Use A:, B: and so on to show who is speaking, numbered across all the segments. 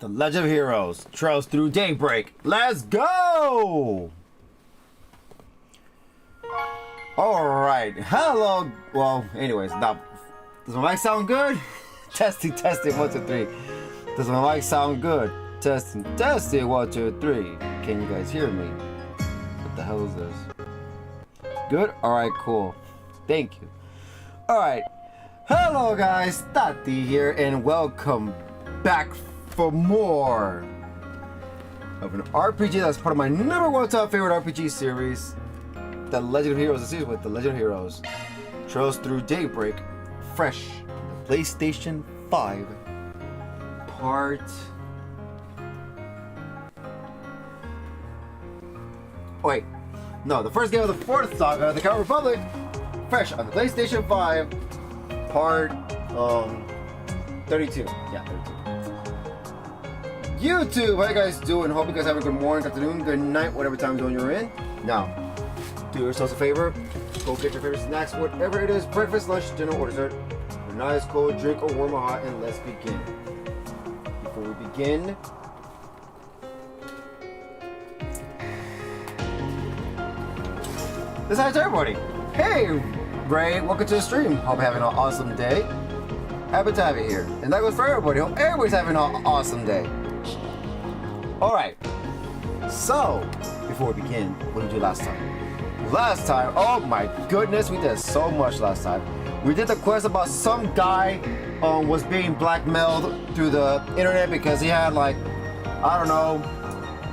A: The Legend of Heroes, Trails Through Daybreak. Let's go! Alright, hello. Well, anyways, now, does my mic sound good? Testing, 1, 2, 3. Does my mic sound good? Testing, 1, 2, 3. Can you guys hear me? What the hell is this? Good? Alright, cool. Thank you. Alright, hello guys, Taty here, and welcome back for more of an RPG that's part of my #1 top favorite RPG series, The Legend of Heroes, the series with The Legend of Heroes, Trails Through Daybreak, fresh, the PlayStation 5, part... Wait, no, the first game of the 4th Saga, the Calvard Republic, fresh on the PlayStation 5, part 32. Yeah, 32. YouTube, how you guys doing? Hope you guys have a good morning, good afternoon, good night, whatever time zone you're in. Now, do yourselves a favor, go get your favorite snacks, whatever it is, breakfast, lunch, dinner, or dessert. A nice cold drink or warm or hot, and let's begin. Before we begin, this hi to everybody. Hey, Ray, welcome to the stream. Hope you're having an awesome day. Happy to have you here. And that goes for everybody. Hope everybody's having an awesome day. Alright, so, before we begin, what did we do last time? Last time, oh my goodness, we did so much last time. We did the quest about some guy was being blackmailed through the internet because he had, like, I don't know,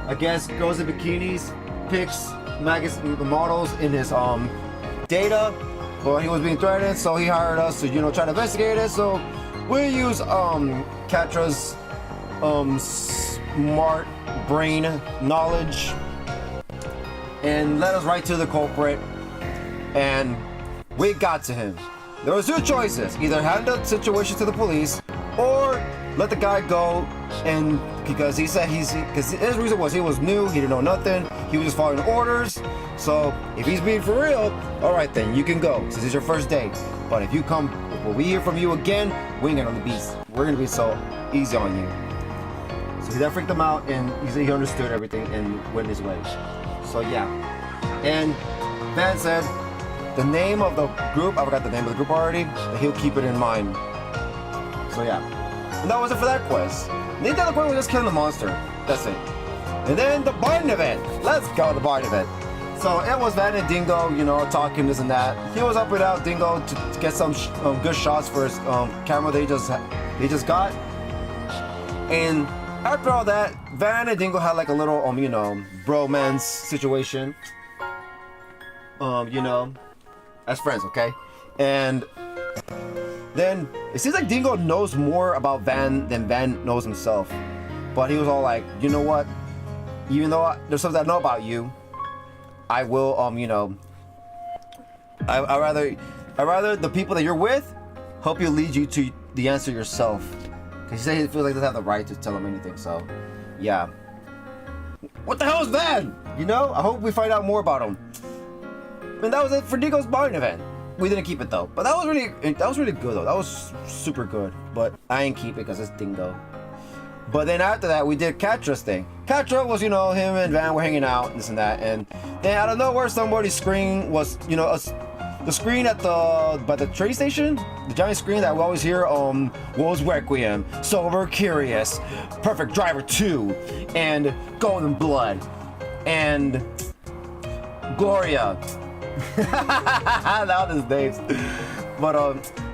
A: I guess girls in bikinis pics magazine models in his data, but he was being threatened, so he hired us to try to investigate it. So we use Katra's smart brain knowledge and led us right to the culprit, and we got to him. There was two choices: either hand the situation to the police or let the guy go. And because he said because his reason was he was new, he didn't know nothing, he was just following orders. So if he's being for real, all right, then you can go since it's your first day. But if you come, when we hear from you again, we're gonna be so easy on you. So that freaked him out, and he said he understood everything and went his way. So yeah, and Van said the name of the group, I forgot the name of the group already, but he'll keep it in mind. So yeah, and that was it for that quest. The other quest was just killing the monster. That's it. And then the barn event. Let's go to the barn event. So it was Van and Dingo, talking this and that. He was up without Dingo to get some good shots for his camera they just got. And after all that, Van and Dingo had like a little bromance situation. As friends, okay? And then it seems like Dingo knows more about Van than Van knows himself. But he was all like, you know what? Even though there's something I know about you, I will, I rather the people that you're with help you lead you to the answer yourself. Because he said he feels like he doesn't have the right to tell him anything, so, yeah. What the hell is Van? I hope we find out more about him. And that was it for Dingo's barn event. We didn't keep it though, but that was really good though. That was super good, but I didn't keep it because it's Dingo. But then after that, we did Katra's thing. Katra was, him and Van were hanging out, this and that, and then out of nowhere, somebody's screen was, the screen by the train station, the giant screen that we always hear, was Requiem, Sober Curious, Perfect Driver 2, and Golden Blood, and Gloria. Now his names. But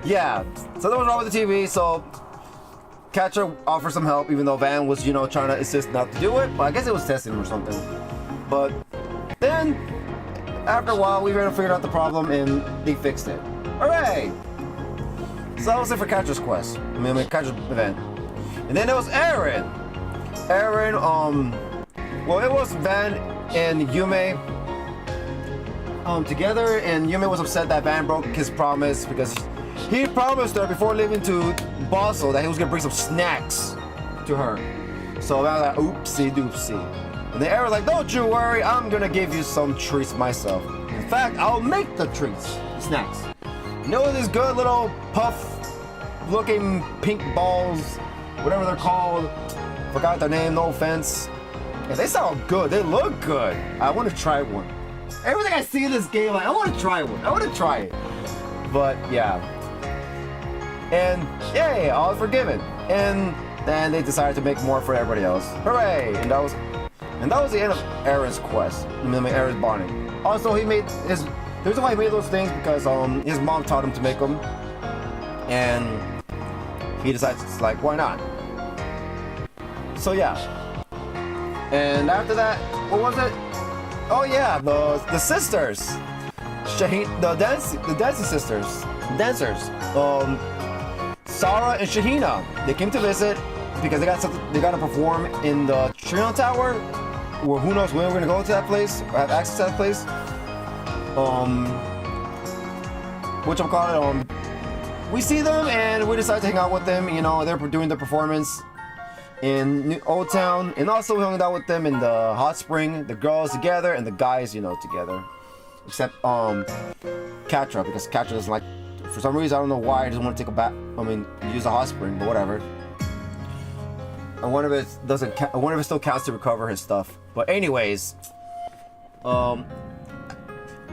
A: yeah. So that was wrong with the TV, so Katra offered some help, even though Van was, trying to insist not to do it. But I guess it was testing him or something. But then, after a while, we figured out the problem and they fixed it. Hooray! So that was it for Katra's quest. Katra's event. And then there was Aaron. Aaron, well, it was Van and Yume together, and Yume was upset that Van broke his promise because he promised her before leaving to Basel that he was gonna bring some snacks to her. So Van was like, oopsie doopsie. And then Aaron's like, don't you worry, I'm gonna give you some treats myself. In fact, I'll make the treats, snacks. These good little puff looking pink balls, whatever they're called. Forgot their name, no offense. Yeah, they sound good, they look good. I want to try one. Everything I see in this game, like, I want to try one. I want to try it. But yeah. And yay, all is forgiven. And then they decided to make more for everybody else. Hooray! And that was the end of Aaron's quest. Aaron's bonding. Also, the reason why he made those things because his mom taught him to make them, and he decided to, like, why not? So yeah. And after that, what was it? Oh yeah, the sisters, the dancing sisters, dancers. Sarah and Shahina, they came to visit because they got to perform in the Trino Tower. Where who knows when we're gonna go to that place, or have access to that place. We see them and we decide to hang out with them. They're doing the performance in Old Town, and also we hung out with them in the hot spring, the girls together and the guys, together. Except Katra, because Katra doesn't like, for some reason, I don't know why, he doesn't want to take a bath. Use a hot spring, but whatever. And one of it still counts to recover his stuff. But anyways, after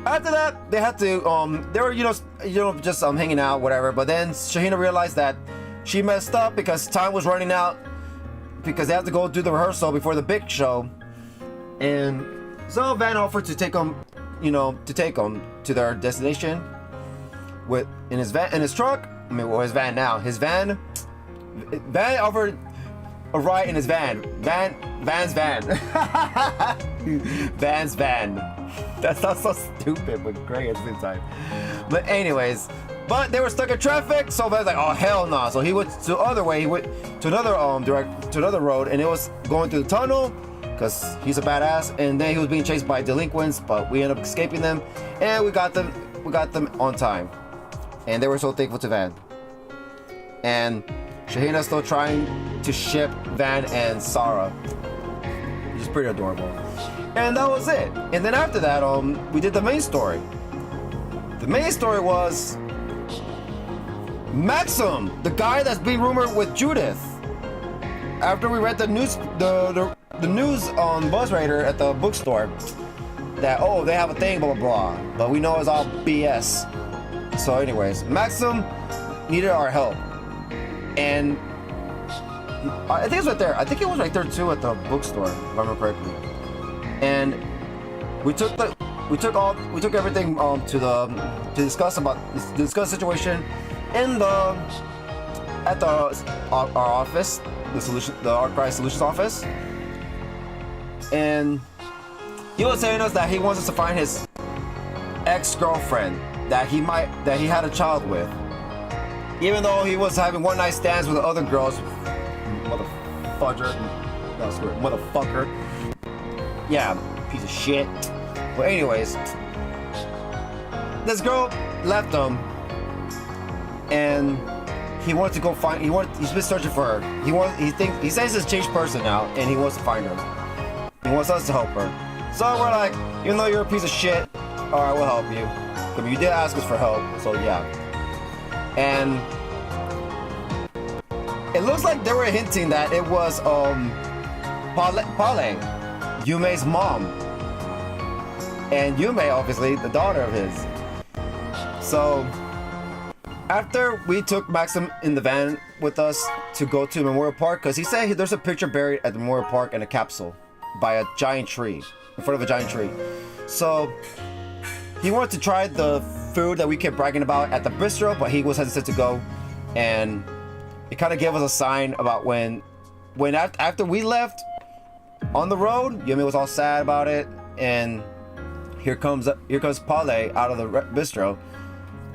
A: that, they had to, they were, just hanging out, whatever. But then Shahina realized that she messed up because time was running out, because they have to go do the rehearsal before the big show. And so Van offered to take them, to their destination in his truck. His van now. Van offered a ride in his van. Van's van. Van's van. That sounds so stupid, but great at the same time. But anyways, but they were stuck in traffic, so Van's like, oh hell no. So he went to the other way. He went to another another road, and it was going through the tunnel, because he's a badass. And then he was being chased by delinquents, but we ended up escaping them, and we got them on time. And they were so thankful to Van. And Shahina's still trying to ship Van and Sarah, which is pretty adorable. And that was it. And then after that, we did the main story. The main story was Maxim, the guy that's being rumored with Judith. After we read the news, the news on BuzzRaider at the bookstore, that they have a thing, blah blah blah, but we know it's all BS. So, anyways, Maxim needed our help, and I think it's right there. I think it was right there too at the bookstore, if I remember correctly. And we took everything to discuss the situation at our office, the Outcry Solutions office. And he was telling us that he wants us to find his ex-girlfriend that he had a child with, even though he was having one night stands with the other girls. Motherfucker. Yeah, piece of shit. But anyways, this girl left him, and he wanted to go find. He's been searching for her. He says he's a changed person now, and he wants to find her. He wants us to help her. So we're like, even though you're a piece of shit, all right, we'll help you. But you did ask us for help, so yeah. And it looks like they were hinting that it was Pale, Yume's mom. And Yume, obviously, the daughter of his. So after we took Maxim in the van with us to go to Memorial Park, because he said there's a picture buried at the Memorial Park in a capsule by a giant tree, in front of a giant tree. So he wanted to try the food that we kept bragging about at the bistro, but he was hesitant to go. And it kind of gave us a sign about when after we left on the road, Yumi was all sad about it, and here comes Pale out of the bistro,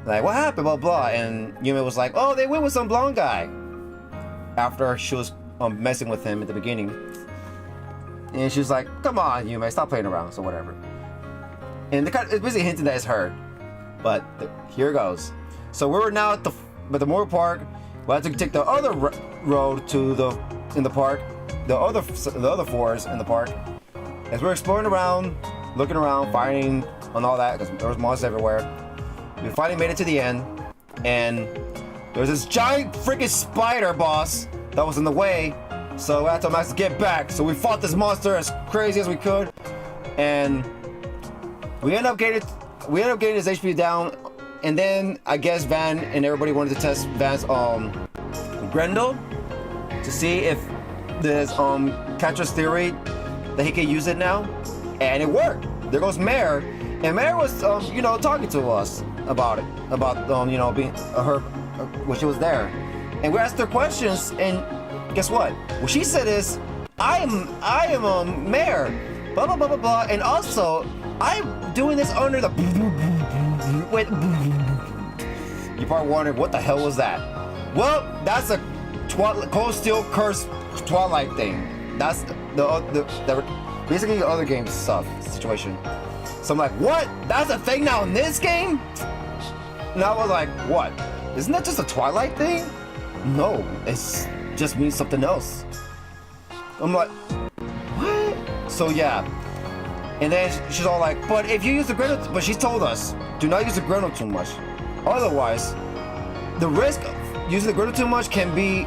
A: like, what happened, blah blah. And Yumi was like, oh, they went with some blonde guy, after she was messing with him at the beginning. And she was like, come on, Yumi, stop playing around, so whatever. And it's basically hinting that it's her, but here it goes. So we were now at the Memorial Park. We had to take the other road to in the park, the other floors in the park. As we're exploring around, looking around, fighting and all that, because there was monsters everywhere. We finally made it to the end, and there was this giant freaking spider boss that was in the way. So we had to Max to get back. So we fought this monster as crazy as we could, and we ended up getting his HP down. And then I guess Van and everybody wanted to test Van's Grendel to see if there's catcher's theory that he can use it now, and it worked. There goes Mare, and Mare was talking to us about it, about being her when she was there, and we asked her questions, and guess what? What she said is, I am Mare, blah blah blah blah blah, and also I'm doing this under the wait. You probably wondered what the hell was that? Well, that's a Cold Steel Curse Twilight thing. That's the basically the other game stuff situation. So I'm like, what? That's a thing now in this game? And I was like, what? Isn't that just a Twilight thing? No, it just means something else. I'm like, what? So yeah. And then she's all like, but if you use the Grendel, but she told us, do not use the Grendel too much. Otherwise, the risk of using the Grendel too much can be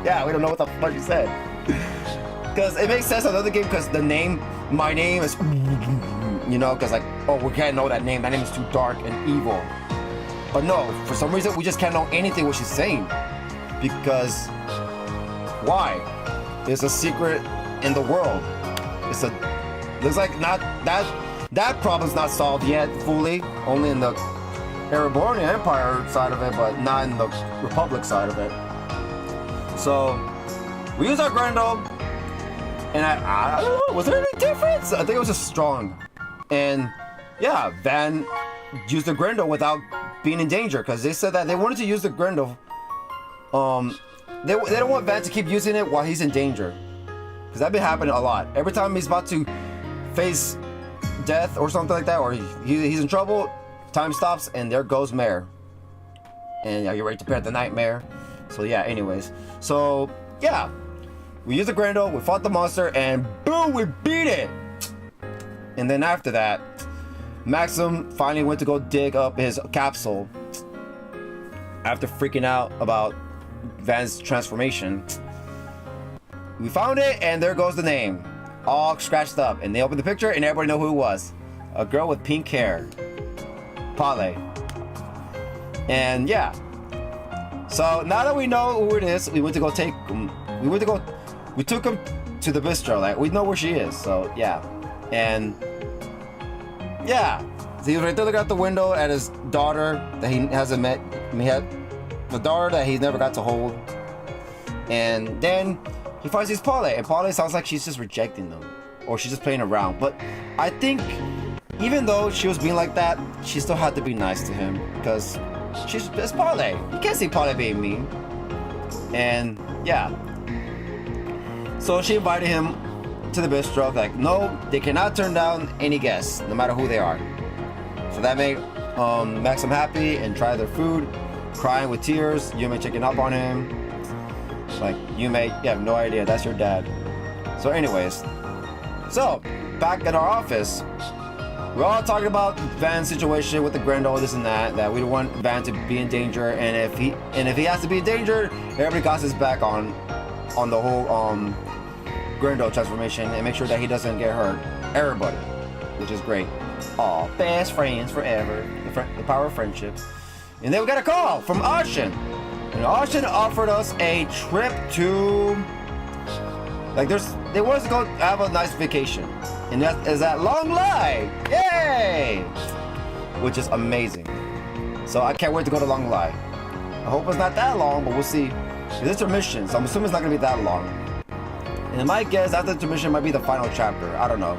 A: yeah, we don't know what the fuck she said. Because it makes sense on the other game, because my name is, because like, oh, we can't know that name is too dark and evil. But no, for some reason, we just can't know anything what she's saying. Because, why? There's a secret in the world. Looks like not that problem's not solved yet fully. Only in the Ereborian Empire side of it, but not in the Republic side of it. So we used our Grendel, and I don't know, was there any difference? I think it was just strong. And yeah, Van used the Grendel without being in danger, because they said that they wanted to use the Grendel. They don't want Van to keep using it while he's in danger, because that's been happening a lot. Every time he's about to face death or something like that, or he's in trouble, time stops and there goes Mare. And yeah, you're ready to prepare the nightmare. So yeah, anyways. So yeah, we used the Grendel, we fought the monster, and boom, we beat it. And then after that, Maxim finally went to go dig up his capsule after freaking out about Van's transformation. We found it, and there goes the name, all scratched up. And they opened the picture, and everybody know who it was. A girl with pink hair, Pale. And yeah, so now that we know who it is, we took him to the bistro. Like, we know where she is. So yeah, and yeah, so he was right there looking out the window at his daughter that he hasn't met. He had the daughter that he's never got to hold, and then he finds his Pale, and Pale sounds like she's just rejecting them, or she's just playing around. But I think even though she was being like that, she still had to be nice to him, because it's Pale. You can't see Pale being mean. And yeah, so she invited him to the bistro. Like, no, they cannot turn down any guests, no matter who they are. So that made Maxim happy and try their food, crying with tears. Yume checking up on him. Like, Yume, you have no idea, that's your dad. So anyways, so back at our office, we're all talking about Van's situation with the Grendel, this and that we don't want Van to be in danger, and if he has to be in danger, everybody got his back on the whole Grendel transformation, and make sure that he doesn't get hurt. Everybody, which is great. Aw, best friends forever. The power of friendship. And then we got a call from Ashen. And Ashen offered us a trip to, like, they want us to go have a nice vacation. And that is at Long Lai. Yay! Which is amazing. So I can't wait to go to Long Lai. I hope it's not that long, but we'll see. It's intermission, so I'm assuming it's not gonna be that long. And my guess, after the intermission might be the final chapter. I don't know.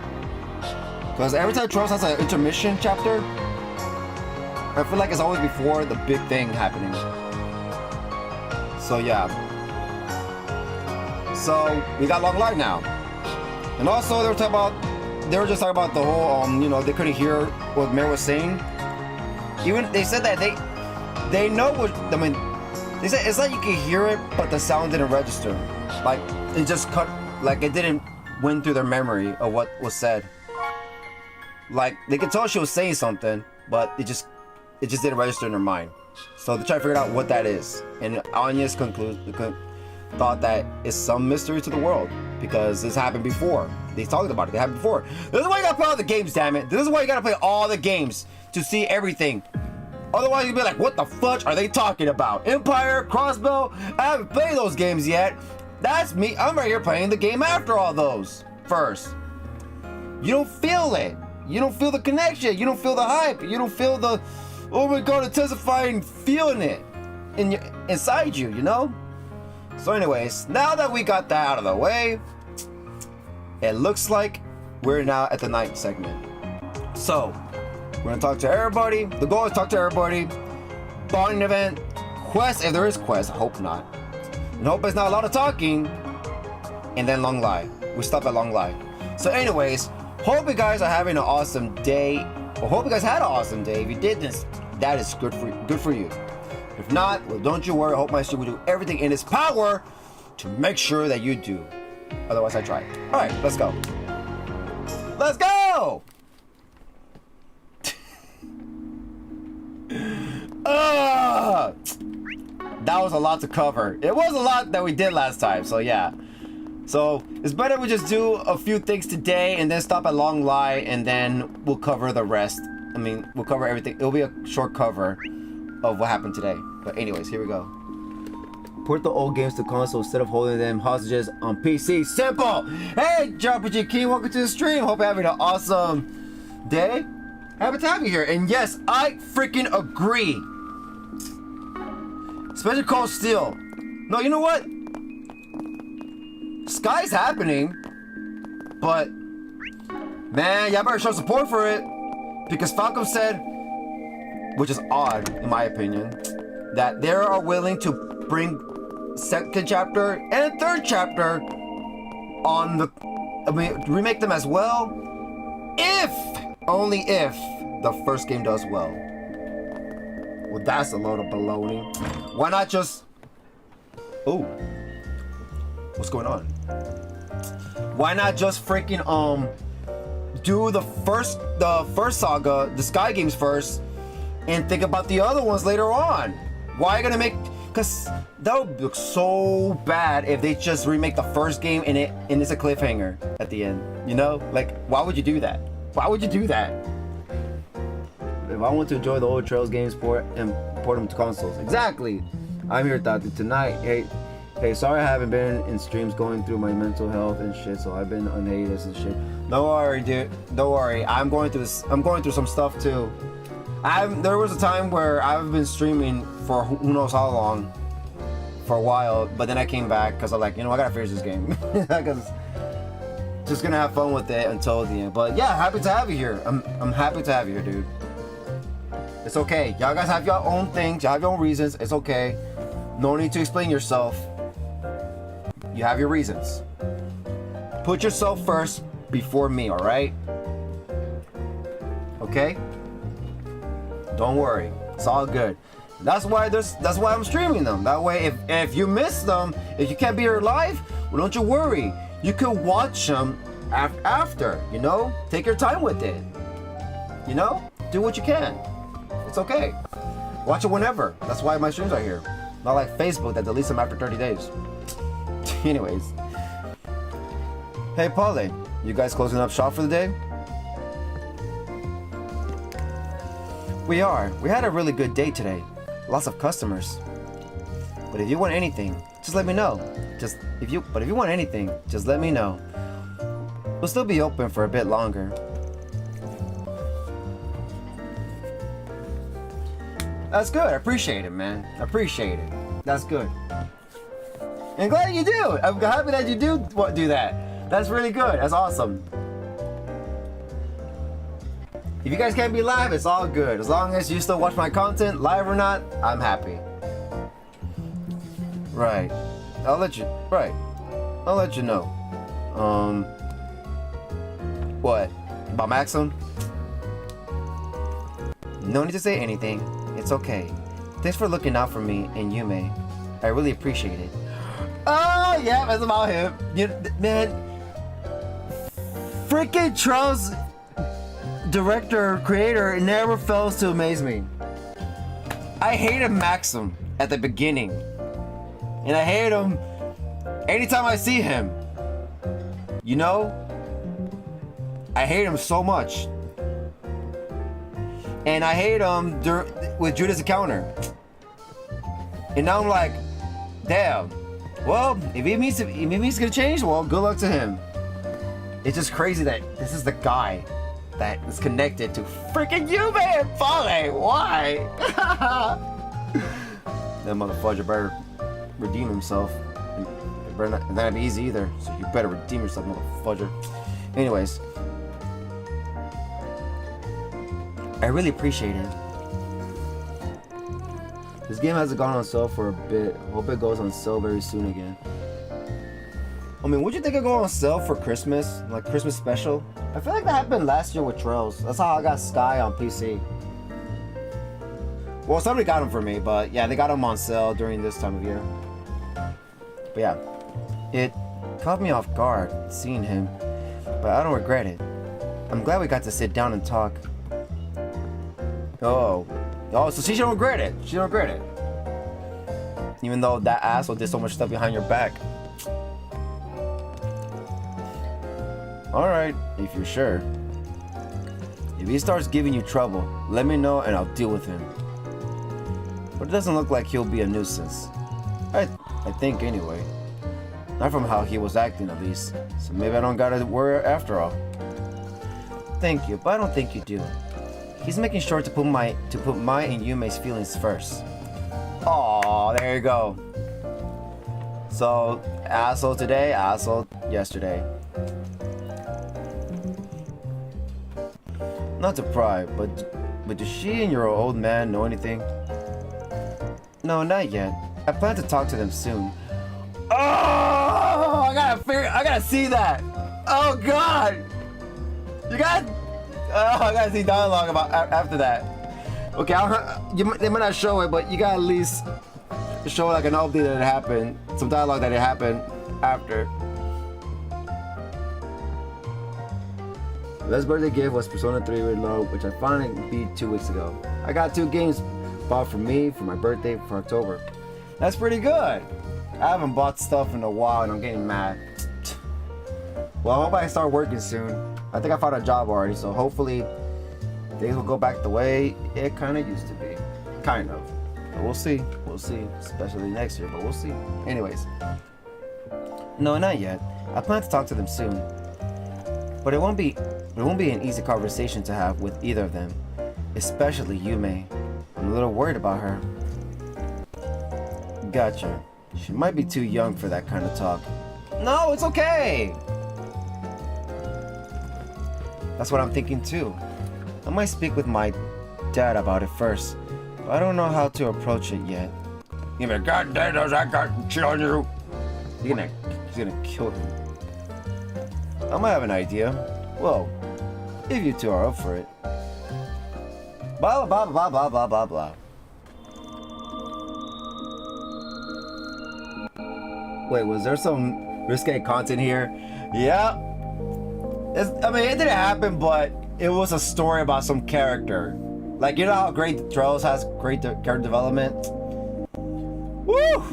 A: Because every time Trolls has an intermission chapter, I feel like it's always before the big thing happening. So yeah. So we got Long Light now. And also they were just talking about the whole you know, they couldn't hear what Mare was saying. Even they said that they know what, I mean, they said it's like you can hear it, but the sound didn't register. Like, it just cut, like it didn't went through their memory of what was said. Like, they could tell she was saying something, but it just didn't register in their mind. So they tried to figure out what that is. And Anya's thought that it's some mystery to the world, because this happened before. They talked about it. They happened before. This is why you gotta play all the games, damn it. This is why you gotta play all the games to see everything. Otherwise, you'll be like, what the fudge are they talking about? Empire, Crossbow? I haven't played those games yet. That's me. I'm right here playing the game after all those first. You don't feel it. You don't feel the connection. You don't feel the hype. You don't feel the, oh my god, intensifying feeling it inside you, you know? So anyways, now that we got that out of the way, it looks like we're now at the night segment. So, we're gonna talk to everybody. The goal is to talk to everybody. Bonding event, quest, if there is quest, I hope not. And hope it's not a lot of talking. And then Long Lai. We stop at Long Lai. So anyways, hope you guys are having an awesome day. Or hope you guys had an awesome day. If you did this, that is good for you. If not, well, don't you worry. I hope my stream will do everything in its power to make sure that you do. Otherwise, I try. All right, let's go. Let's go! That was a lot to cover. It was a lot that we did last time, so yeah. So it's better we just do a few things today and then stop at Long Lai, and then we'll cover the rest. I mean, we'll cover everything. It'll be a short cover of what happened today. But anyways, here we go. Port the old games to console instead of holding them hostages on PC. Simple! Hey, JRPG King, welcome to the stream. Hope you're having an awesome day. Happy to have you here. And yes, I freaking agree. Especially Cold Steel. No, you know what? Sky's happening. But, man, y'all better show support for it. Because Falcom said, which is odd, in my opinion, that they are willing to bring second chapter and third chapter on the... I mean, remake them as well. If, only if, the first game does well. Well, that's a load of baloney. Why not just... Oh. What's going on? Why not just freaking, do the first Saga, the Sky games first, and think about the other ones later on? Why are you gonna make... Because that would look so bad if they just remake the first game and it's a cliffhanger at the end. You know? Like, why would you do that? Why would you do that? If I want to enjoy the old Trails games, port them to consoles. Exactly. I'm here, Taty, tonight. Hey, sorry I haven't been in streams going through my mental health and shit, so I've been on hiatus and shit. Don't worry, dude. Don't worry. I'm going through some stuff too. There was a time where I've been streaming for who knows how long, for a while, but then I came back because I'm like, you know, I gotta finish this game. Because just gonna have fun with it until the end. But yeah, happy to have you here. I'm happy to have you here, dude. It's okay. Y'all guys have your own things. Y'all have your own reasons. It's okay. No need to explain yourself. You have your reasons. Put yourself first before me, all right? Okay? Don't worry. It's all good. That's why I'm streaming them. That way, if you miss them, if you can't be here live, well, don't you worry. You can watch them after, you know? Take your time with it. You know? Do what you can. It's okay. Watch it whenever. That's why my streams are here. Not like Facebook that deletes them after 30 days. Anyways. Hey, Paulie. You guys closing up shop for the day? We are. We had a really good day today. Lots of customers. But if you want anything, just let me know. If you want anything, just let me know. We'll still be open for a bit longer. That's good. I appreciate it, man. I appreciate it. That's good. And glad you do. I'm happy that you do that. That's really good. That's awesome. If you guys can't be live, it's all good. As long as you still watch my content, live or not, I'm happy. Right. I'll let you know. What? About Maxim? No need to say anything. It's okay. Thanks for looking out for me and Yume. I really appreciate it. Oh, yeah, that's about him. Man, freaking Charles, director, creator, never fails to amaze me. I hated Maxim at the beginning. And I hate him anytime I see him. You know? I hate him so much. And I hate him with Judas the Counter. And now I'm like, damn. Well, if he means to change, well, good luck to him. It's just crazy that this is the guy that is connected to freaking Yume and Fale. Why? That motherfucker better redeem himself. It better not be easy either. So you better redeem yourself, motherfucker. Anyways. I really appreciate it. This game hasn't gone on sale for a bit. Hope it goes on sale very soon again. I mean, would you think it'd go on sale for Christmas? Like Christmas special? I feel like that happened last year with Trails. That's how I got Sky on PC. Well, somebody got them for me, but yeah, they got them on sale during this time of year. But yeah, it caught me off guard seeing him, but I don't regret it. I'm glad we got to sit down and talk. Oh, so she don't regret it. She don't regret it. Even though that asshole did so much stuff behind your back. Alright, if you're sure. If he starts giving you trouble, let me know and I'll deal with him. But it doesn't look like he'll be a nuisance. I think anyway. Not from how he was acting at least. So maybe I don't gotta worry after all. Thank you, but I don't think you do. He's making sure to put my and Yume's feelings first. Oh, there you go. So, asshole today, asshole yesterday. Not to pry, but does she and your old man know anything? No, not yet. I plan to talk to them soon. Oh, I gotta see that. Oh God, I gotta see dialogue about after that. Okay, they might not show it, but you gotta at least show like an update that it happened, some dialogue that it happened after. Best birthday gift was Persona 3 Reload, which I finally beat 2 weeks ago. I got 2 games bought for me for my birthday for October. That's pretty good. I haven't bought stuff in a while and I'm getting mad. Well, I hope I start working soon. I think I found a job already, so hopefully things will go back the way it kind of used to be. Kind of. But we'll see. We'll see. Especially next year, but we'll see. Anyways. No, not yet. I plan to talk to them soon. But it won't be an easy conversation to have with either of them. Especially Yume. I'm a little worried about her. Gotcha. She might be too young for that kind of talk. No, it's okay! That's what I'm thinking too. I might speak with my dad about it first, but I don't know how to approach it yet. You mean, God damn, does that guy cheat on you? He's gonna kill him. I might have an idea. Well, if you two are up for it. Blah blah blah blah blah blah blah. Wait, was there some risque content here? Yeah. I mean, it didn't happen, but it was a story about some character. Like, you know how Great Trails has great character development? Woo!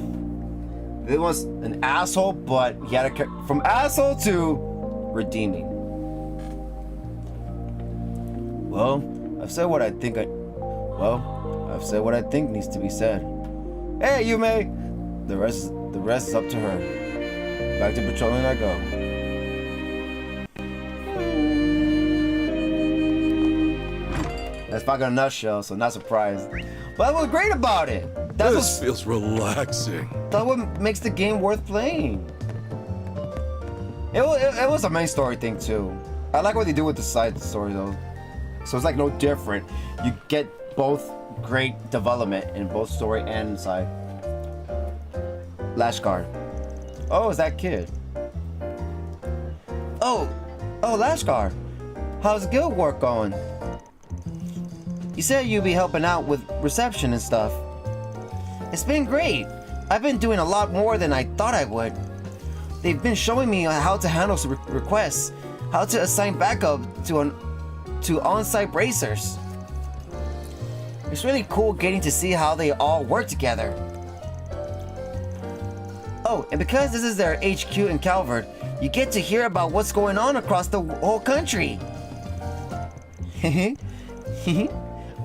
A: It was an asshole, but he had from asshole to redeeming. Well, I've said what I think needs to be said. Hey, Yume! The rest is up to her. Back to patrolling I go. That's back in a nutshell, so not surprised. But that was great about it.
B: This feels relaxing.
A: That's what makes the game worth playing. It was a main story thing too. I like what they do with the side story though. So it's like no different. You get both great development in both story and side. Lashguard. Oh, is that kid? Oh, Lashguard. How's guild work going? You said you'd be helping out with reception and stuff. It's been great. I've been doing a lot more than I thought I would. They've been showing me how to handle requests, how to assign backup to on-site bracers. It's really cool getting to see how they all work together. Oh, and because this is their HQ in Calvard, you get to hear about what's going on across the whole country.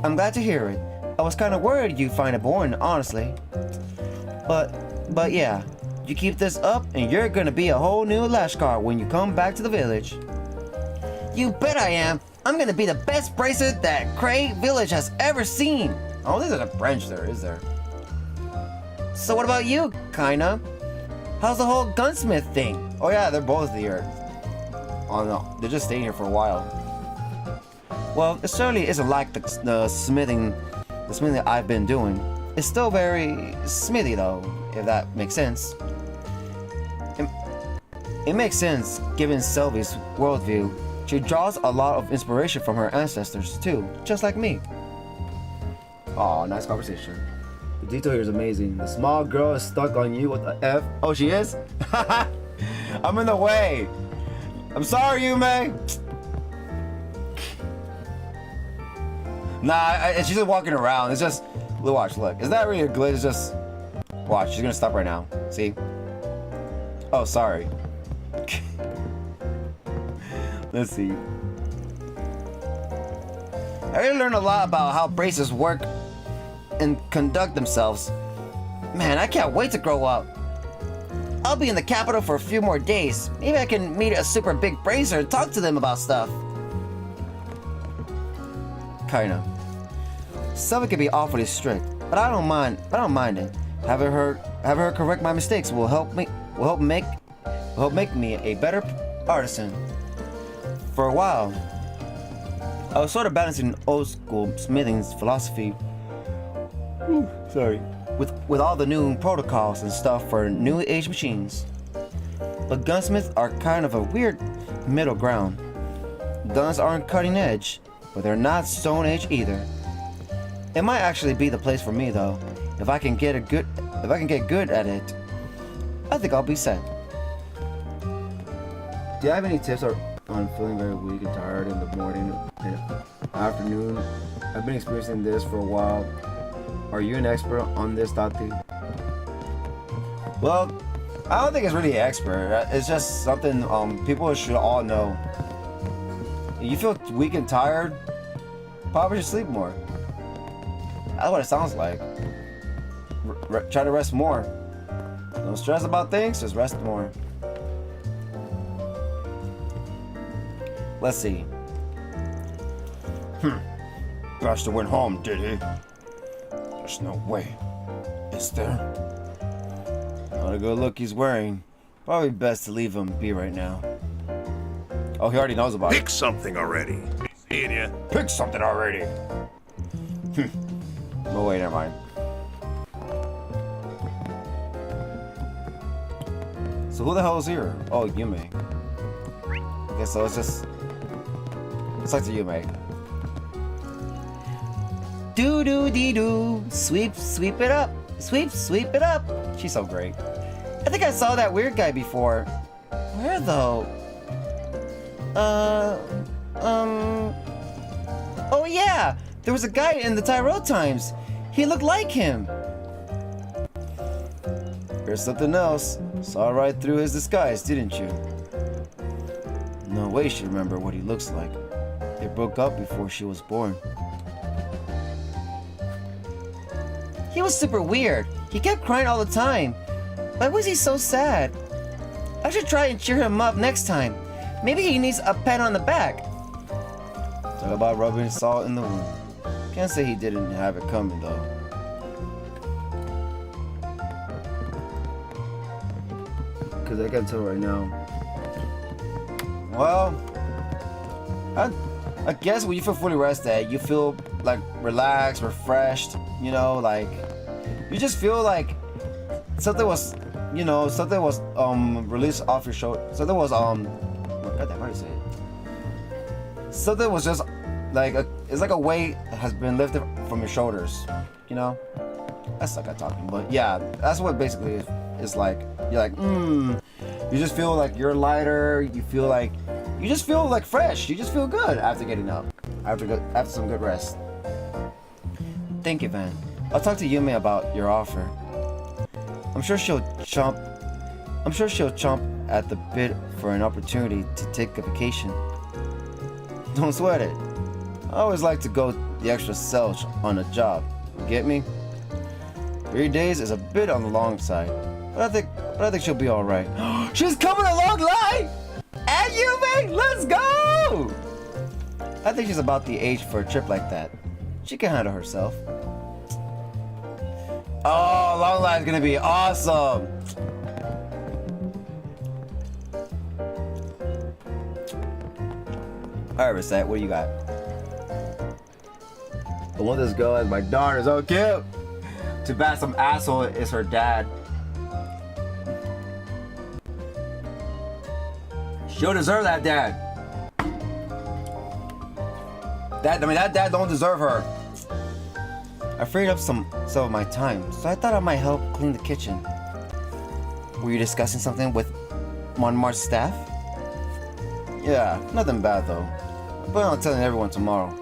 A: I'm glad to hear it. I was kind of worried you'd find it boring, honestly. But yeah, you keep this up and you're gonna be a whole new Lashguard when you come back to the village. You bet I am. I'm gonna be the best bracer that Cray Village has ever seen. Oh, there's a branch there, is there? So what about you, Kaina? How's the whole gunsmith thing? Oh yeah, they're both here. Oh no, they're just staying here for a while. Well, it certainly isn't like the smithing I've been doing. It's still very smithy though, if that makes sense. It makes sense given Sylvie's worldview. She draws a lot of inspiration from her ancestors too, just like me. Aw, nice conversation. The detail here is amazing. The small girl is stuck on you with the F. Oh, she is? I'm in the way. I'm sorry, Yume. Nah, she's just walking around. It's just, watch, look. Is that really a glitch? It's just, watch. She's gonna stop right now. See? Oh, sorry. Let's see. I really learned a lot about how braces work and conduct themselves. Man, I can't wait to grow up. I'll be in the capital for a few more days. Maybe I can meet a super big bracer and talk to them about stuff. kinda. Some can be awfully strict, but I don't mind it. Having her correct my mistakes will help make me a better artisan. For a while, I was sort of balancing old school smithing's philosophy. With all the new protocols and stuff for new age machines. But gunsmiths are kind of a weird middle ground. Guns aren't cutting edge, but they're not stone age either. It might actually be the place for me though. If I can get good at it, I think I'll be set. Do you have any tips on feeling very weak and tired in the morning and afternoon? I've been experiencing this for a while. Are you an expert on this, Taty? Well, I don't think it's really an expert. It's just something people should all know. If you feel weak and tired, probably should sleep more. That's what it sounds like. Try to rest more. Don't stress about things, just rest more. Let's see. Buster went home, did he? There's no way. Is there? Not a good look he's wearing. Probably best to leave him be right now. Oh, he already knows about it.
B: Pick something already. Seeing ya.
A: Pick something already. No, wait, never mind. So who the hell is here? Oh, Yume. I guess so. It's like the Yume. Do do dee do. Sweep it up. Sweep it up. She's so great. I think I saw that weird guy before. Where though? Oh yeah! There was a guy in the Tyrell Times. He looked like him. Here's something else. Saw right through his disguise, didn't you? No way she remember what he looks like. They broke up before she was born. He was super weird. He kept crying all the time. Why was he so sad? I should try and cheer him up next time. Maybe he needs a pat on the back. Talk about rubbing salt in the wound. Can't say he didn't have it coming though. Cause I can tell right now. Well, I guess when you feel fully rested, you feel like relaxed, refreshed, you know, like you just feel like something was released off your shoulder. Something was how do you say it? Something was just like it's like a weight has been lifted from your shoulders, you know? That's like I'm talking, but yeah, that's what basically it's like. You're like, you just feel like you're lighter, you just feel like fresh, you just feel good after getting up, after some good rest. Thank you, Van. I'll talk to Yume about your offer. I'm sure she'll chomp at the bit for an opportunity to take a vacation. Don't sweat it. I always like to go the extra self on a job. You get me? 3 days is a bit on the long side, but I think she'll be all right. She's coming along live! And Yume, let's go! I think she's about the age for a trip like that. She can handle herself. Oh, long line's gonna be awesome! Alright, Reset, what do you got? I want this girl as my daughter, so cute! Too bad some asshole is her dad. She'll deserve that dad. That dad don't deserve her. I freed up some of my time, so I thought I might help clean the kitchen. Were you discussing something with Montmartre's staff? Yeah, nothing bad though. I plan on telling everyone tomorrow.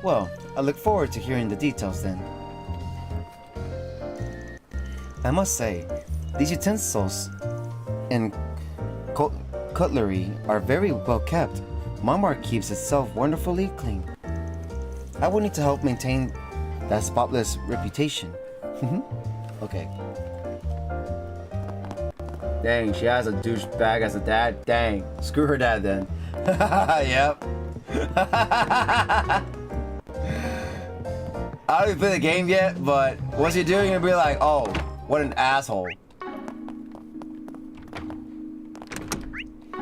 A: Well, I look forward to hearing the details then. I must say, these utensils and cutlery are very well kept. Montmartre keeps itself wonderfully clean. I will need to help maintain that spotless reputation. Okay. Dang, she has a douchebag as a dad. Dang, screw her dad then. Yep. I don't even play the game yet, but once you do, you're gonna be like, oh, what an asshole.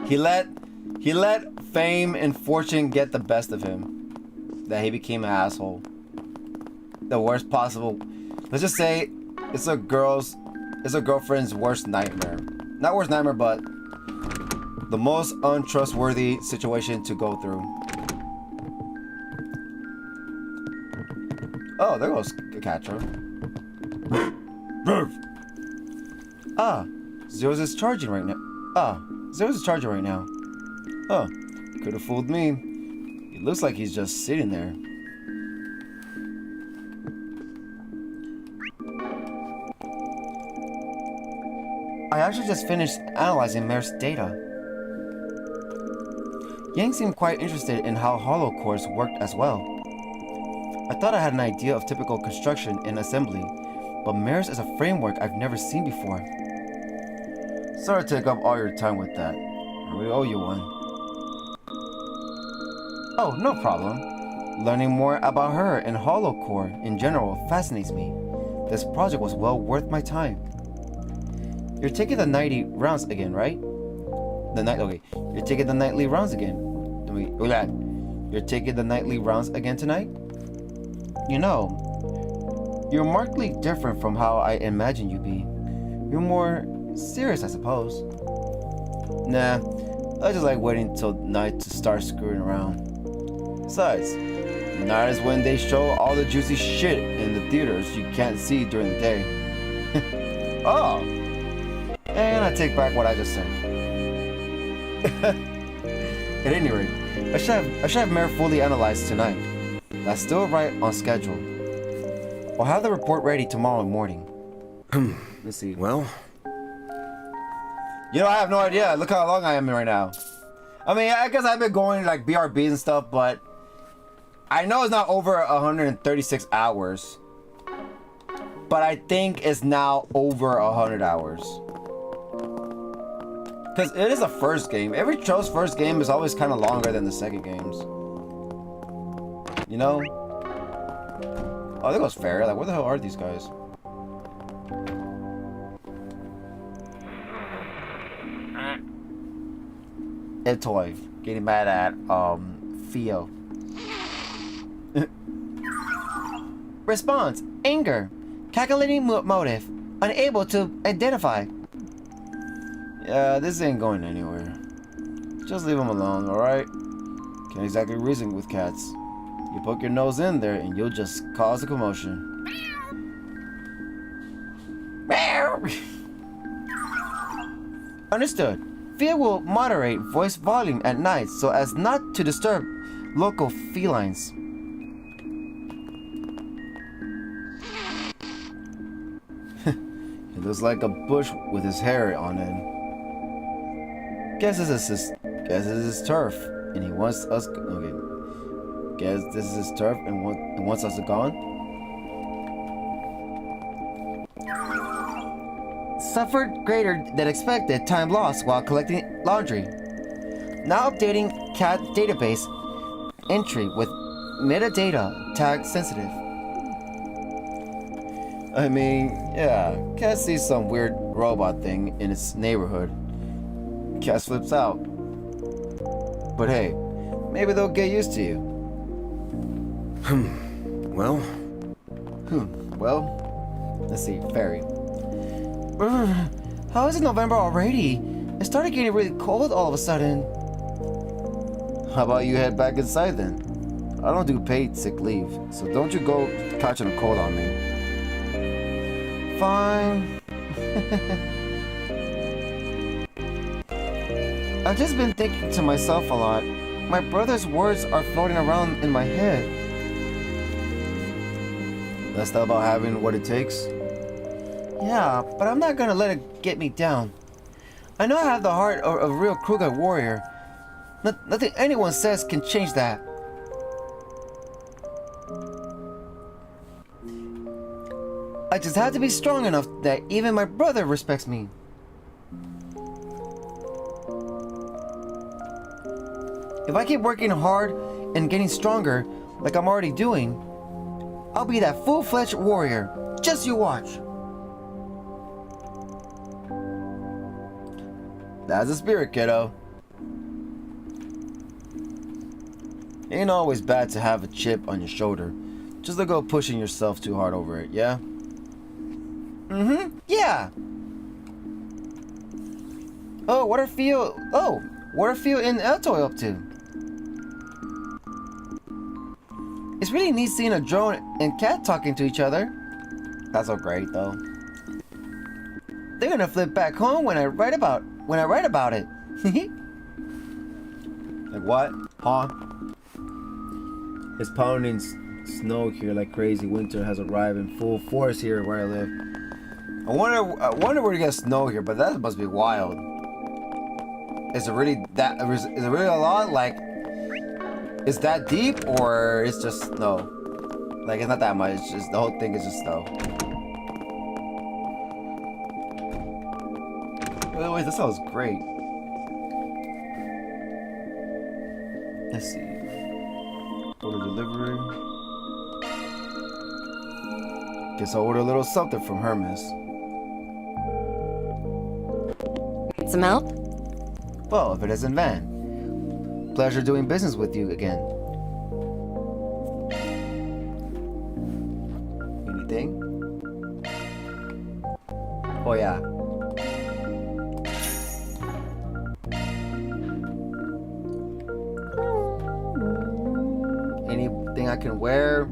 A: He let fame and fortune get the best of him. That he became an asshole. The worst possible. Let's just say it's a girlfriend's worst nightmare. Not worst nightmare, but the most untrustworthy situation to go through. Oh, there goes a catcher. Zero's is charging right now. Zero's is charging right now. Oh, could have fooled me. It looks like he's just sitting there. I actually just finished analyzing Mare's data. Yang seemed quite interested in how hollow cores worked as well. I thought I had an idea of typical construction and assembly, but Mare's is a framework I've never seen before. Sorry to take up all your time with that. I really owe you one. Oh, no problem. Learning more about her and hollow core in general fascinates me. This project was well worth my time. You're taking the 90 rounds again, right? You're taking the nightly rounds again. You're taking the nightly rounds again tonight? You know, you're markedly different from how I imagined you be. You're more serious, I suppose. Nah, I just like waiting till night to start screwing around. Besides, night is when they show all the juicy shit in the theaters you can't see during the day. Oh! And I take back what I just said. At any rate, I should have Mare fully analyzed tonight. That's still right on schedule. I'll have the report ready tomorrow morning. Let's see.
B: Well,
A: you know, I have no idea. Look how long I am right now. I mean, I guess I've been going like BRBs and stuff, but I know it's not over 136 hours. But I think it's now over 100 hours. Because it is a first game. Every show's first game is always kind of longer than the second games. You know? Oh, there goes Fair. Like, where the hell are these guys? Etoy. Getting mad at, Theo. Response. Anger. Calculating motive. Unable to identify. Yeah, this ain't going anywhere. Just leave him alone, alright? Can't exactly reason with cats. You poke your nose in there and you'll just cause a commotion. Understood. Fear will moderate voice volume at night so as not to disturb local felines. He looks like a bush with his hair on end. Guess this is his turf, and he wants us. Okay. Guess this is his turf, and wants us gone. Suffered greater than expected time lost while collecting laundry. Now updating cat database entry with metadata tag sensitive. I mean, yeah, Cat sees some weird robot thing in its neighborhood. Cat flips out. But hey, maybe they'll get used to you.
B: Well,
A: let's see, Fairy. How is it November already? It started getting really cold all of a sudden. How about you head back inside then? I don't do paid sick leave, so don't you go catching a cold on me. Fine. I've just been thinking to myself a lot. My brother's words are floating around in my head. That's not about having what it takes? Yeah, but I'm not gonna let it get me down. I know I have the heart of a real Kruger warrior. Nothing anyone says can change that. I just have to be strong enough that even my brother respects me. If I keep working hard and getting stronger, like I'm already doing, I'll be that full-fledged warrior. Just you watch. That's a spirit, kiddo. Ain't always bad to have a chip on your shoulder. Just don't go pushing yourself too hard over it, yeah? Yeah. Oh, what are Theo and Eltoy up to? It's really neat seeing a drone and cat talking to each other. That's so great, though. They're gonna flip back home when I write about it. Like what? Huh? It's pounding snow here like crazy. Winter has arrived in full force here where I live. I wonder where to get snow here, but that must be wild. Is it really a lot? Like, is that deep or it's just snow? Like, it's not that much. It's just the whole thing is just snow. Wait, this sounds great. Let's see. Order delivery. Guess I'll order a little something from Hermes.
C: Some help?
A: Well, if it isn't Van. Pleasure doing business with you again. Anything? Oh yeah. Anything I can wear?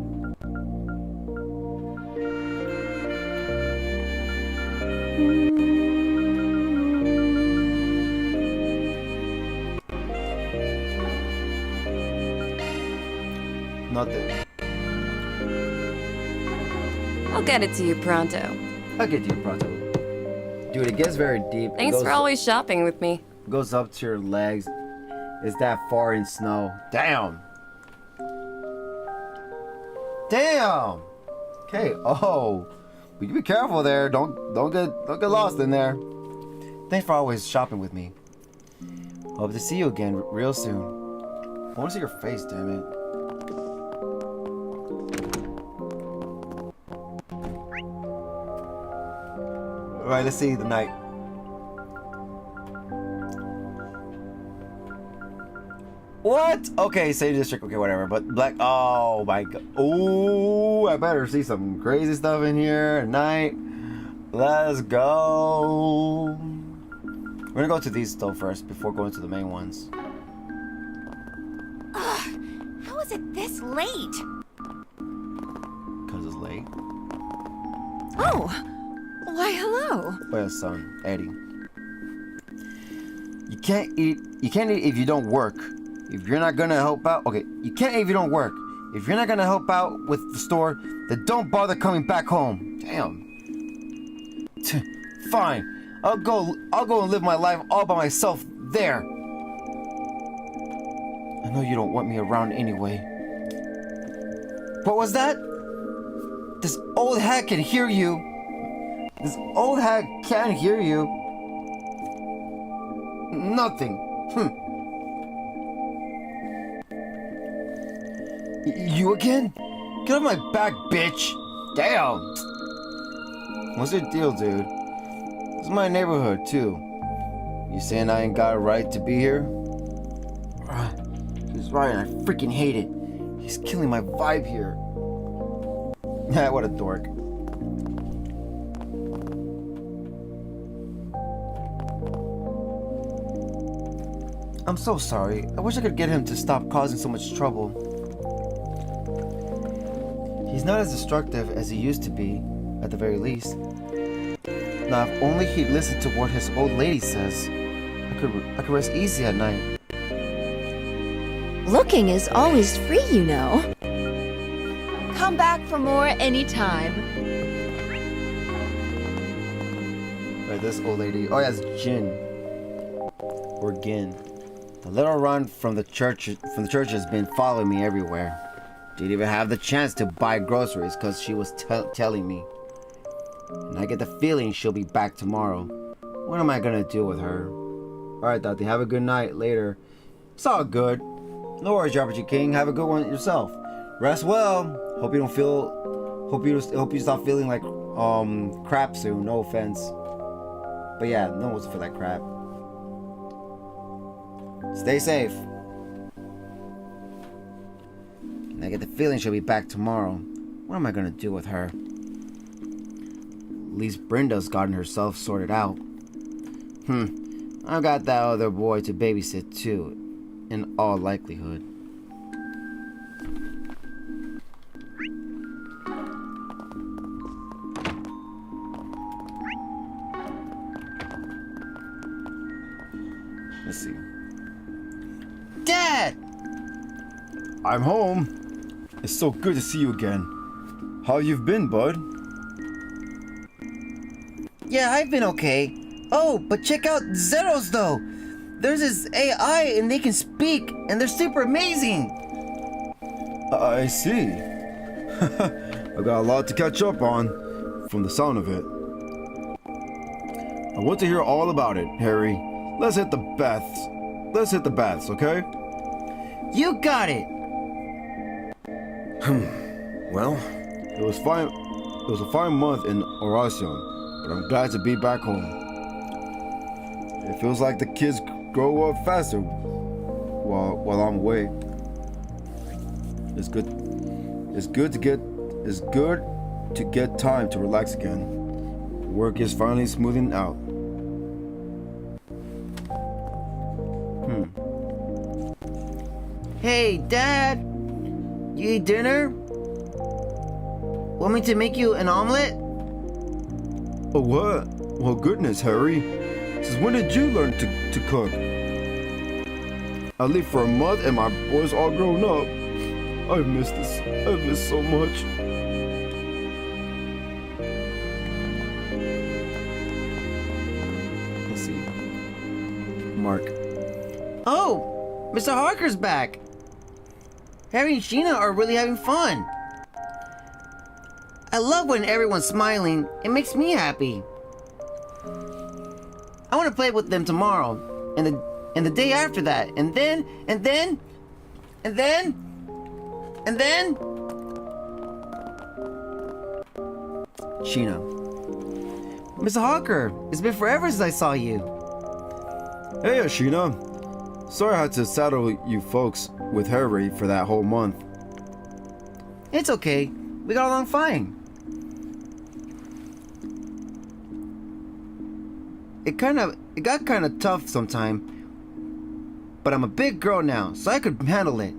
A: Nothing.
C: I'll get it to you pronto.
A: I'll get to you pronto. Dude, it gets very deep.
C: Thanks for always shopping with me.
A: Goes up to your legs. It's that far in snow. Damn. Damn. Okay. Oh, but you be careful there. Don't get lost in there. Thanks for always shopping with me. Hope to see you again real soon. I want to see your face, damn it. Alright, let's see the night. What? Okay, Sage District, okay, whatever. But Black, oh my god. Ooh, I better see some crazy stuff in here at night. Let's go. We're gonna go to these though first before going to the main ones.
D: Ugh, how is it this late?
A: Cause it's late.
D: Oh, why hello.
A: Well, son, Eddie. You can't eat if you don't work. If you're not gonna help out, okay, you can't eat if you don't work. If you're not gonna help out with the store, then don't bother coming back home. Damn. Fine. I'll go and live my life all by myself there. I know you don't want me around anyway. What was that? This old hag can hear you. This old hag can't hear you. Nothing. You again? Get off my back, bitch. Damn. What's your deal, dude? This is my neighborhood, too. You saying I ain't got a right to be here? He's right, and I freaking hate it. He's killing my vibe here. What a dork. I'm so sorry. I wish I could get him to stop causing so much trouble. He's not as destructive as he used to be, at the very least. Now, if only he'd listen to what his old lady says, I could rest easy at night.
D: Looking is always free, you know. Come back for more anytime.
A: Right, this old lady. Oh, yeah, it's Jin. Or Gin. The little run from the church has been following me everywhere. Didn't even have the chance to buy groceries because she was telling me. And I get the feeling she'll be back tomorrow. What am I gonna do with her? Alright, Taty, have a good night later. It's all good. No worries, RPG King. Have a good one yourself. Rest well. Hope you don't feel Hope you stop feeling like crap soon. No offense, but yeah, no one wants to feel like crap. Stay safe. And I get the feeling she'll be back tomorrow. What am I gonna do with her? At least Brenda's gotten herself sorted out. I got that other boy to babysit too, in all likelihood. Let's see. Dad! I'm home. It's so good to see you again. How you've been, bud? Yeah, I've been okay. Oh, but check out Zeros though. There's this AI and they can speak and they're super amazing. I see. I've got a lot to catch up on from the sound of it. I want to hear all about it, Harry. Let's hit the baths. Let's hit the baths, okay? You got it.
B: Well,
A: It was fine. It was a fine month in Oracion, but I'm glad to be back home. It feels like the kids grow up faster while I'm away. It's good. It's good to get time to relax again. Work is finally smoothing out. Hey, Dad! You eat dinner? Want me to make you an omelet? Oh, what? Well, goodness, Harry. Since when did you learn to cook? I lived for a month and my boys all grown up. I've missed this. I've missed so much. Let's see. Mark. Oh! Mr. Harker's back! Harry and Sheena are really having fun. I love when everyone's smiling. It makes me happy. I want to play with them tomorrow, and the day after that, and then. Sheena. Mr. Harker, it's been forever since I saw you. Hey, Sheena. Sorry I had to saddle you folks with Harry for that whole month. It's okay. We got along fine. It got kind of tough sometime, but I'm a big girl now, so I could handle it.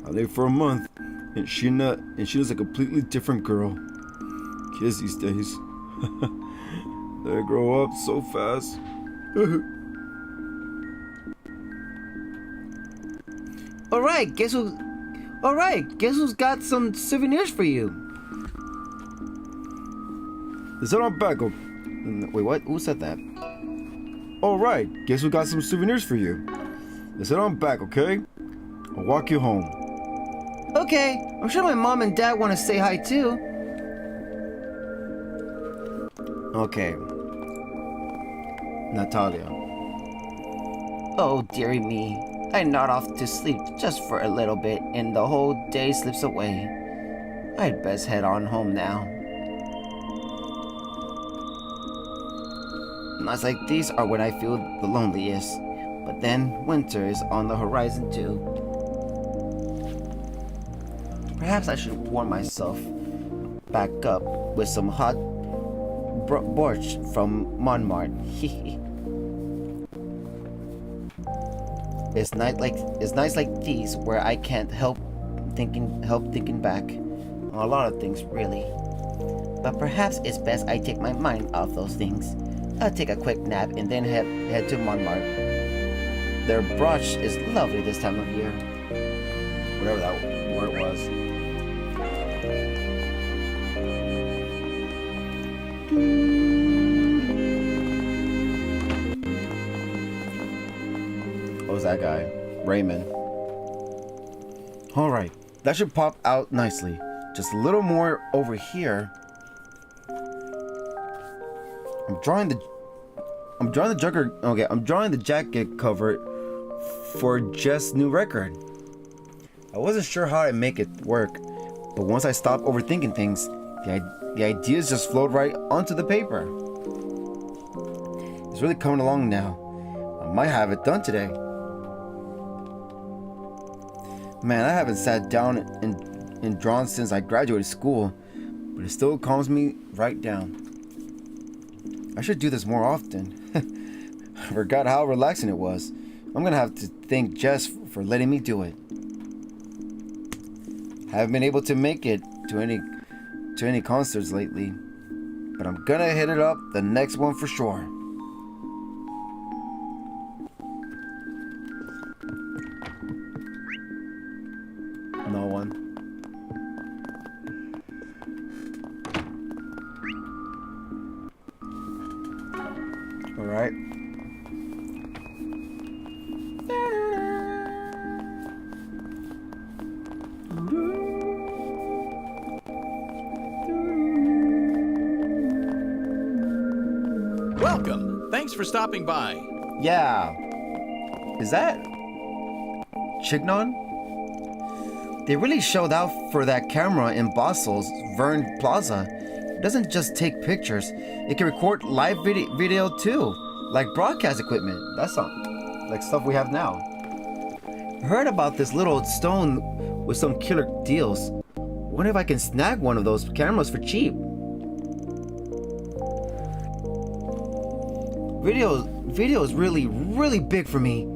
A: I lived for a month, and Sheena's a completely different girl. Kids these days, they grow up so fast. All right, guess who's got some souvenirs for you? Is that on back? Wait, what? Who said that? All right, guess who got some souvenirs for you? Let's head on back, okay? I'll walk you home. Okay, I'm sure my mom and dad want to say hi too. Okay. Natalia. Oh, dearie me. I nod off to sleep just for a little bit and the whole day slips away. I'd best head on home now. Nights like these are when I feel the loneliest, but then winter is on the horizon too. Perhaps I should warm myself back up with some hot borscht from Montmartre. It's nights like these where I can't help thinking back on a lot of things, really. But perhaps it's best I take my mind off those things. I'll take a quick nap and then head to Montmartre. Their brunch is lovely this time of year. Whatever that word was. What was that guy? Raymond. Alright, that should pop out nicely. Just a little more over here. I'm drawing the jacket cover for Jess' new record. I wasn't sure how to make it work, But once I stopped overthinking things, the ideas just flowed right onto the paper. It's really coming along now. I might have it done today. Man, I haven't sat down and drawn since I graduated school, but it still calms me right down. I should do this more often. I forgot how relaxing it was. I'm gonna have to thank Jess for letting me do it. Haven't been able to make it to any concerts lately, but I'm gonna hit it up the next one for sure. No one. All right.
E: Welcome. Thanks for stopping by.
A: Yeah. Is that Chignon? They really showed out for that camera in Basel's Vern Plaza. It doesn't just take pictures, it can record live video too, like broadcast equipment. That's like stuff we have now. I heard about this little stone with some killer deals. Wonder if I can snag one of those cameras for cheap. Video is really big for me.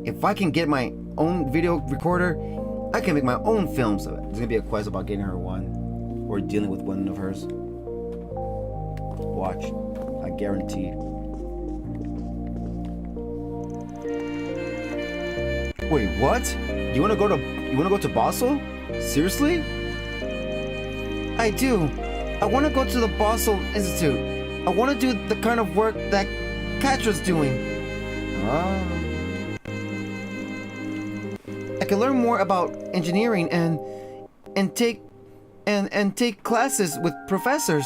A: If I can get my own video recorder, I can make my own films. There's gonna be a quest about getting her one, or dealing with one of hers. Watch, I guarantee it. Wait, what? You wanna go to Basel? Seriously? I do. I wanna go to the Basel Institute. I wanna do the kind of work that Katra's doing. I can learn more about engineering and take classes with professors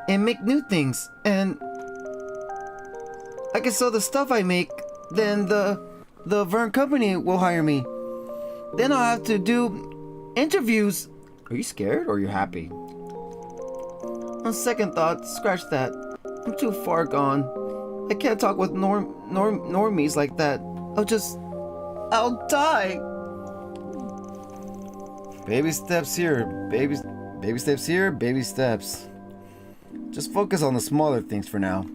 A: and make new things, and I can sell the stuff I make. Then the Vern company will hire me. Then I'll have to do interviews. Are you scared or are you happy? On second thought, scratch that. I'm too far gone. I can't talk with normies like that. I'll die. Baby steps here, baby steps here, baby steps. Just focus on the smaller things for now.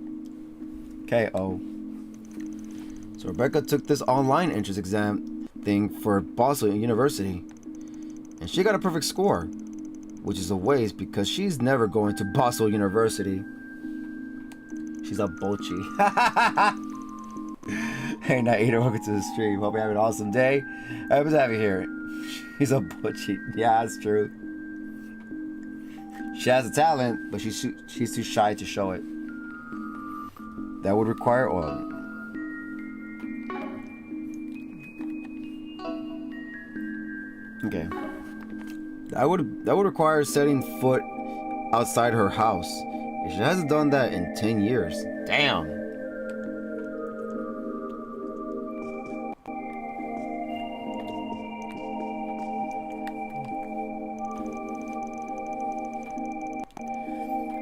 A: K.O. So Rebecca took this online entrance exam thing for Basel University, and she got a perfect score, which is a waste because she's never going to Basel University. She's a Bochi. Hey, Night Eater, welcome to the stream. Hope you're having an awesome day. Happy to have you here. She's a Bochi. Yeah, that's true. She has a talent, but she's too shy to show it. That would require oil. Okay. That would require setting foot outside her house. She hasn't done that in 10 years. Damn.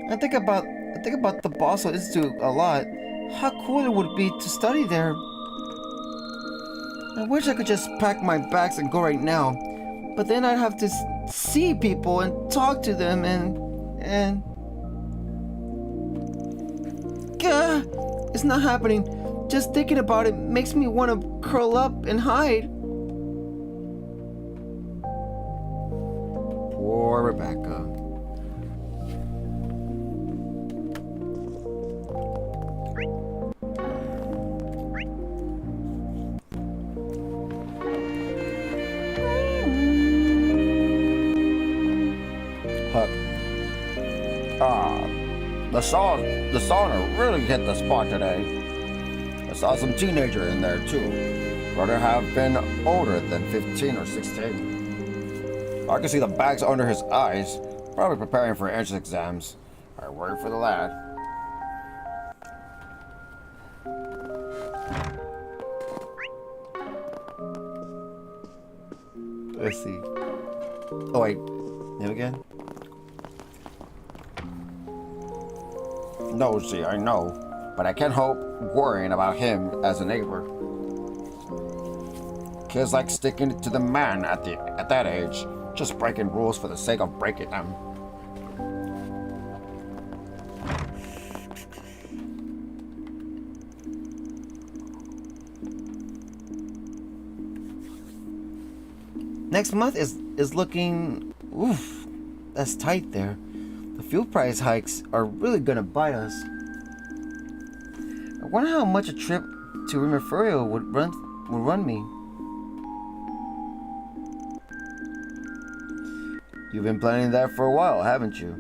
A: I think about the Basel Institute a lot. How cool it would be to study there. I wish I could just pack my bags and go right now. But then I'd have to see people and talk to them and it's not happening. Just thinking about it makes me want to curl up and hide. Poor Rebecca. The sauna really hit the spot today. I saw some teenager in there too. Rather have been older than 15 or 16. I could see the bags under his eyes, probably preparing for entrance exams. I worry for the lad. Let's see. Oh wait, Him again? No, see, I know. But I can't help worrying about him as a neighbor. Kids like sticking to the man at that age. Just breaking rules for the sake of breaking them. Next month is looking, oof, that's tight there. The fuel price hikes are really gonna bite us. I wonder how much a trip to Rimafurio would run me. You've been planning that for a while, haven't you?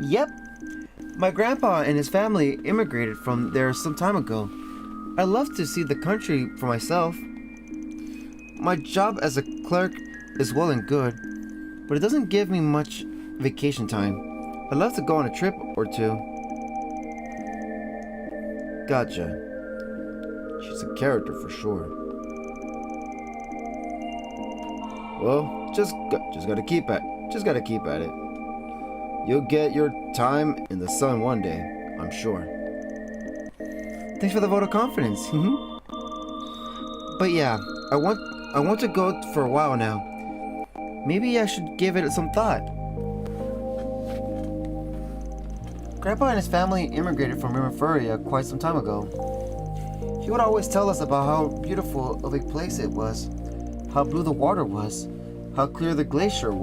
A: Yep. My grandpa and his family immigrated from there some time ago. I love to see the country for myself. My job as a clerk is well and good, but it doesn't give me much vacation time. I'd love to go on a trip or two. Gotcha. She's a character for sure. Well, just gotta keep at it. You'll get your time in the sun one day, I'm sure. Thanks for the vote of confidence. But yeah, I want to go for a while now. Maybe I should give it some thought. Grandpa and his family immigrated from Rimafuria quite some time ago. He would always tell us about how beautiful of a place it was, how blue the water was, how clear the glaciers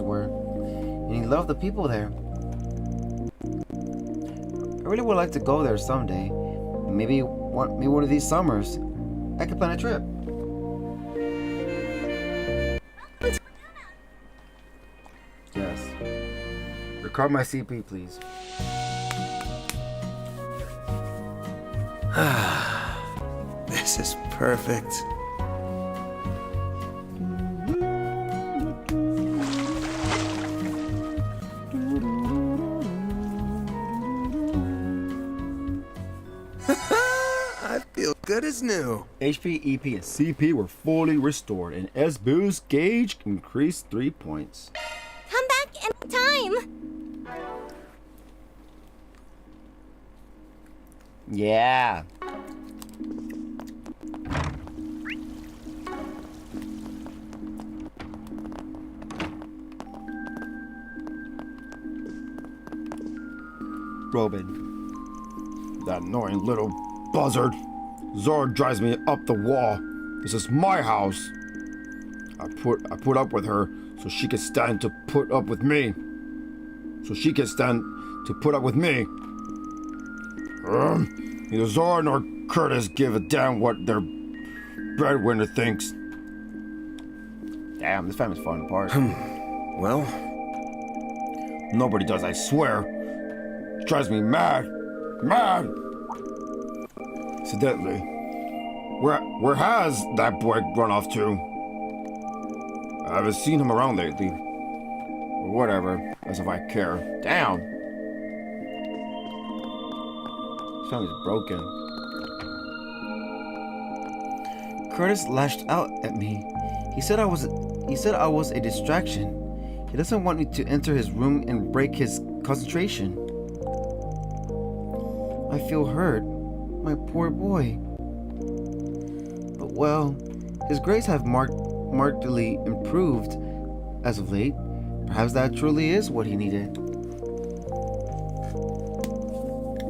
A: were, and he loved the people there. I really would like to go there someday. Maybe one of these summers, I could plan a trip. Yes. Record my CP, please.
B: This is perfect. I feel good as new.
A: HP, EP, and CP were fully restored, and S-Boost gauge increased 3 points.
D: Come back anytime.
A: Yeah. Robin. That annoying little buzzard. Zord drives me up the wall. This is my house. I put up with her so she can stand to put up with me. Neither Zord nor Curtis give a damn what their breadwinner thinks. Damn, this family's falling apart.
B: Well,
A: Nobody does, I swear. It drives me mad. Mad! Incidentally, where has that boy run off to? I haven't seen him around lately. Or whatever, as if I care. Damn! This family's broken. Curtis lashed out at me. He said I was a distraction. He doesn't want me to enter his room and break his concentration. I feel hurt. My poor boy. But well, his grades have markedly improved as of late. Perhaps that truly is what he needed.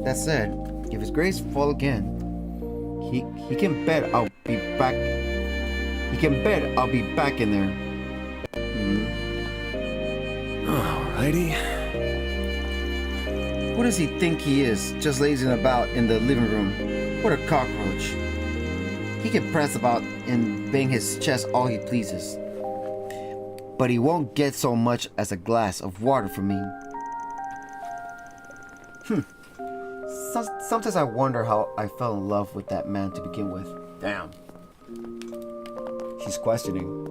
A: That said, if his grades fall again, he can bet I'll be back. He can bet I'll be back in there.
B: alrighty.
A: Who does he think he is, just lazing about in the living room? What a cockroach. He can press about and bang his chest all he pleases. But he won't get so much as a glass of water from me. Sometimes I wonder how I fell in love with that man to begin with. Damn. She's questioning.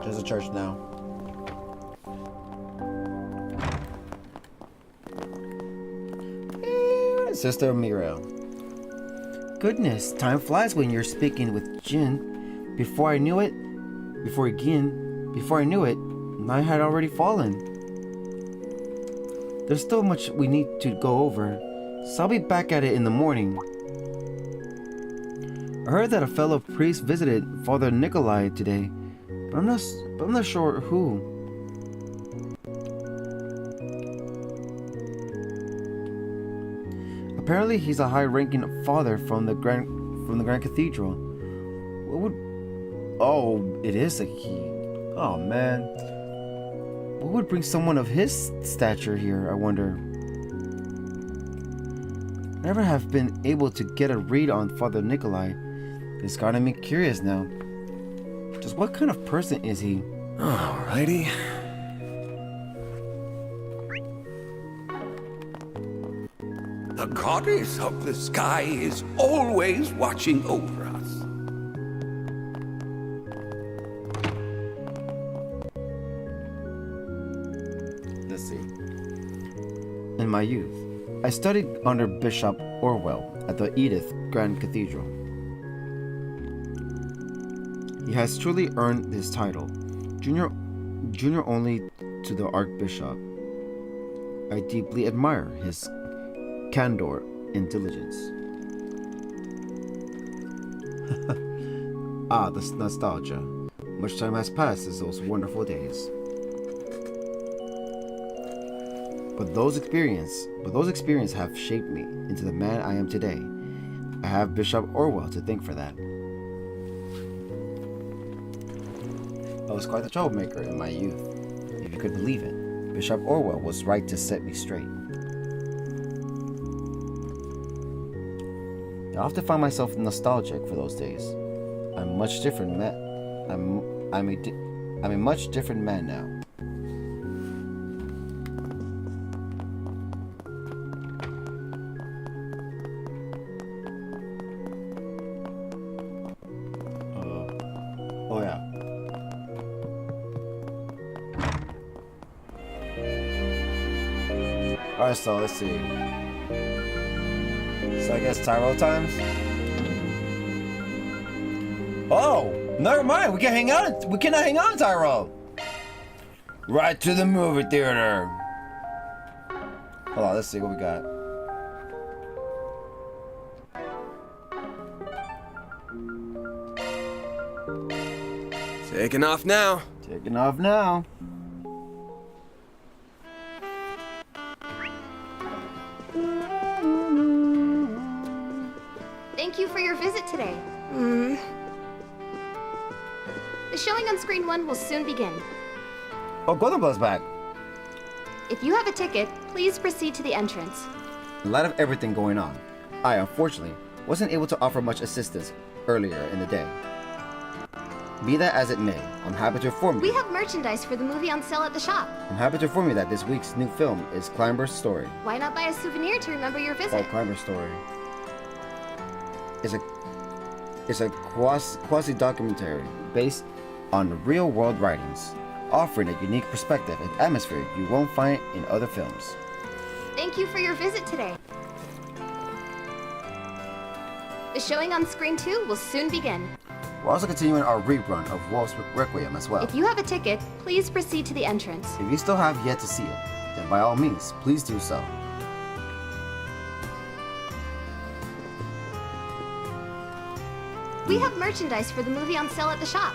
A: There's a church now. Sister Muriel. Goodness, time flies when you're speaking with Jin. Before I knew it, night had already fallen. There's still much we need to go over, so I'll be back at it in the morning. I heard that a fellow priest visited Father Nikolai today, but I'm not sure who. Apparently, he's a high-ranking father from the Grand Cathedral. What would? Oh, it is a he. Oh man, what would bring someone of his stature here? I wonder. I never have been able to get a read on Father Nikolai. It's gotten me curious now. Just what kind of person is he?
B: Alrighty.
F: The goddess of the sky is always watching over us.
A: Let's see. In my youth, I studied under Bishop Orwell at the Edith Grand Cathedral. He has truly earned his title, junior only to the Archbishop. I deeply admire his candor and diligence. The nostalgia. Much time has passed since those wonderful days. But those experiences have shaped me into the man I am today. I have Bishop Orwell to thank for that. I was quite the troublemaker in my youth, if you could believe it. Bishop Orwell was right to set me straight. I often find myself nostalgic for those days. I'm a much different man now. Oh yeah. Alright, so let's see. So I guess Tyrell times? Oh! Never mind, we can hang out. We cannot hang on, Tyrell. Right to the movie theater. Hold on, let's see what we got.
B: Taking off now.
A: Taking off now.
G: Thank you for your visit today. The showing on screen 1 will soon begin.
A: Oh, Golden Blood's back.
G: If you have a ticket, please proceed to the entrance.
A: In light of everything going on, I unfortunately wasn't able to offer much assistance earlier in the day. Be that as it may, I'm happy to inform you.
G: We have merchandise for the movie on sale at the shop.
A: I'm happy to inform you that this week's new film is Climber's Story.
G: Why not buy a souvenir to remember your
A: Oh,
G: visit?
A: Climber's Story. It's a quasi-documentary based on real-world writings, offering a unique perspective and atmosphere you won't find in other films.
G: Thank you for your visit today. The showing on screen 2 will soon begin.
A: We're also continuing our rerun of Wolf's Requiem as well.
G: If you have a ticket, please proceed to the entrance.
A: If you still have yet to see it, then by all means, please do so.
G: We have merchandise for the movie on sale at the shop.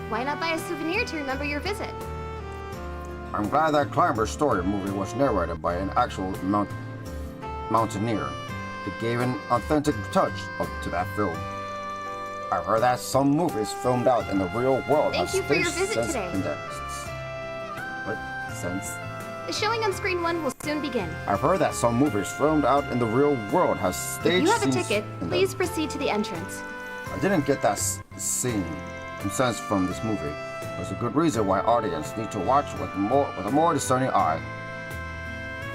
G: Why not buy a souvenir to remember your visit?
A: I'm glad that Climber's Story movie was narrated by an actual mountaineer. It gave an authentic touch to that film. I've heard that some movies filmed out in the real world
G: Thank
A: have
G: you for your
A: stage
G: visit
A: sense
G: today.
A: indexes. What sense?
G: The showing on screen 1 will soon begin.
A: I've heard that some movies filmed out in the real world have stage
G: If you have a
A: scenes
G: ticket,
A: in
G: please proceed to the entrance.
A: I didn't get that scene and sense from this movie. There's a good reason why audience need to watch with a more discerning eye.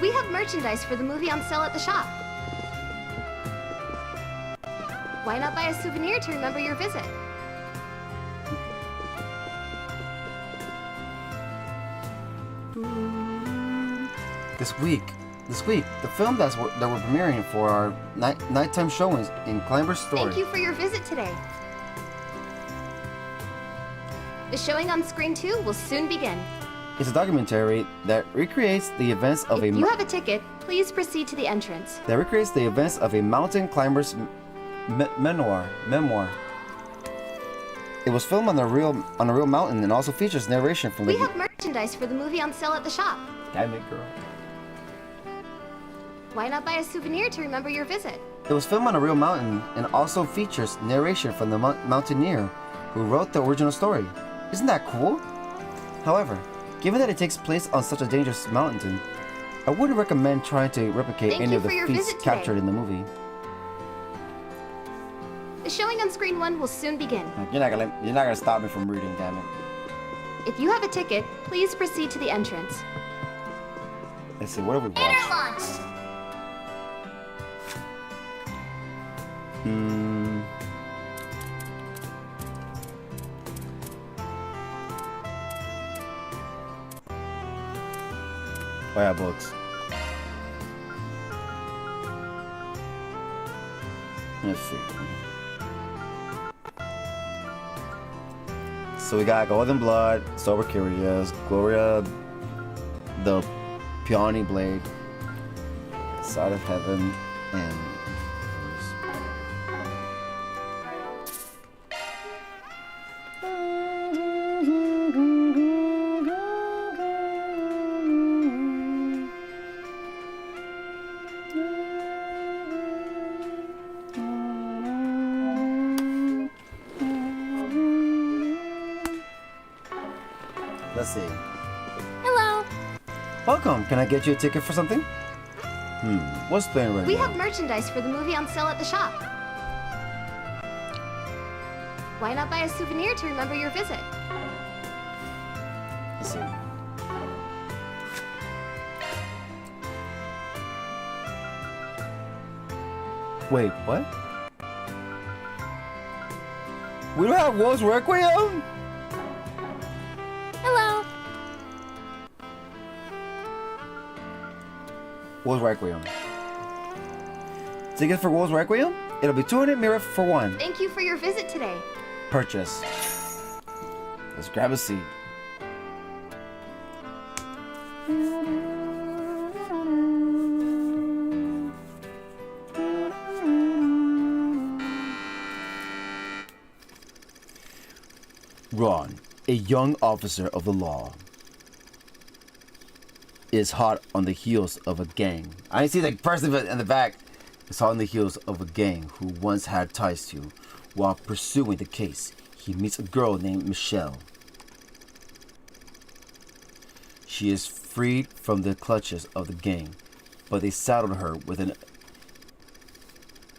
G: We have merchandise for the movie on sale at the shop. Why not buy a souvenir to remember your visit?
A: This week, this week, the film that we're premiering for our nighttime showings in Calvard Story.
G: Thank you for your visit today. The showing on screen 2 will soon begin.
A: It's a documentary that recreates the events of
G: If you have a ticket, please proceed to the entrance.
A: that recreates the events of a mountain climber's memoir. It was filmed on a real mountain and also features narration from
G: We
A: the.
G: have merchandise for the movie on sale at the shop.
A: Damn it, girl.
G: Why not buy a souvenir to remember your visit?
A: It was filmed on a real mountain and also features narration from the mountaineer who wrote the original story. Isn't that cool? However, given that it takes place on such a dangerous mountain, I wouldn't recommend trying to replicate
G: Thank
A: any
G: you
A: of the
G: for your
A: feats
G: visit today.
A: captured in the movie.
G: The showing on screen 1 will soon begin.
A: You're not gonna stop me from reading, damn it.
G: If you have a ticket, please proceed to the entrance.
A: Let's see, what have we watched?
G: Launch.
A: Oh yeah, books. Let's see. So we got Golden Blood, Sober Curious, Gloria, the Peony Blade, Side of Heaven, and let's see.
G: Hello.
A: Welcome. Can I get you a ticket for something? What's playing right
G: We
A: now?
G: have merchandise for the movie on sale at the shop. Why not buy a souvenir to remember your visit?
A: Let's see. Wait, what? We don't have Wolf's Requiem?
G: Hello.
A: Wolf's Requiem. Ticket for Wolf's Requiem? It'll be 200 mira for one.
G: Thank you for your visit today.
A: Purchase. Let's grab a seat. Ron, a young officer of the law, is hot on the heels of a gang. I see the person in the back. Is hot on the heels of a gang who once had ties to. While pursuing the case, he meets a girl named Michelle. She is freed from the clutches of the gang, but they saddled her with an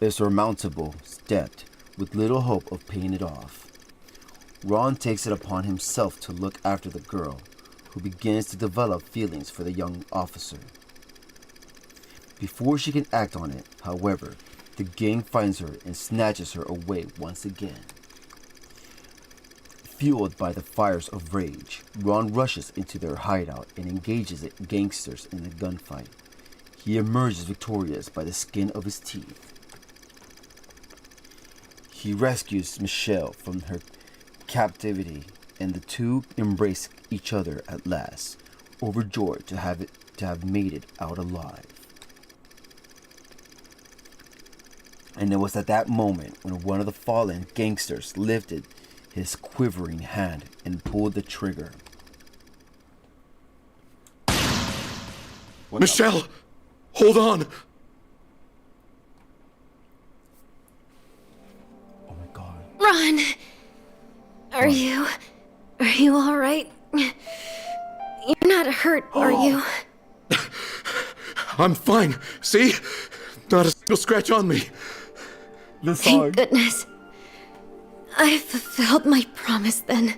A: insurmountable debt with little hope of paying it off. Ron takes it upon himself to look after the girl, who begins to develop feelings for the young officer. Before she can act on it, however, the gang finds her and snatches her away once again. Fueled by the fires of rage, Ron rushes into their hideout and engages the gangsters in a gunfight. He emerges victorious by the skin of his teeth. He rescues Michelle from her captivity, and the two embrace each other at last, overjoyed to have made it out alive. And it was at that moment when one of the fallen gangsters lifted his quivering hand and pulled the trigger.
F: Michelle, hold on.
A: Oh my god.
H: Ron! Are you all right? You're not hurt, are you?
F: I'm fine. See? Not a single scratch on me.
A: This song.
H: Thank goodness. I fulfilled my promise then.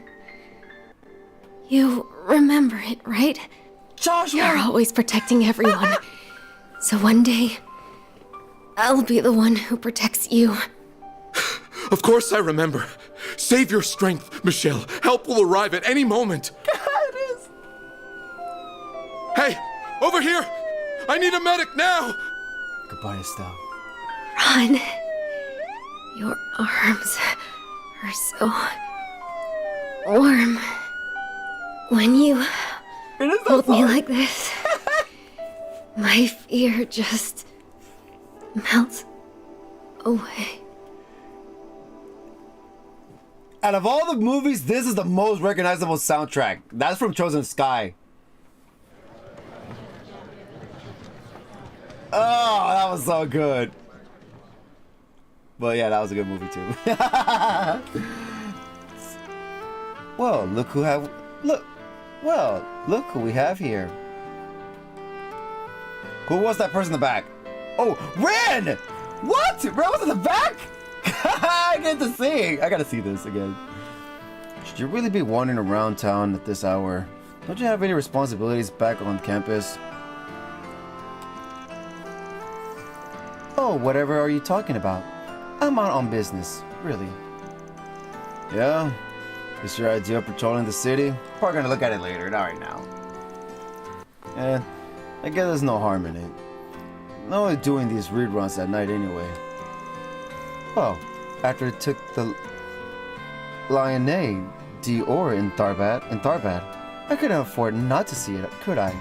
H: You remember it, right?
A: Joshua!
H: You're always protecting everyone. So one day, I'll be the one who protects you.
F: Of course I remember. Save your strength, Michelle. Help will arrive at any moment. Hey, over here!
B: I need a medic now!
A: Goodbye, Estelle.
H: Ron, your arms are so warm. When you hold me like this, my fear just melts away.
A: Out of all the movies, this is the most recognizable soundtrack. That's from Chosen Sky. Oh, that was so good. But yeah, that was a good movie too. Well, look who we have here. Who was that person in the back? Oh, Ren! What? Ren was in the back? I get to see. I gotta see this again. Should you really be wandering around town at this hour? Don't you have any responsibilities back on campus? Oh, whatever are you talking about? I'm out on business, really. Yeah? Is your idea of patrolling the city? Probably gonna look at it later, not right now. I guess there's no harm in it. I'm only doing these reruns at night anyway. Well, after it took the Lyonnais d'Or in Tharbad, I couldn't afford not to see it, could I?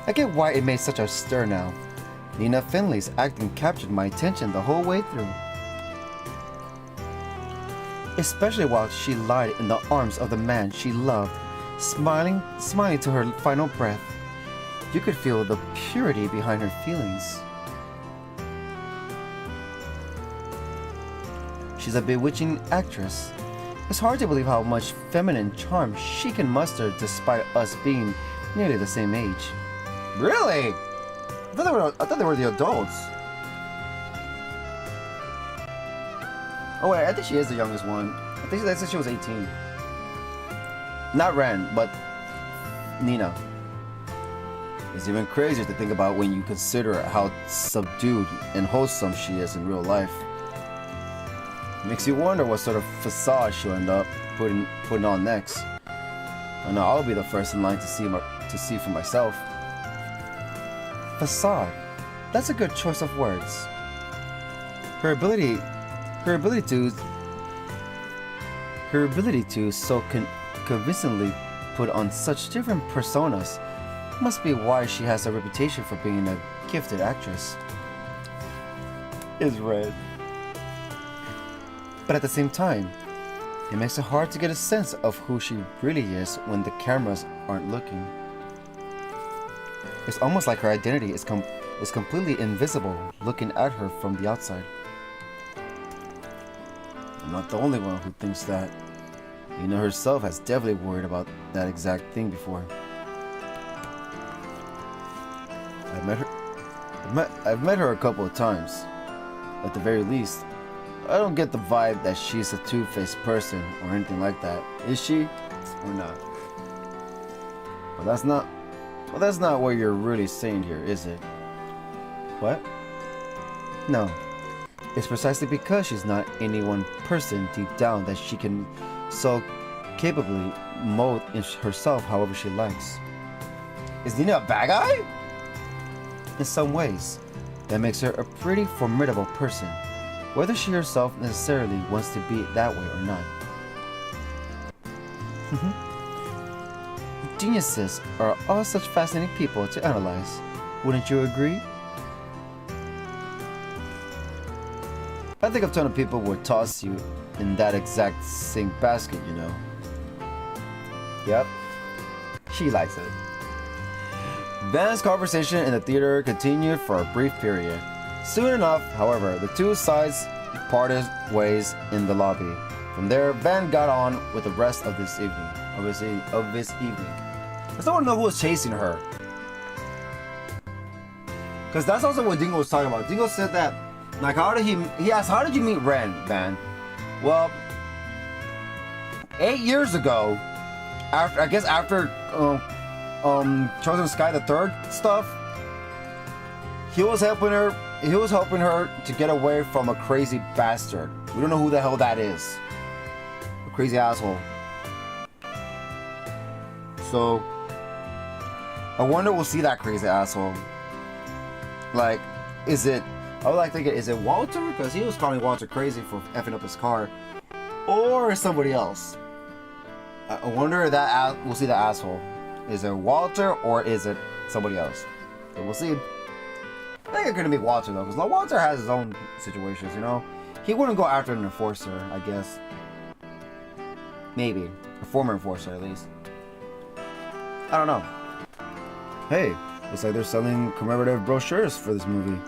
A: I get why it made such a stir now. Nina Finley's acting captured my attention the whole way through. Especially while she lied in the arms of the man she loved, smiling to her final breath. You could feel the purity behind her feelings. She's a bewitching actress. It's hard to believe how much feminine charm she can muster despite us being nearly the same age. Really? I thought they were the adults. Oh wait, I think she is the youngest one. I think they said she was 18. Not Ren, but Nina. It's even crazier to think about when you consider how subdued and wholesome she is in real life. Makes you wonder what sort of facade she'll end up putting on next. I know I'll be the first in line to see for myself. Facade. That's a good choice of words. Her ability to so convincingly put on such different personas must be why she has a reputation for being a gifted actress. Is red. But at the same time, it makes it hard to get a sense of who she really is when the cameras aren't looking. It's almost like her identity is completely invisible looking at her from the outside. I'm not the only one who thinks that. Nina herself has definitely worried about that exact thing before. I've met her a couple of times. At the very least, I don't get the vibe that she's a two-faced person or anything like that. Is she? Or not? Well, that's not what you're really saying here, is it? What? No. It's precisely because she's not any one person deep down that she can so capably mold herself however she likes. Is Nina a bad guy? In some ways, that makes her a pretty formidable person, whether she herself necessarily wants to be that way or not. Geniuses are all such fascinating people to analyze, wouldn't you agree? I think a ton of people would toss you in that exact same basket, you know. Yep, she likes it. Van's conversation in the theater continued for a brief period. Soon enough, however, the two sides parted ways in the lobby. From there, Van got on with the rest of this evening. I still want to know who was chasing her. Because that's also what Dingo was talking about. Dingo said that, like, he asked, how did you meet Ren, Van? Well, 8 years ago, after Chosen Sky the Third stuff, he was helping her to get away from a crazy bastard. We don't know who the hell that is. A crazy asshole. So I wonder we'll see that crazy asshole. Like, is it... I would like to think, is it Walter? Because he was calling Walter crazy for effing up his car. Or somebody else. I wonder if that we'll see the asshole. Is it Walter or is it somebody else? So we'll see. I think it's gonna be Walter though, because Walter has his own situations, you know? He wouldn't go after an enforcer, I guess. Maybe. A former enforcer, at least. I don't know. Hey, looks like they're selling commemorative brochures for this movie.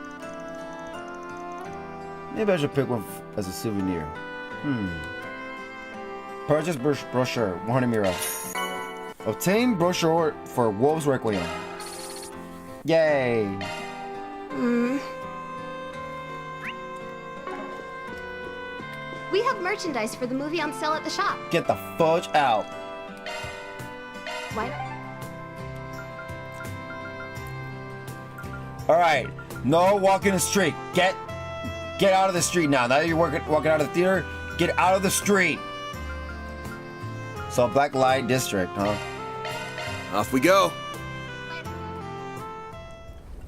A: Maybe I should pick one as a souvenir. Purchase brochure, 100 mira. Obtain brochure for Wolves Requiem. Yay!
G: We have merchandise for the movie on sale at the shop.
A: Get the fudge out.
G: What?
A: All right, no walking the street. Get out of the street now. Now that you're walking out of the theater, get out of the street. So Black Light District, huh?
B: Off we go.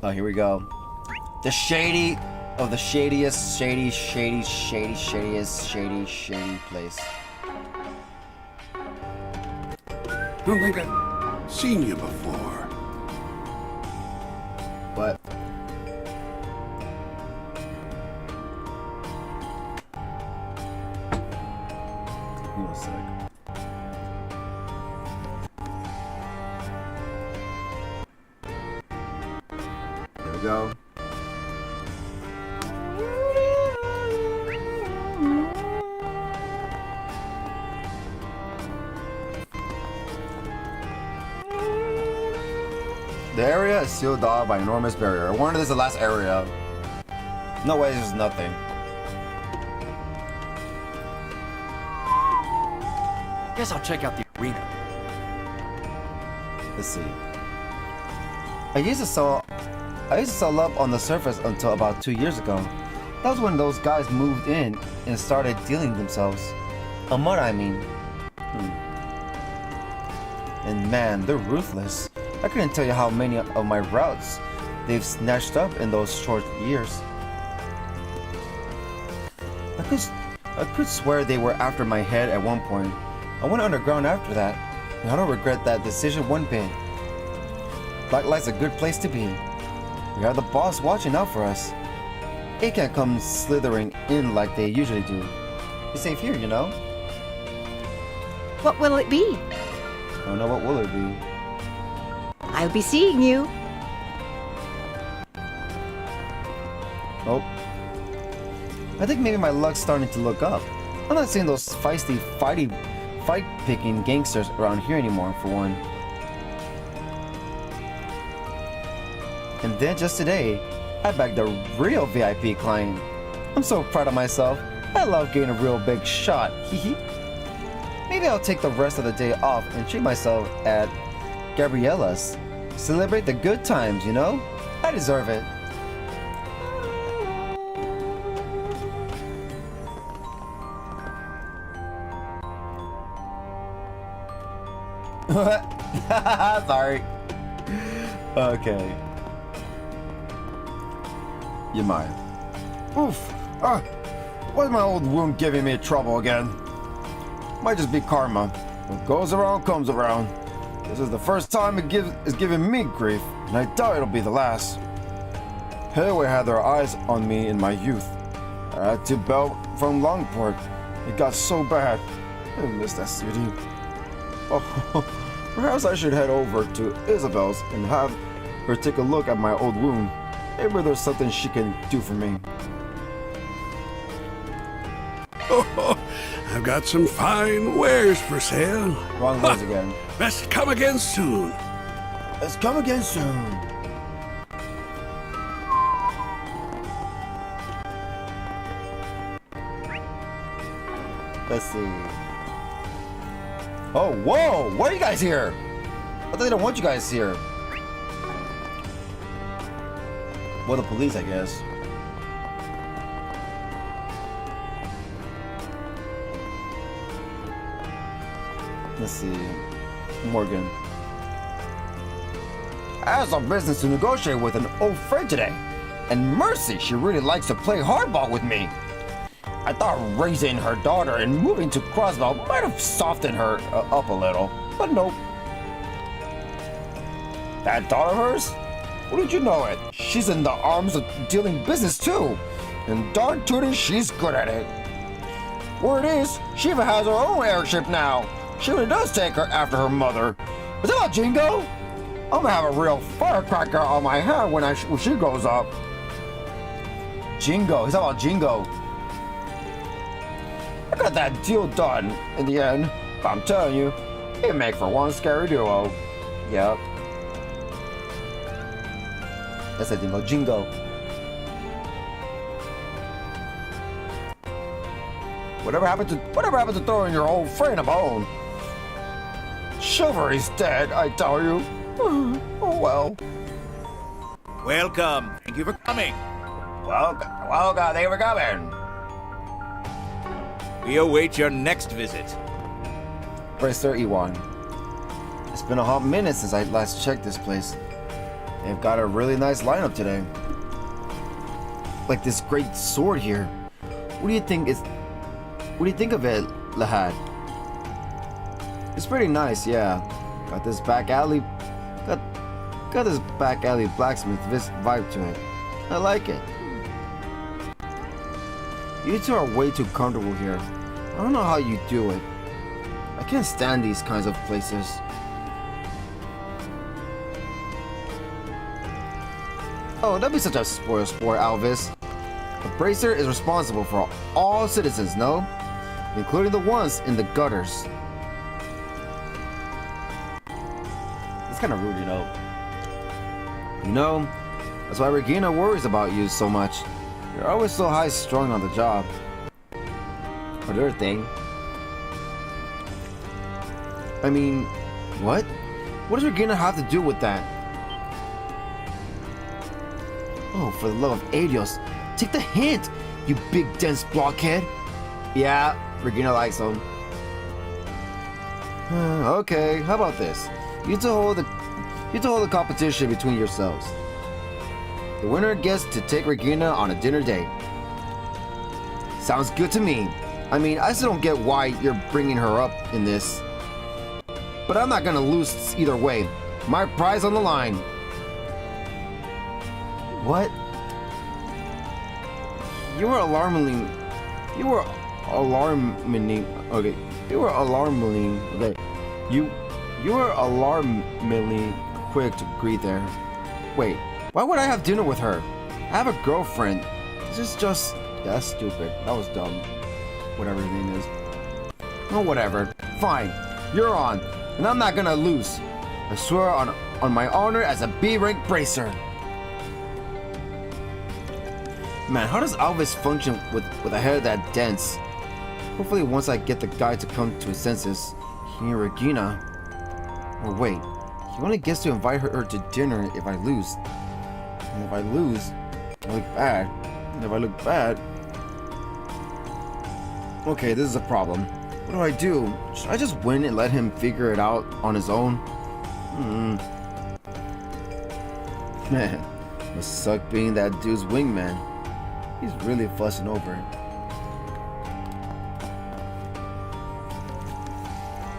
A: Oh, here we go. The shady of the shadiest, shady place.
F: Don't think I've seen you before.
A: What? Give me a sec. There we go. The area is sealed off by an enormous barrier. I wonder this is the last area. No way, this is nothing.
I: Guess I'll check out the arena.
A: Let's see. I used to sell up on the surface until about 2 years ago. That was when those guys moved in and started dealing themselves. A mud, I mean. And man, they're ruthless. I couldn't tell you how many of my routes they've snatched up in those short years. I could swear they were after my head at one point. I went underground after that, and I don't regret that decision one bit. Blacklight's a good place to be. We have the boss watching out for us. It can't come slithering in like they usually do. It's safe here, you know?
D: What will it be?
A: I don't know, what will it be?
D: I'll be seeing you.
A: Oh. I think maybe my luck's starting to look up. I'm not seeing those feisty, fight-picking gangsters around here anymore, for one. And then just today, I bagged a real VIP client. I'm so proud of myself. I love getting a real big shot. Hehe. Maybe I'll take the rest of the day off and treat myself at Gabriella's. Celebrate the good times, you know? I deserve it. Sorry. Okay. You mind? Oof. Why's my old wound giving me trouble again? Might just be karma. What goes around comes around. This is the first time it's giving me grief, and I doubt it'll be the last. Hathaway had their eyes on me in my youth. I had to bail from Longport. It got so bad. I miss that city. Oh, perhaps I should head over to Isabel's and have her take a look at my old wound. Maybe there's something she can do for me.
F: Oh, I've got some fine wares for sale.
A: Wrong words again.
F: Best come again soon.
A: Let's come again soon. Let's see. Oh, whoa! Why are you guys here? I thought they don't want you guys here. Well, the police, I guess. Let's see. Morgan. I have some business to negotiate with an old friend today. And mercy, she really likes to play hardball with me. I thought raising her daughter and moving to Crossbell might have softened her up a little, but nope. That daughter of hers? What did you know it? She's in the arms of dealing business too. And darn tootin', she's good at it. Word is, she even has her own airship now. She really does take her after her mother. Is that about Jingo? I'm gonna have a real firecracker on my hand when she grows up. Jingo, he's talking about Jingo. I got that deal done in the end. But I'm telling you, it make for one scary duo. Yep. That's the thing about Jingo. Whatever happened to throwing your old friend a bone? Chivalry's dead, I tell you. Oh well.
E: Welcome. Thank you for coming.
A: Welcome, thank you for coming.
E: We await your next visit.
A: Bracer Ewan. It's been a hot minute since I last checked this place. They've got a really nice lineup today. Like this great sword here. What do you think of it, Lahad? It's pretty nice, yeah. Got this back alley blacksmith vibe to it. I like it. You two are way too comfortable here. I don't know how you do it. I can't stand these kinds of places. Oh, don't be such a sport, Alvis. A bracer is responsible for all citizens, no? Including the ones in the gutters. It's kind of rude, you know. You know, that's why Regina worries about you so much. You're always so high-strung on the job. Another thing. I mean, what? What does Regina have to do with that? Oh, for the love of Adios, take the hint, you big dense blockhead. Yeah, Regina likes him. Okay, how about this? You two hold the competition between yourselves. The winner gets to take Regina on a dinner date. Sounds good to me. I mean, I still don't get why you're bringing her up in this. But I'm not gonna lose either way. My prize on the line. What? You were alarmingly quick to agree there. Wait, why would I have dinner with her? I have a girlfriend. This is just... That's stupid. That was dumb. Whatever his name is. Oh, whatever. Fine. You're on. And I'm not gonna lose. I swear on my honor as a B-rank bracer. Man, how does Alvis function with a hair that dense? Hopefully once I get the guy to come to his senses, he and Regina... Oh wait, he only gets to invite her to dinner if I lose. And if I lose, I look bad. And if I look bad... Okay, this is a problem. What do I do? Should I just win and let him figure it out on his own? Man, must suck being that dude's wingman. He's really fussing over it.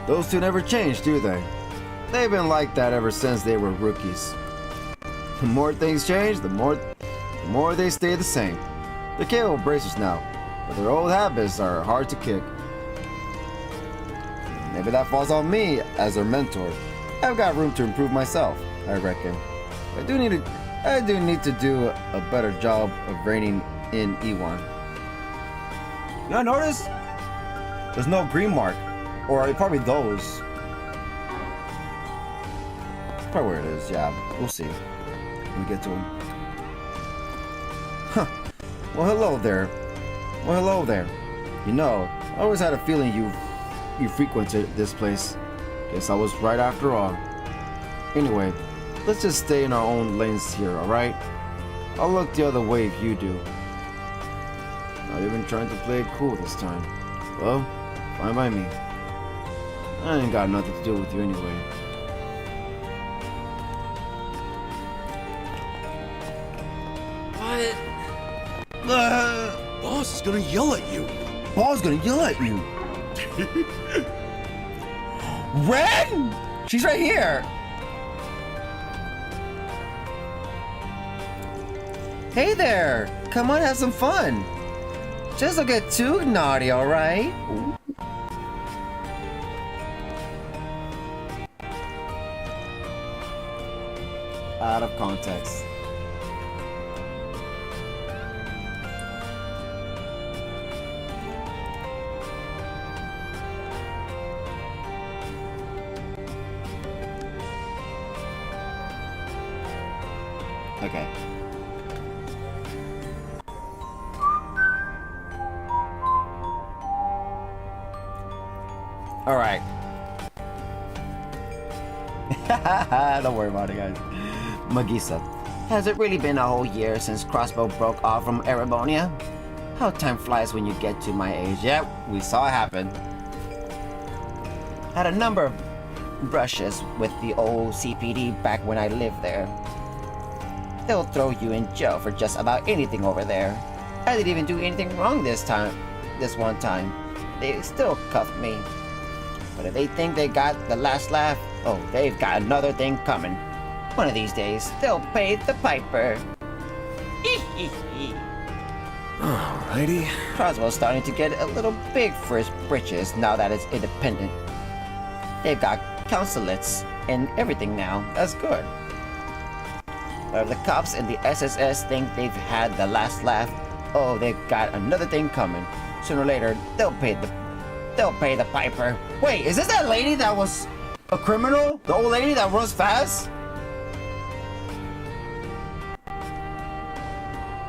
A: Those two never change, do they? They've been like that ever since they were rookies. The more things change, the more they stay the same. They're capable bracers now, but their old habits are hard to kick. Maybe that falls on me as their mentor. I've got room to improve myself, I reckon. I do need to do a better job of reining in Ewan. You know, notice? There's no green mark. Or probably those. Probably where it is, yeah. We'll see when we get to him. Huh. Well, hello there. You know, I always had a feeling you frequented this place. Guess I was right after all. Anyway, let's just stay in our own lanes here, alright? I'll look the other way if you do. Not even trying to play it cool this time. Well, fine by me. I ain't got nothing to do with you anyway.
B: Boss is gonna yell at you.
A: Paul's gonna yell at you. Ren! She's right here. Hey there. Come on, have some fun. Just don't get too naughty, alright? Out of context. Okay. All right. Don't worry about it, guys. Magisa, has it really been a whole year since Crossbow broke off from Erebonia? How time flies when you get to my age. Yep, we saw it happen. Had a number of brushes with the old CPD back when I lived there. They'll throw you in jail for just about anything over there. I didn't even do anything wrong this one time. They still cuffed me. But if they think they got the last laugh, oh, they've got another thing coming. One of these days, they'll pay the piper.
B: Alrighty.
A: Croswell's starting to get a little big for his britches now that it's independent. They've got consulates and everything now. That's good. But the cops and the SSS think they've had the last laugh. Oh, they've got another thing coming. Sooner or later, they'll pay the piper. Wait, is this that lady that was a criminal? The old lady that runs fast?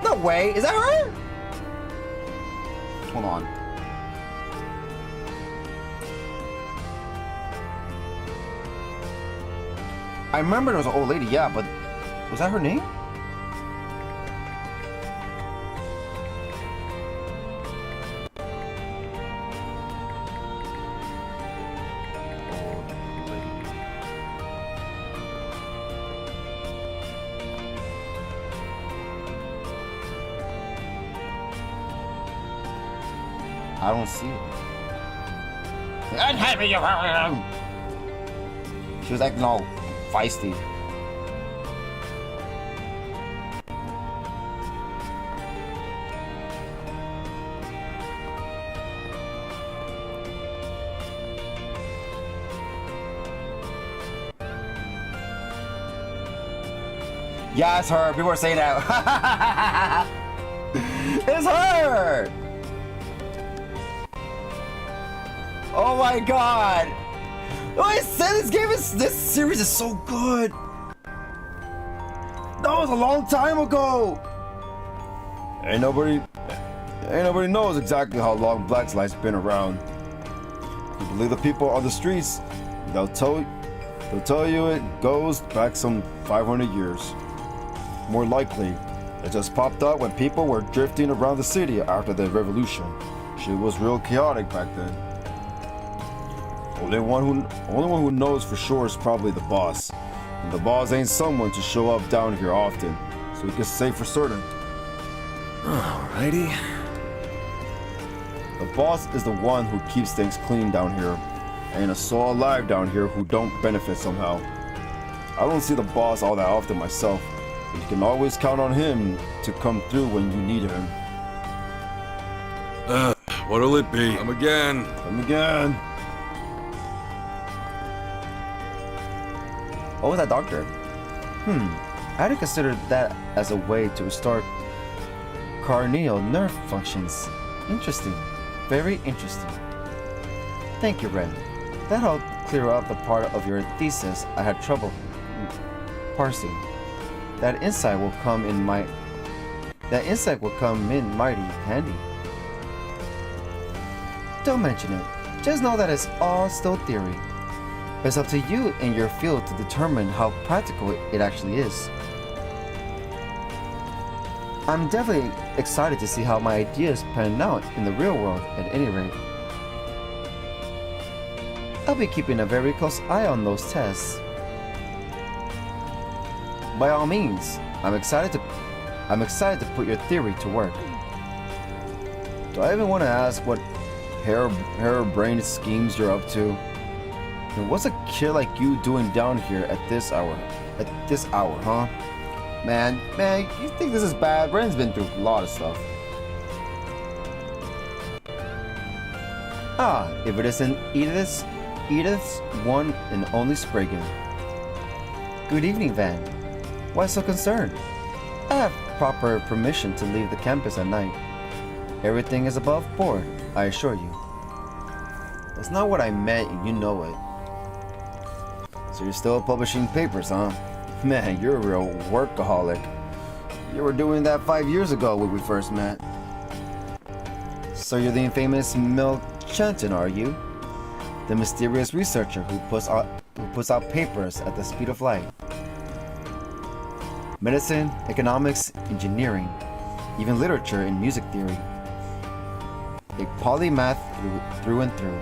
A: No way, is that her? Hold on. I remember there was an old lady, yeah, but was that her name? I don't see it. She was acting all feisty. Yeah, it's her. People are saying that. It's her! Oh my god! Oh, I said this series is so good! That was a long time ago! Ain't nobody knows exactly how long Blacklight's been around. If you believe the people on the streets, they'll tell you it goes back some 500 years. More likely, it just popped up when people were drifting around the city after the revolution. Shit was real chaotic back then. Only one who knows for sure is probably the boss. And the boss ain't someone to show up down here often, so we can say for certain.
B: Alrighty.
A: The boss is the one who keeps things clean down here. Ain't a soul alive down here who don't benefit somehow. I don't see the boss all that often myself, but you can always count on him to come through when you need him.
B: What'll it be?
A: Come again. What was that doctor? I hadn't considered that as a way to restore cranial nerve functions. Interesting. Very interesting. Thank you, Ren. That helped clear up the part of your thesis I had trouble parsing. That insight will come in mighty handy. Don't mention it. Just know that it's all still theory. It's up to you in your field to determine how practical it actually is. I'm definitely excited to see how my ideas pan out in the real world at any rate. I'll be keeping a very close eye on those tests. By all means, I'm excited to put your theory to work. Do I even want to ask what harebrained schemes you're up to? And what's a kid like you doing down here at this hour? Huh? Man, you think this is bad? Brandon's been through a lot of stuff. Ah, if it isn't Edith's one and only Spriggan. Good evening, Van. Why so concerned? I have proper permission to leave the campus at night. Everything is above board, I assure you. That's not what I meant, and you know it. So you're still publishing papers, huh? Man, you're a real workaholic. You were doing that 5 years ago when we first met. So you're the infamous Mel Chanton, are you? The mysterious researcher who puts out papers at the speed of light. Medicine, economics, engineering, even literature and music theory. A polymath through and through.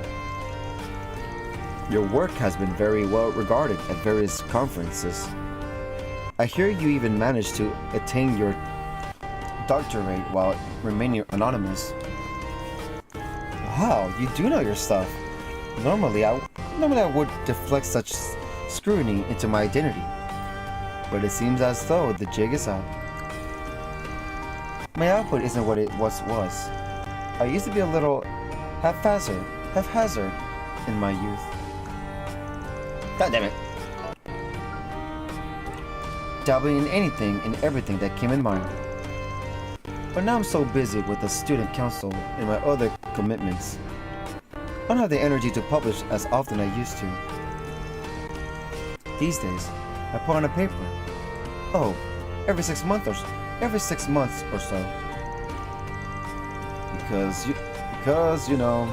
A: Your work has been very well regarded at various conferences. I hear you even managed to attain your doctorate while remaining anonymous. Wow, you do know your stuff. Normally I would deflect such scrutiny into my identity, but it seems as though the jig is up. My output isn't what it once was. I used to be a little haphazard in my youth. God damn it. Dabbling in anything and everything that came in mind. But now I'm so busy with the student council and my other commitments. I don't have the energy to publish as often as I used to. These days, I put on a paper. Oh, every 6 months or so. Because you know,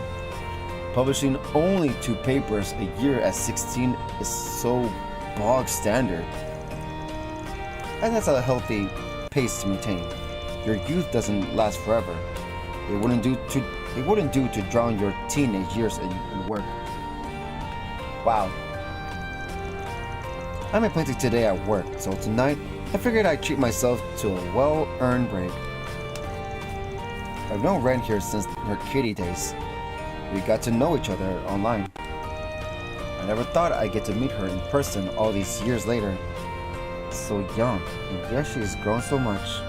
A: publishing only 2 papers a year at 16 is so bog standard. And that's a healthy pace to maintain. Your youth doesn't last forever. It wouldn't do to drown your teenage years in work. Wow. I made plenty today at work, so tonight I figured I'd treat myself to a well-earned break. I've known Ren here since her kiddie days. We got to know each other online. I never thought I'd get to meet her in person all these years later. So young, and yet she's grown so much.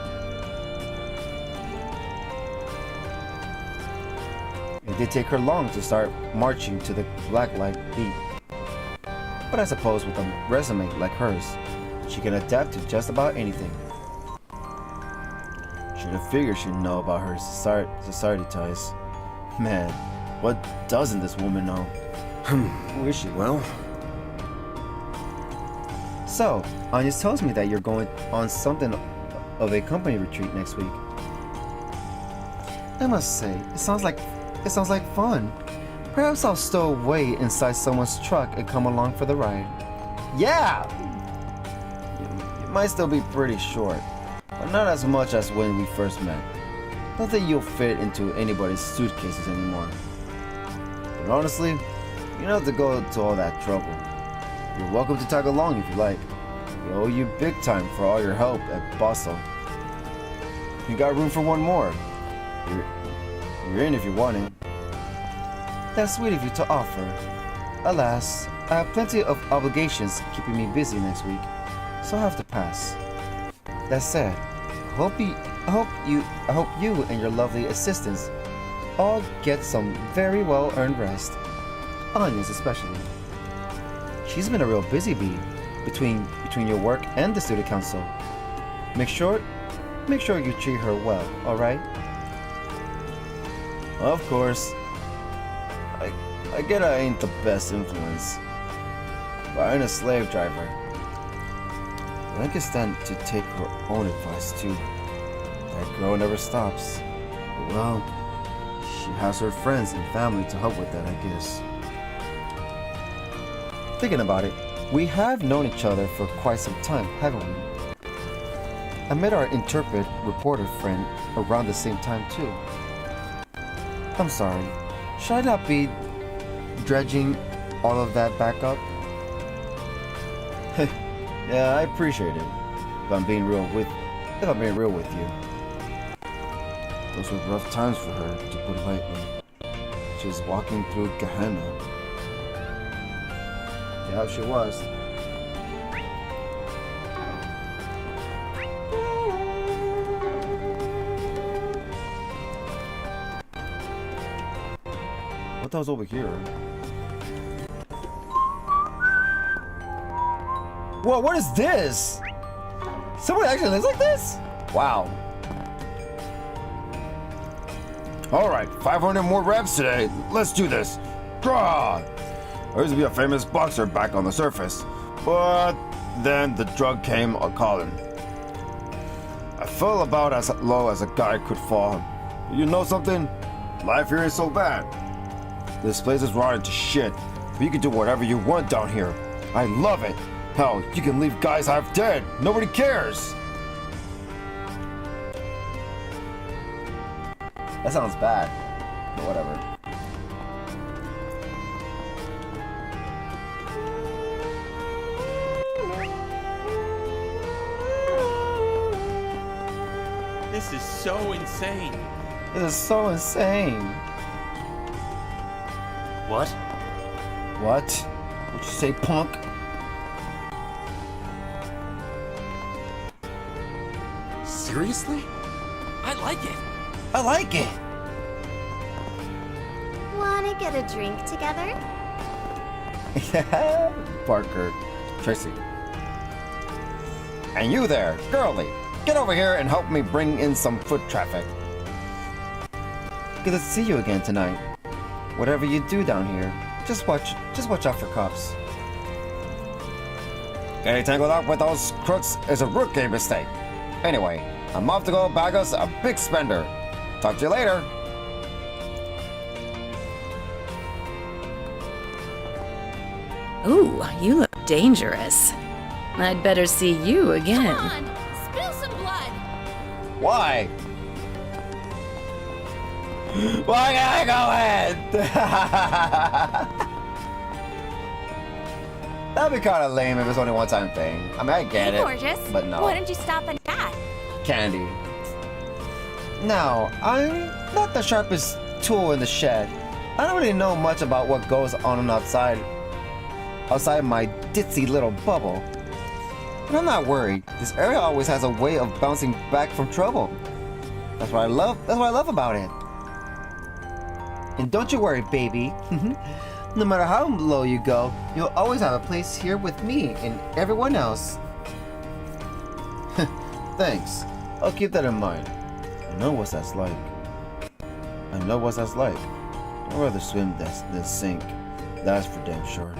A: It did take her long to start marching to the blacklight beat. But I suppose with a resume like hers, she can adapt to just about anything. Should have figured she'd know about her society ties. Man, what doesn't this woman know? Who is she?
B: Well,
A: So, Anya tells me that you're going on something of a company retreat next week. I must say, it sounds like fun. Perhaps I'll stow away inside someone's truck and come along for the ride. Yeah! You might still be pretty short, but not as much as when we first met. Don't think you'll fit into anybody's suitcases anymore. But honestly, you don't have to go to all that trouble. You're welcome to tag along if you like. We owe you big time for all your help at Basel. You got room for one more. You're in if you want it. That's sweet of you to offer. Alas, I have plenty of obligations keeping me busy next week, so I have to pass. That said, I hope you and your lovely assistants all get some very well-earned rest. Anya's especially. She's been a real busy bee between your work and the student council. Make sure you treat her well, alright? Of course. I get I ain't the best influence, but I ain't a slave driver. But I can stand to take her own advice too. That girl never stops. But well, she has her friends and family to help with that, I guess. Thinking about it, we have known each other for quite some time, haven't we? I met our intrepid reporter friend around the same time too. I'm sorry, should I not be dredging all of that back up? Yeah, I appreciate it. If I'm being real with you. Those were rough times for her, to put it lightly. She was walking through Gehenna. Yeah, she was. What the hell's over here? Whoa, what is this? Someone actually lives like this? Wow. Alright, 500 more reps today. Let's do this. Grah! I used to be a famous boxer back on the surface, but then the drug came a-calling. I fell about as low as a guy could fall. You know something? Life here is so bad. This place is rotten to shit, but you can do whatever you want down here. I love it. Hell, you can leave guys half dead. Nobody cares. That sounds bad, but whatever.
E: This is so insane.
A: This is so insane.
I: What?
A: What? What'd you say, punk?
I: Seriously? I like it.
A: I like it.
G: Wanna get a drink together?
A: Yeah, Parker, Tracy. And you there, girlie, get over here and help me bring in some foot traffic. Good to see you again tonight. Whatever you do down here, just watch out for cops. Getting tangled up with those crooks is a rookie mistake. Anyway, I'm off to go bag us a big spender. Talk to you later.
J: Ooh, you look dangerous. I'd better see you again.
H: Come on, spill some blood.
A: Why? Why can't I go in? That'd be kind of lame if it's only a one-time thing. I mean, I get
H: Hey,
A: it,
H: gorgeous.
A: but no.
H: Why don't you stop and chat?
A: Candy. Now, I'm not the sharpest tool in the shed. I don't really know much about what goes on outside my ditzy little bubble. But I'm not worried. This area always has a way of bouncing back from trouble. That's what I love about it. And don't you worry, baby. No matter how low you go, you'll always have a place here with me and everyone else. Thanks. I'll keep that in mind. I know what that's like. I'd rather swim than sink. That's for damn sure.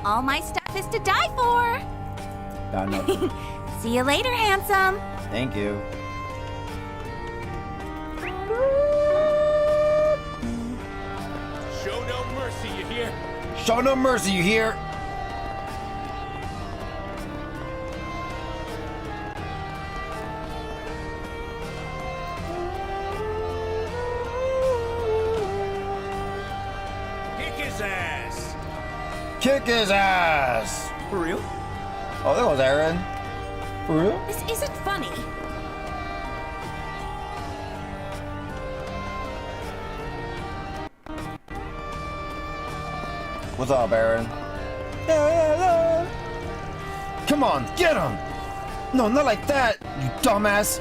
H: All my stuff is to die for.
A: Got nothing.
H: See you later, handsome.
A: Thank you.
E: Show no mercy, you hear?
A: Show no mercy, you hear?
E: Kick his ass!
A: Kick his ass!
I: For real?
A: Oh, there goes Aaron. For real?
H: This isn't funny.
A: What's up, Aaron? Come on, get him! No, not like that, you dumbass!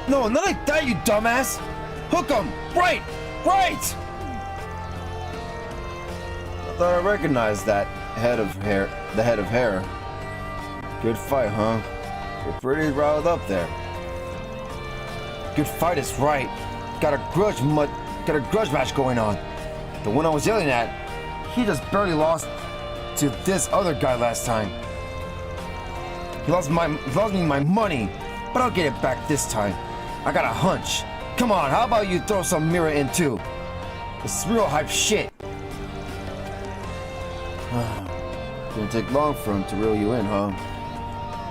A: No, not like that, you dumbass! Hook him! Right! Right! I thought I recognized that head of hair. The head of hair. Good fight, huh? You're pretty riled up there. Good fight is right. Got a grudge match going on. The one I was yelling at, he just barely lost to this other guy last time. He lost me my money, but I'll get it back this time. I got a hunch. Come on, how about you throw some mirror in too? It's real hype shit. Didn't take long for him to reel you in, huh?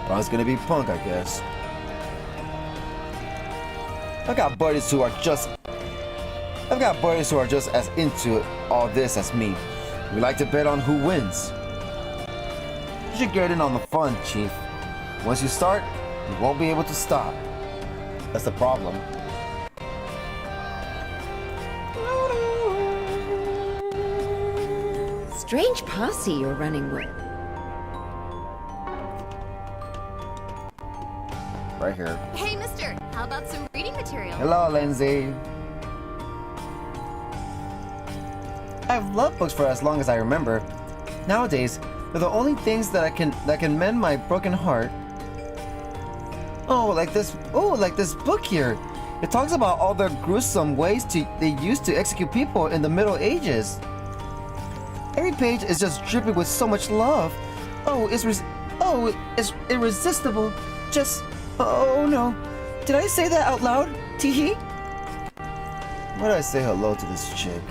A: Well, it's gonna be punk, I guess. I've got buddies who are just as into all this as me. We like to bet on who wins. You should get in on the fun, Chief. Once you start, You won't be able to stop. That's the problem.
D: Strange posse you're running with.
A: Right here.
G: Hey, mister, how about some reading material?
A: Hello, Lindsay. I've loved books for as long as I remember. Nowadays, they're the only things that can mend my broken heart. Oh, like this book here. It talks about all the gruesome ways they used to execute people in the Middle Ages. Every page is just dripping with so much love. It's irresistible. Oh no. Did I say that out loud? Teehee? Why did I say hello to this chick?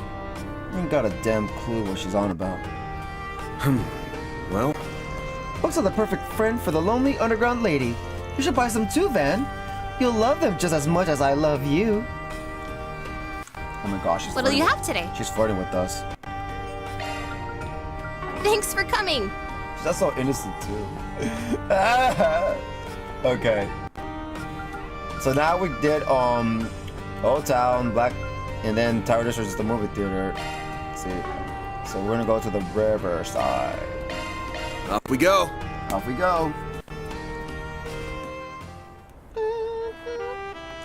A: I ain't got a damn clue what she's on about.
B: Well,
A: Books are the perfect friend for the lonely underground lady. You should buy some too, Van. You'll love them just as much as I love you. Oh my gosh, she's
G: What'll you have today?
A: She's flirting with us.
G: Thanks for coming.
A: That's so innocent too. Okay. So now we did Old Town, Black, and then Tower District is the movie theater. Let's see. So we're gonna go to the riverside.
B: off we go.
A: Off we go.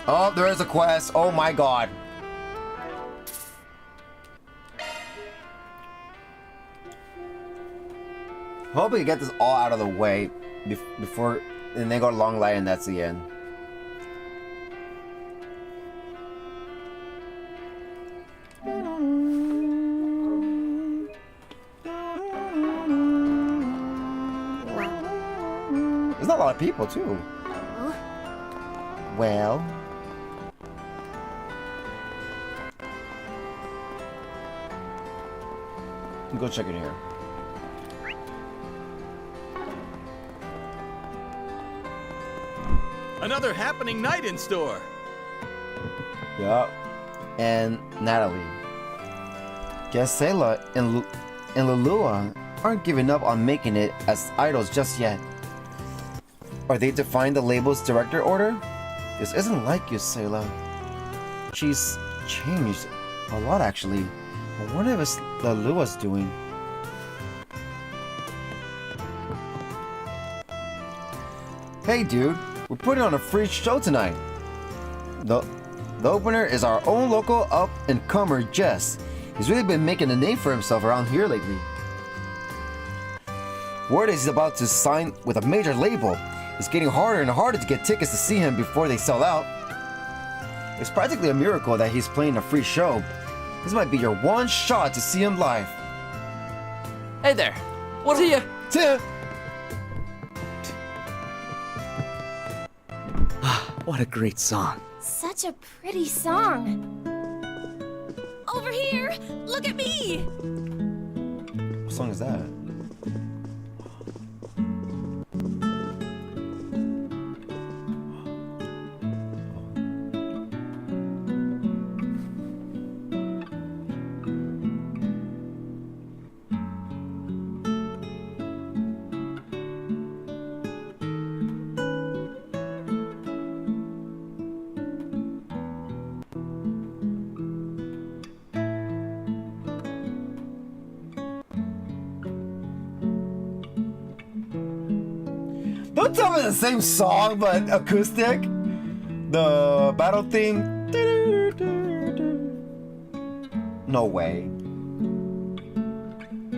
A: Oh, there is a quest. Oh my god. Hope we get this all out of the way before, and then go to Long Light, and that's the end. There's not a lot of people too. Well. Go check it here.
E: Another happening night in store.
A: Yup. And Natalie. Gasela and Lulua aren't giving up on making it as idols just yet. Are they defying the label's director order? This isn't like Gasela. She's changed a lot actually. I wonder if it's Lulua's doing. Hey dude, we're putting on a free show tonight. The opener is our own local up-and-comer Jess. He's really been making a name for himself around here lately. Word is he's about to sign with a major label. It's getting harder and harder to get tickets to see him before they sell out. It's practically a miracle that he's playing a free show. This might be your one shot to see him live.
I: Hey there. What are you?
A: Tim!
I: What a great song.
H: Such a pretty song. Over here! Look at me!
A: What song is that? Don't tell me the same song, but acoustic. The battle theme. No way.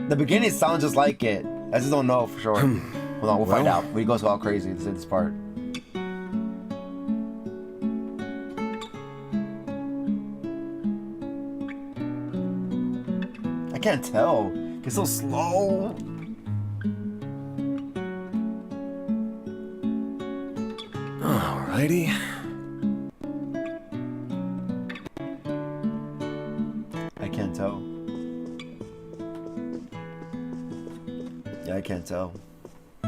A: The beginning sounds just like it. I just don't know for sure. Hold on, we'll find out. We goes all crazy to say this part. I can't tell. It's so slow.
B: Alrighty.
A: I can't tell. Yeah, I can't tell. I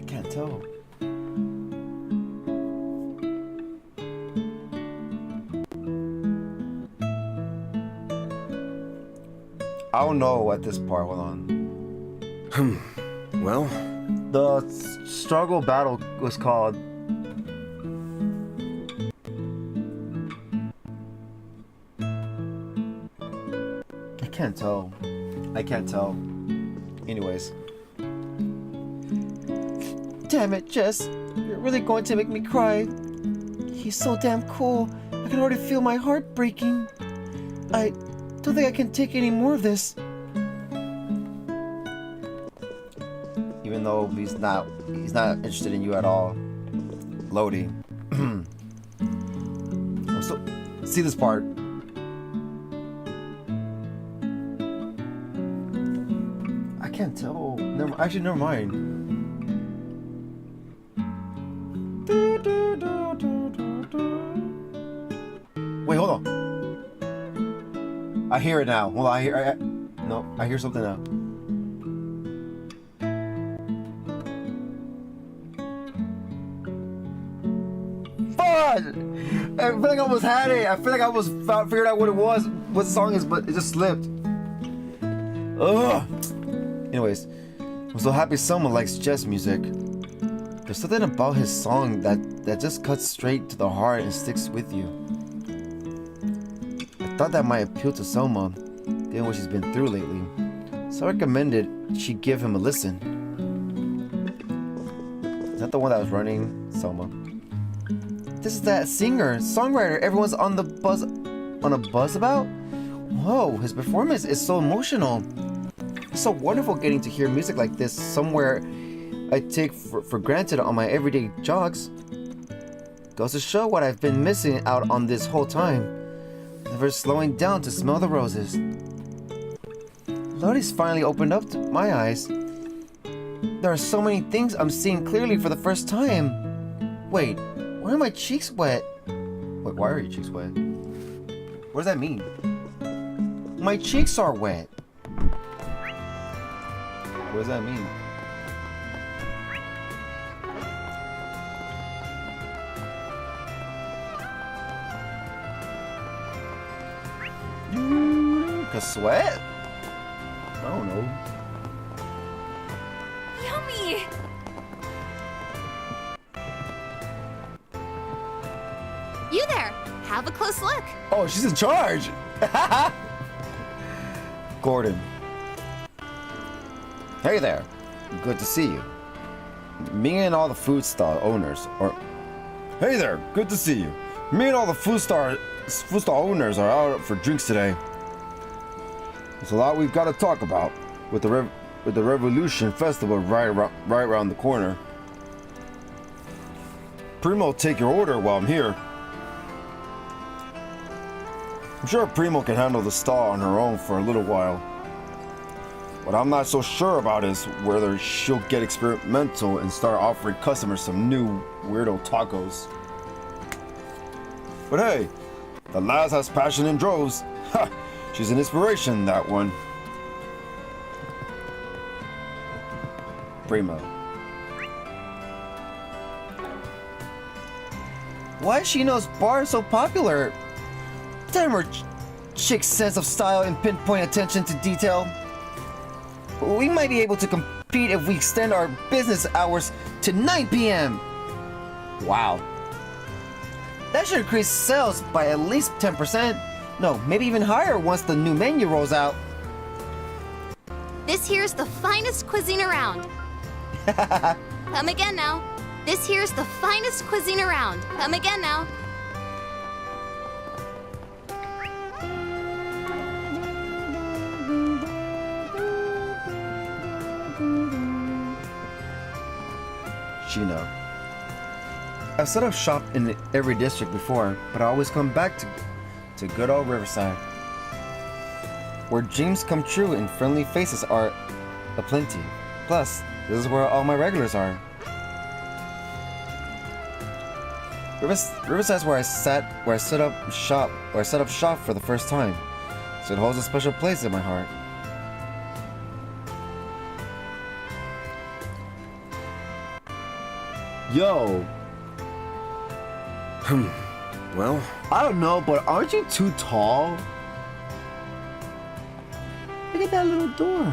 A: can't tell. I don't know at this part. Hold on.
B: Well,
A: The struggle battle was called. I can't tell. I can't tell. Anyways. Damn it, Jess. You're really going to make me cry. He's so damn cool. I can already feel my heart breaking. I don't think I can take any more of this. Even though he's not interested in you at all. Lodi. So, see this part. I can't tell. Never mind. Wait, hold on. I hear it now. Hold on, I hear something now. Fun! I feel like I almost had it. I feel like I almost figured out what it was, what the song is, but it just slipped. Ugh. Anyways, I'm so happy someone likes Jess music. There's something about his song that just cuts straight to the heart and sticks with you. I thought that might appeal to Selma, given what she's been through lately, so I recommended she give him a listen. Is that the one that was running, Selma? This is that singer, songwriter everyone's on a buzz about? Whoa, his performance is so emotional. It's so wonderful getting to hear music like this somewhere I take for granted on my everyday jogs. Goes to show what I've been missing out on this whole time. Never slowing down to smell the roses. Lodi's finally opened up to my eyes. There are so many things I'm seeing clearly for the first time. Wait, why are my cheeks wet? Wait, why are your cheeks wet? What does that mean? My cheeks are wet. What does that mean? Cause sweat? I don't know.
D: Yummy!
G: You there! Have a close look.
A: Oh, she's in charge! Gordon. Hey there. Good to see you. Me and all the food stall owners are... Hey there. Good to see you. Me and all the food stall owners are out for drinks today. There's a lot we've got to talk about with the Revolution Festival right around the corner. Primo will take your order while I'm here. I'm sure Primo can handle the stall on her own for a little while. What I'm not so sure about is whether she'll get experimental and start offering customers some new weirdo tacos. But hey, the lass has passion in droves. Ha! She's an inspiration, that one. Primo. Why is Shino's bar so popular? Damn her chick's sense of style and pinpoint attention to detail. We might be able to compete if we extend our business hours to 9 p.m. Wow. That should increase sales by at least 10%. No, maybe even higher once the new menu rolls out.
G: This here's the finest cuisine around. Come again now. This here's the finest cuisine around. Come again now.
A: Shino. I've set up shop in every district before, but I always come back to good old Riverside, where dreams come true and friendly faces are aplenty. Plus, this is where all my regulars are. Riverside's where I set up shop for the first time, so it holds a special place in my heart. Yo.
B: well,
A: I don't know, but aren't you too tall? Look at that little door.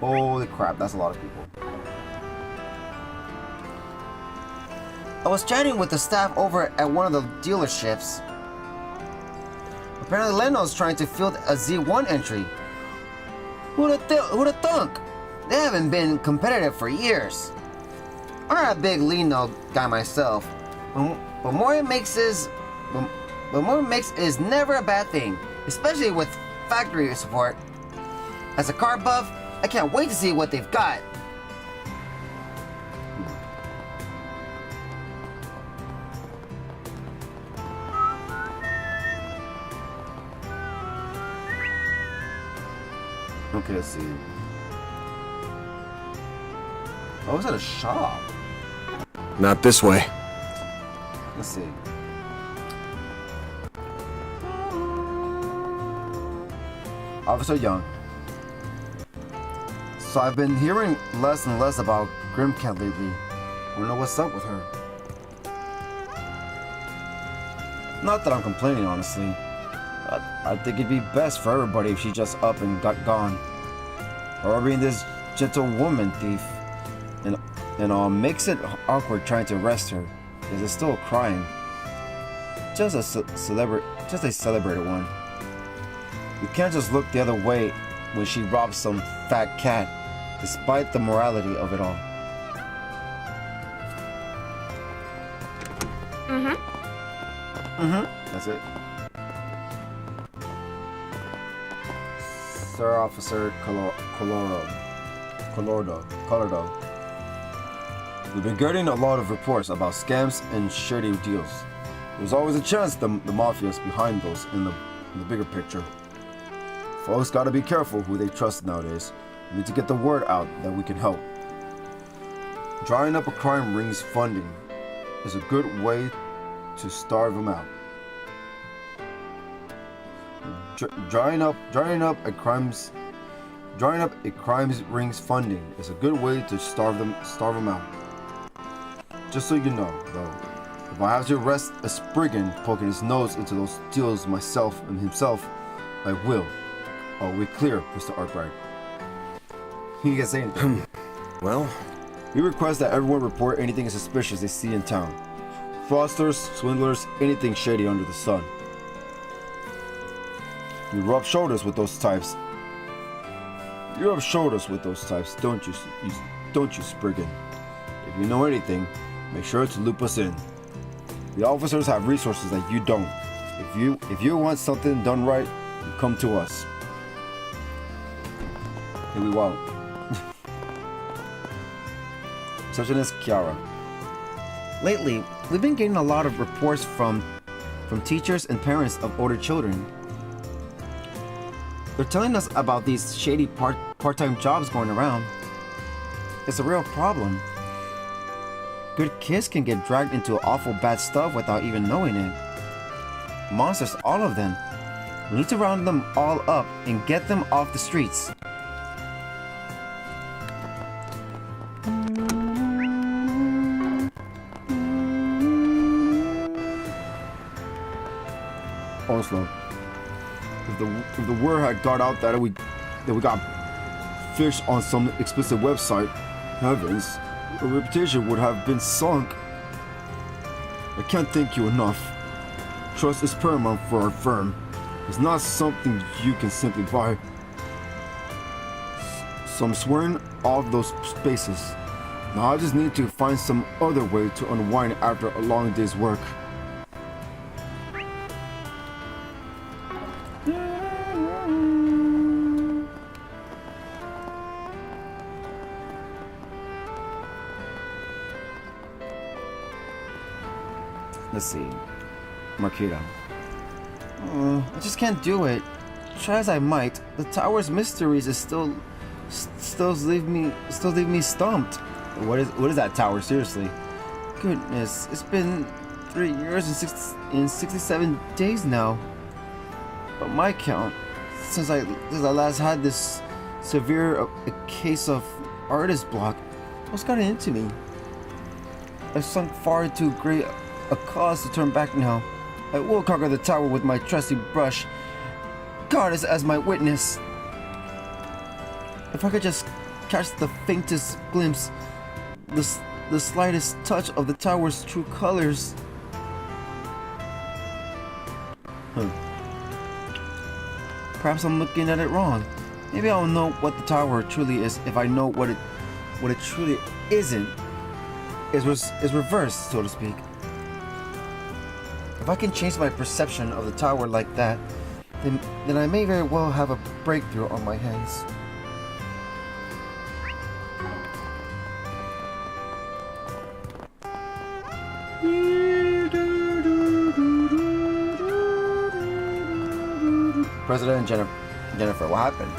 A: Holy crap, that's a lot of people. I was chatting with the staff over at one of the dealerships. Apparently Leno's trying to field a Z1 entry. Who'da thunk? They haven't been competitive for years. I'm not a big Leno guy myself, but more mix is never a bad thing, especially with factory support. As a car buff, I can't wait to see what they've got. Okay, let's see. I was at a shop.
B: Not this way.
A: Let's see. Officer Young. So I've been hearing less and less about Grimcat lately. I don't know what's up with her. Not that I'm complaining, honestly. I think it'd be best for everybody if she just up and got gone. Or being this gentlewoman thief. And makes it awkward trying to arrest her, because it's still a crime. Just a celebrated one. You can't just look the other way when she robs some fat cat, despite the morality of it all. That's it. Sir Officer Colorado. We've been getting a lot of reports about scams and shady deals. There's always a chance the mafia is behind those in the bigger picture. Folks gotta be careful who they trust nowadays. We need to get the word out that we can help. Drying up a crime ring's funding is a good way to starve them out. Drying up a crime's ring's funding is a good way to starve them out. Just so you know, though, if I have to arrest a Spriggan poking his nose into those deals myself and himself, I will. Are we clear, Mr. Arkwright? You can say anything.
B: Well,
A: We request that everyone report anything suspicious they see in town. Fraudsters, swindlers, anything shady under the sun. You rub shoulders with those types. You rub shoulders with those types, don't you, Spriggan? If you know anything, make sure to loop us in. The officers have resources that you don't. If you want something done right, you come to us. And we won't. Receptionist Kiara. Lately, we've been getting a lot of reports from teachers and parents of older children. They're telling us about these shady part-time jobs going around. It's a real problem. Good kids can get dragged into awful bad stuff without even knowing it. Monsters, all of them. We need to round them all up and get them off the streets. Oslo. If the word had got out that we got fished on some explicit website, heavens, our reputation would have been sunk. I can't thank you enough. Trust is paramount for our firm. It's not something you can simply buy. So I'm swearing off those spaces. Now I just need to find some other way to unwind after a long day's work. Let's see. Marquita. I just can't do it. Try as I might, the tower's mysteries is still leave me stumped. What is that tower? Seriously. Goodness, it's been 3 years and 67 days now. By my count, since I last had this severe a case of artist block, what's gotten into me? I've sunk far too great a cause to turn back now. I will conquer the tower with my trusty brush. God is as my witness. If I could just catch the faintest glimpse, the slightest touch of the tower's true colors. Perhaps I'm looking at it wrong. Maybe I'll know what the tower truly is if I know what it truly isn't. Is reversed, so to speak. If I can change my perception of the tower like that, then I may very well have a breakthrough on my hands. President Jennifer, what happened?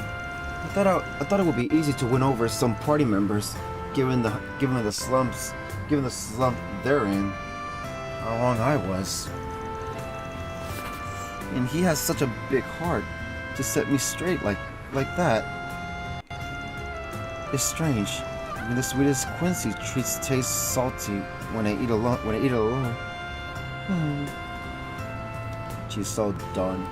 A: I thought it would be easy to win over some party members, given the slump they're in. How wrong I was. And he has such a big heart to set me straight like that. It's strange. Even the sweetest Quincy treats taste salty when I eat alone. She's so done.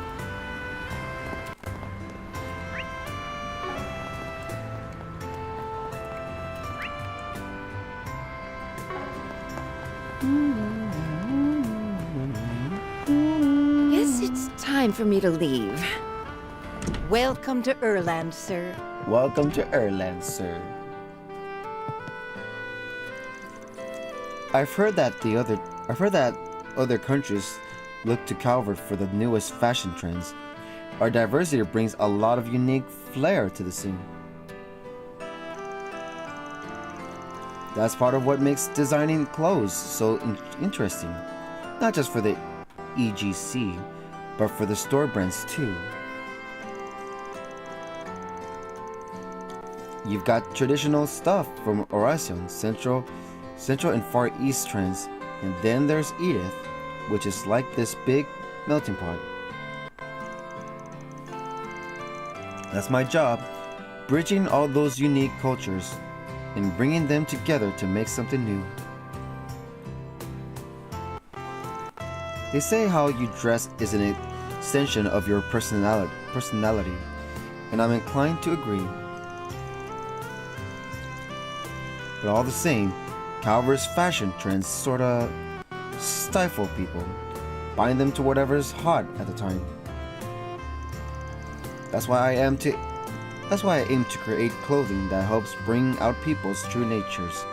J: Guess it's time for me to leave.
K: Welcome to Erland, sir.
A: Welcome to Erland, sir. I've heard that other countries look to Calvard for the newest fashion trends. Our diversity brings a lot of unique flair to the scene. That's part of what makes designing clothes so interesting. Not just for the EGC, but for the store brands too. You've got traditional stuff from Oracion, Central and Far East trends, and then there's Edith, which is like this big melting pot. That's my job, bridging all those unique cultures and bringing them together to make something new. They say how you dress is an extension of your personality, and I'm inclined to agree. But all the same, Calvard's fashion trends sorta stifle people, bind them to whatever's hot at the time. That's why I aim to create clothing that helps bring out people's true natures,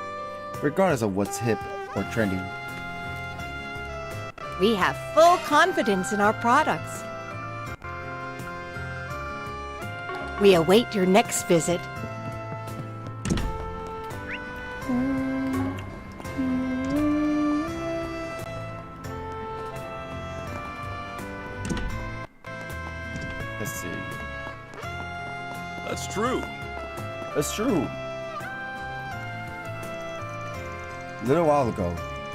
A: regardless of what's hip or trending.
K: We have full confidence in our products. We await your next visit.
A: Let's see.
E: That's true.
A: That's true. A little while ago,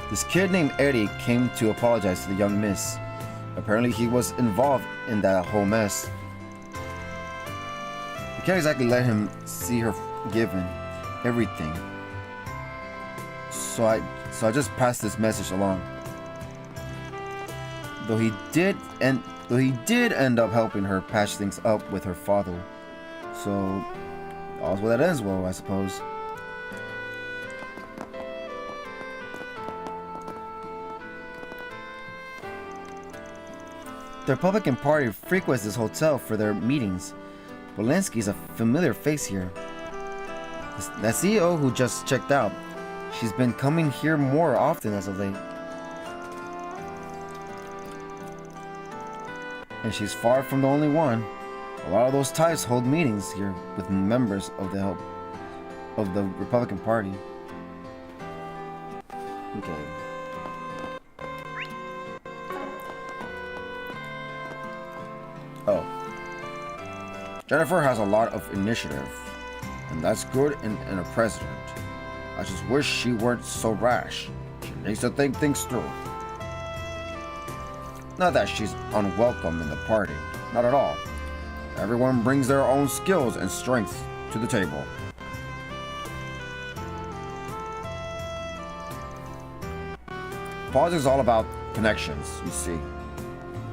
A: this kid named Eddie came to apologize to the young miss. Apparently he was involved in that whole mess. You can't exactly let him see her given everything. So I just passed this message along. Though he did end up helping her patch things up with her father. So all's well that ends well, I suppose. The Republican Party frequents this hotel for their meetings. Walensky's a familiar face here. That CEO who just checked out, she's been coming here more often as of late. And she's far from the only one. A lot of those types hold meetings here with members of the Republican Party. Okay. Oh. Jennifer has a lot of initiative, and that's good in a president. I just wish she weren't so rash. She needs to think things through. Not that she's unwelcome in the party, not at all. Everyone brings their own skills and strengths to the table. Politics is all about connections, you see,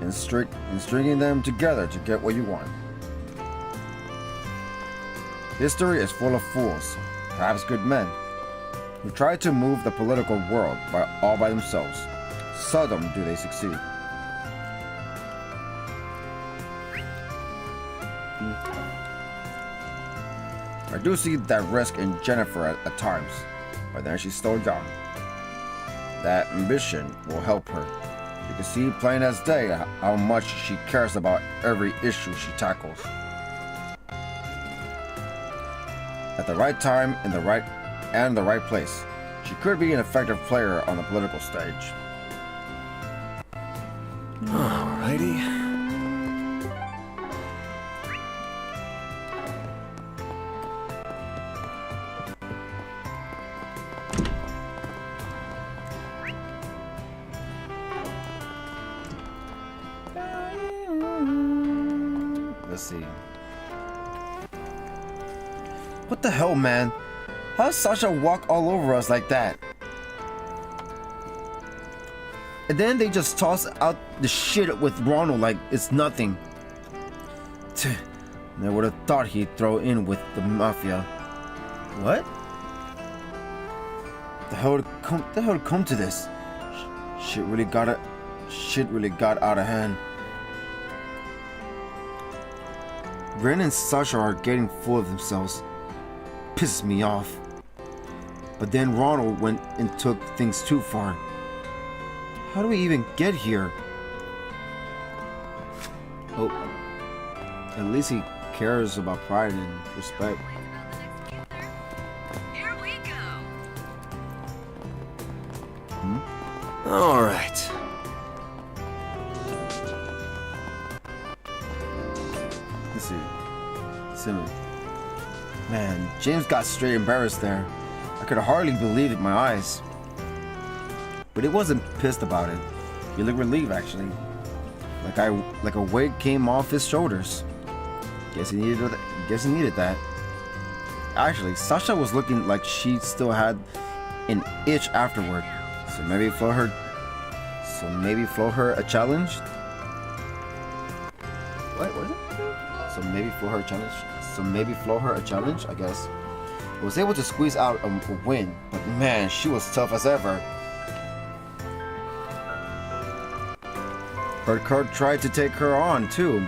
A: and stringing them together to get what you want. History is full of fools, perhaps good men, who try to move the political world all by themselves. Seldom do they succeed. I do see that risk in Jennifer at times, but then she's still young. That ambition will help her. You can see plain as day how much she cares about every issue she tackles. At the right time, in the right place, she could be an effective player on the political stage.
B: Alrighty.
A: Let's see. What the hell, man? How does Sasha walk all over us like that? And then they just toss out the shit with Ronald like it's nothing. I would have thought he'd throw in with the mafia. What? The hell would come to this? Shit really got out of hand. Ren and Sasha are getting full of themselves. Pisses me off. But then Ronald went and took things too far. How do we even get here? Oh, at least he cares about pride and respect.
C: Here we go.
B: All right.
A: Let's see. Simmons. Man, James got straight embarrassed there. I could hardly believe my eyes. But he wasn't pissed about it. He looked relieved, actually. Like a weight came off his shoulders. Guess he needed that. Actually, Sasha was looking like she still had an itch afterward. So maybe flow her a challenge. What is it? So maybe flow her a challenge, I guess. Was able to squeeze out a win, but man, she was tough as ever. Kurt tried to take her on too.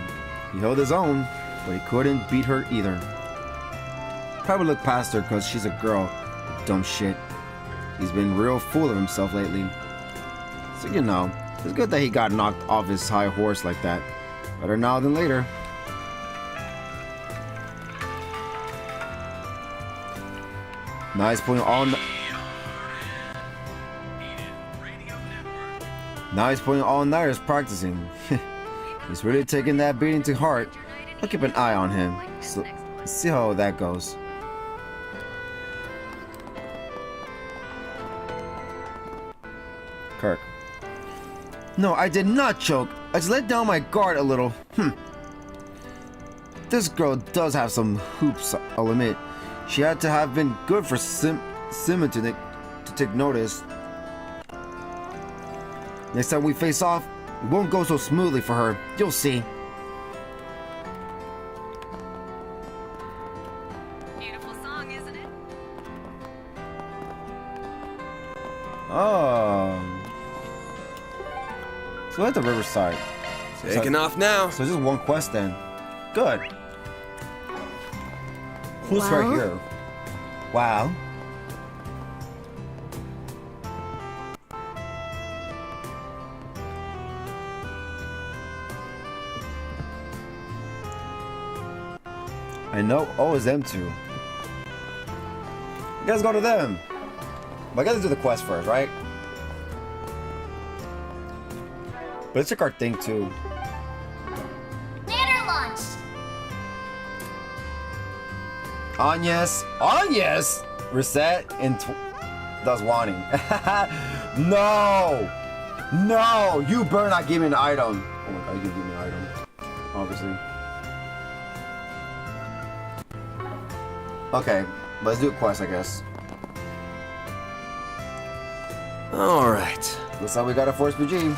A: He held his own, but he couldn't beat her either. Probably looked past her because she's a girl. Dumb shit. He's been real full of himself lately. So you know, it's good that he got knocked off his high horse like that. Better now than later. Nice putting all-nighters practicing. He's really taking that beating to heart. I'll keep an eye on him. So, see how that goes. Kirk. No, I did not choke. I just let down my guard a little. This girl does have some hoops, I'll admit. She had to have been good for Simon to take notice. Next time we face off, it won't go so smoothly for her. You'll see.
C: Beautiful song, isn't it?
A: Oh. So we're at the riverside.
B: Taking off now.
A: So this is one quest then. Good. Who's
H: Wow.
A: right here? Wow. I know. Oh, it's them two. You guys go to them. But I gotta do the quest first, right? But let's check our thing too.
G: Banner launch.
A: Agnes, reset and does wanting. No, you better not give me an item. Oh my god, you can give me an item, obviously. Okay, let's do a quest, I guess.
B: All right.
A: Looks like we got a Force PG.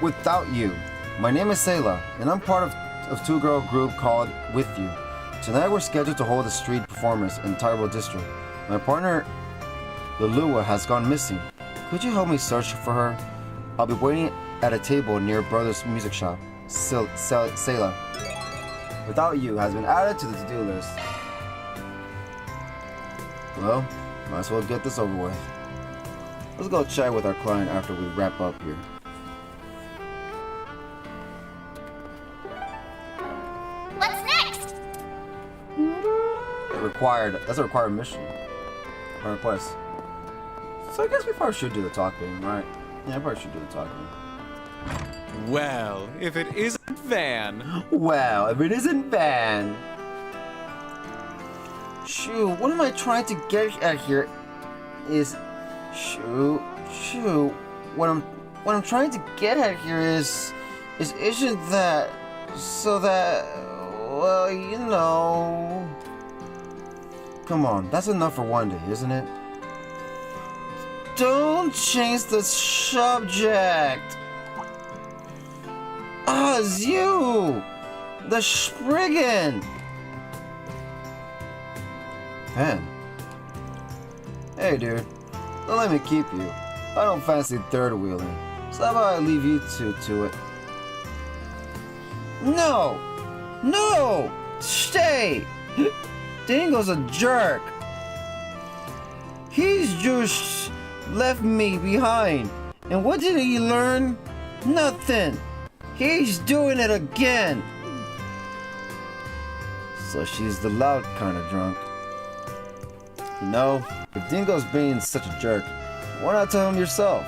A: Without you. My name is Sayla, and I'm part of a two-girl group called With You. Tonight we're scheduled to hold a street performance in Tyrell District. My partner, Lulua, has gone missing. Could you help me search for her? I'll be waiting at a table near Brothers Music Shop. Sayla. Without you has been added to the to-do list. Well, might as well get this over with. Let's go chat with our client after we wrap up here.
G: What's next?
A: That's a required mission. A request. So I guess we probably should do the talking, right? Yeah, I probably should do the talking.
E: Well, if it isn't Van.
A: Well, if it isn't Van. Shoot, what am I trying to get at here is what I'm trying to get at here is isn't that so that, well, you know. Come on, that's enough for one day, isn't it? Don't change the subject. Ah, it's you! The Spriggan! Man. Hey, dude. Don't let me keep you. I don't fancy third wheeling. So how about I leave you two to it? No! No! Stay! Dingo's a jerk. He's just left me behind. And what did he learn? Nothing. He's doing it again. So she's the loud kind of drunk. You know, if Dingo's being such a jerk, why not tell him yourself?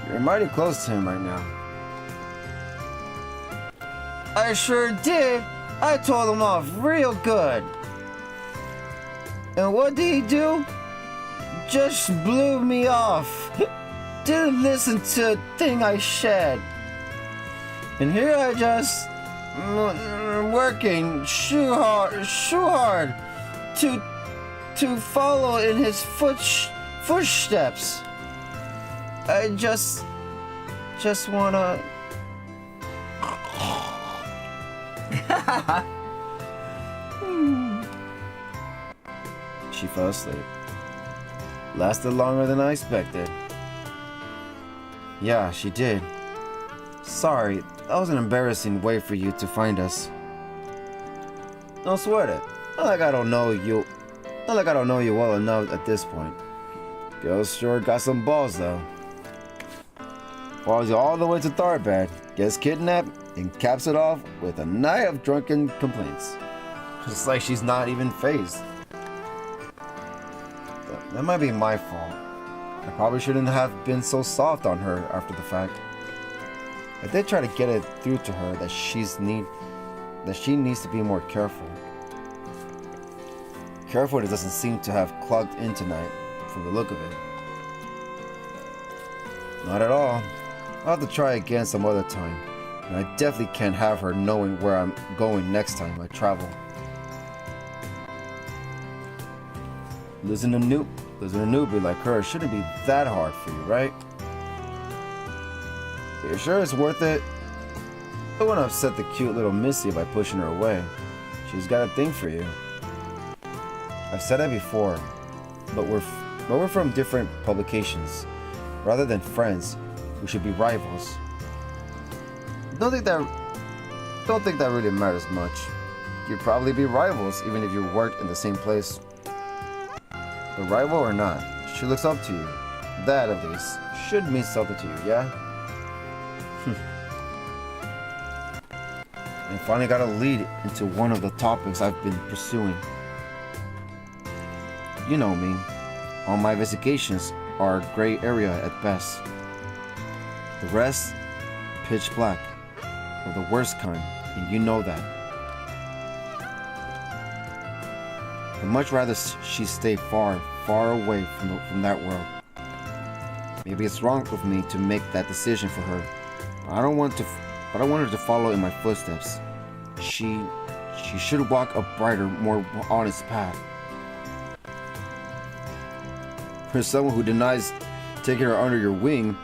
A: You're mighty close to him right now. I sure did. I told him off real good. And what did he do? Just blew me off. Didn't listen to a thing I said. And here I just working shoe hard to follow in his footsteps. I just wanna. She fell asleep. Lasted longer than I expected. Yeah, she did. Sorry, that was an embarrassing way for you to find us. Don't sweat it. Not like I don't know you well enough at this point. Girl sure got some balls though. Follows you all the way to Tharbad, gets kidnapped, and caps it off with a night of drunken complaints. Just like she's not even phased. That might be my fault. I probably shouldn't have been so soft on her after the fact. I did try to get it through to her that she needs to be more careful. Careful it doesn't seem to have clogged in tonight, from the look of it. Not at all. I'll have to try again some other time. And I definitely can't have her knowing where I'm going next time I travel. Losing a newbie like her shouldn't be that hard for you, right? You're sure it's worth it? I don't want to upset the cute little Missy by pushing her away. She's got a thing for you. I've said it before, but we're from different publications. Rather than friends, we should be rivals. Don't think that really matters much. You'd probably be rivals even if you worked in the same place. But rival or not, she looks up to you. That, at least, should mean something to you, yeah? And finally got a lead into one of the topics I've been pursuing. You know me. All my investigations are a gray area at best. The rest, pitch black, of the worst kind, and you know that. I'd much rather she stay far away from that world. Maybe it's wrong of me to make that decision for her, but I don't want her to follow in my footsteps. She should walk a brighter, more honest path. For someone who denies taking her under your wing,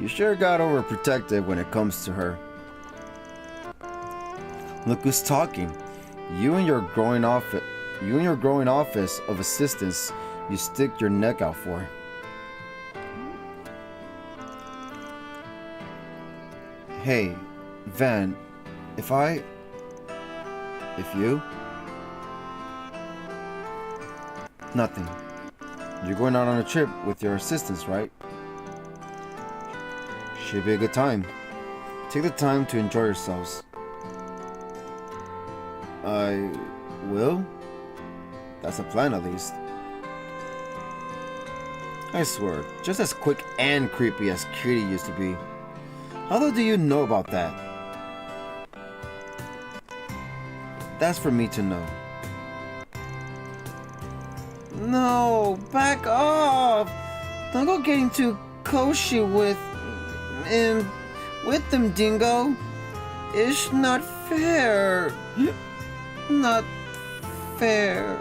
A: you sure got overprotective when it comes to her. Look who's talking. You and your growing office of assistants you stick your neck out for. Hey, Van, if you? Nothing. You're going out on a trip with your assistants, right? Should be a good time. Take the time to enjoy yourselves. I will? That's a plan, at least. I swear, just as quick and creepy as Kitty used to be. How do you know about that? That's for me to know. No, back off! Don't go getting too koshy with them, Dingo. It's not fair. Not fair.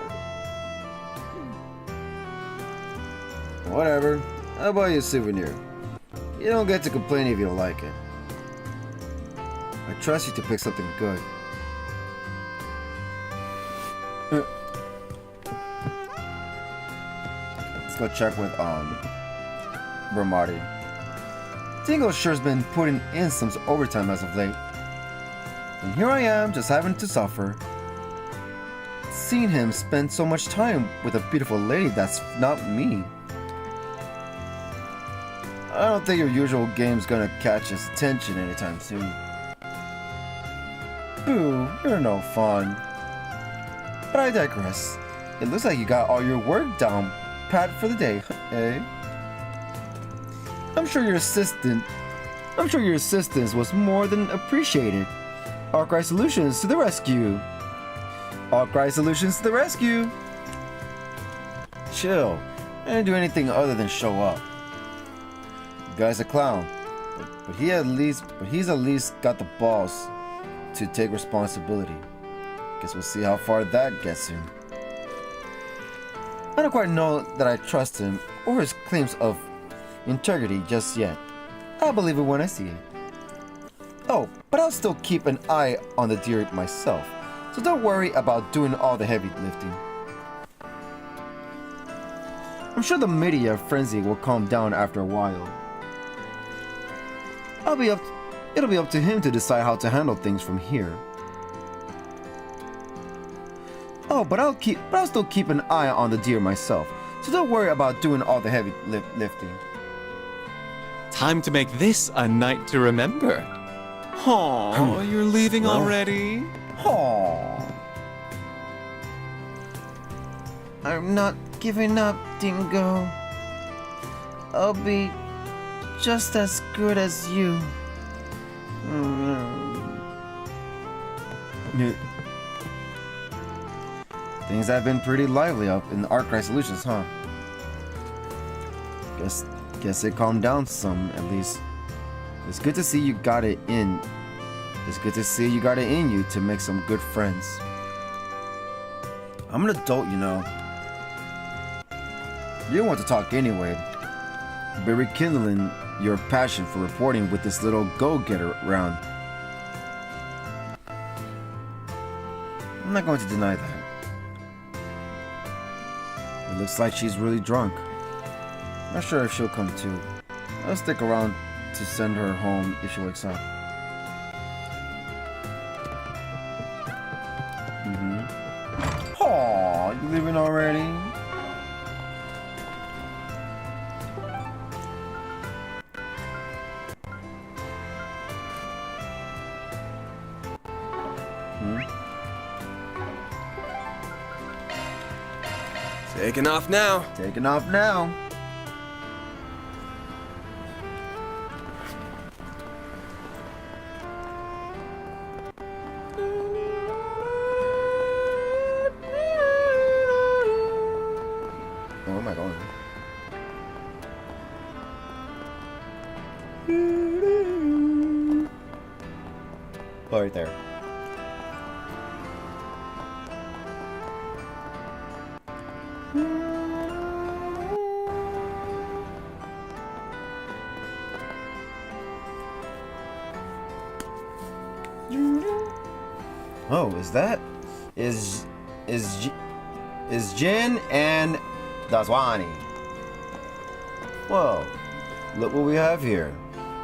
A: Whatever. I'll buy you a souvenir. You don't get to complain if you don't like it. I trust you to pick something good. Let's go check with Ramadi. Dingo sure's been putting in some overtime as of late. And here I am, just having to suffer. Seeing him spend so much time with a beautiful lady that's not me. I don't think your usual game's gonna catch his attention anytime soon. Boo, you're no fun. But I digress. It looks like you got all your work down pat for the day, eh? I'm sure your assistance was more than appreciated. Arcry Solutions to the rescue. Arcry Solutions to the rescue. Chill. I didn't do anything other than show up. The guy's a clown, but he's at least got the balls to take responsibility. Guess we'll see how far that gets him. I don't quite know that I trust him or his claims of integrity just yet. I'll believe it when I see it. Oh, but I'll still keep an eye on the deer myself, so don't worry about doing all the heavy lifting. I'm sure the media frenzy will calm down after a while. It'll be up to him to decide how to handle things from here. Oh, but I'll still keep an eye on the deer myself, so don't worry about doing all the heavy lifting.
E: Time to make this a night to remember. Aw, you're leaving already?
A: Aww. I'm not giving up, Dingo. I'll be just as good as you. Things have been pretty lively up in the Arcry Solutions, huh? Guess it calmed down some, at least. It's good to see you got it in. It's good to see you got it in you to make some good friends. I'm an adult, you know. You want to talk anyway. But rekindling your passion for reporting with this little go-getter around. I'm not going to deny that. It looks like she's really drunk. Not sure if she'll come too. I'll stick around to send her home if she wakes up. Aw, you leaving already?
B: Taking off now.
A: Taking off now. Where am I going? Oh, right there. Oh, is that? is Jin and Daswani. Whoa, look what we have here.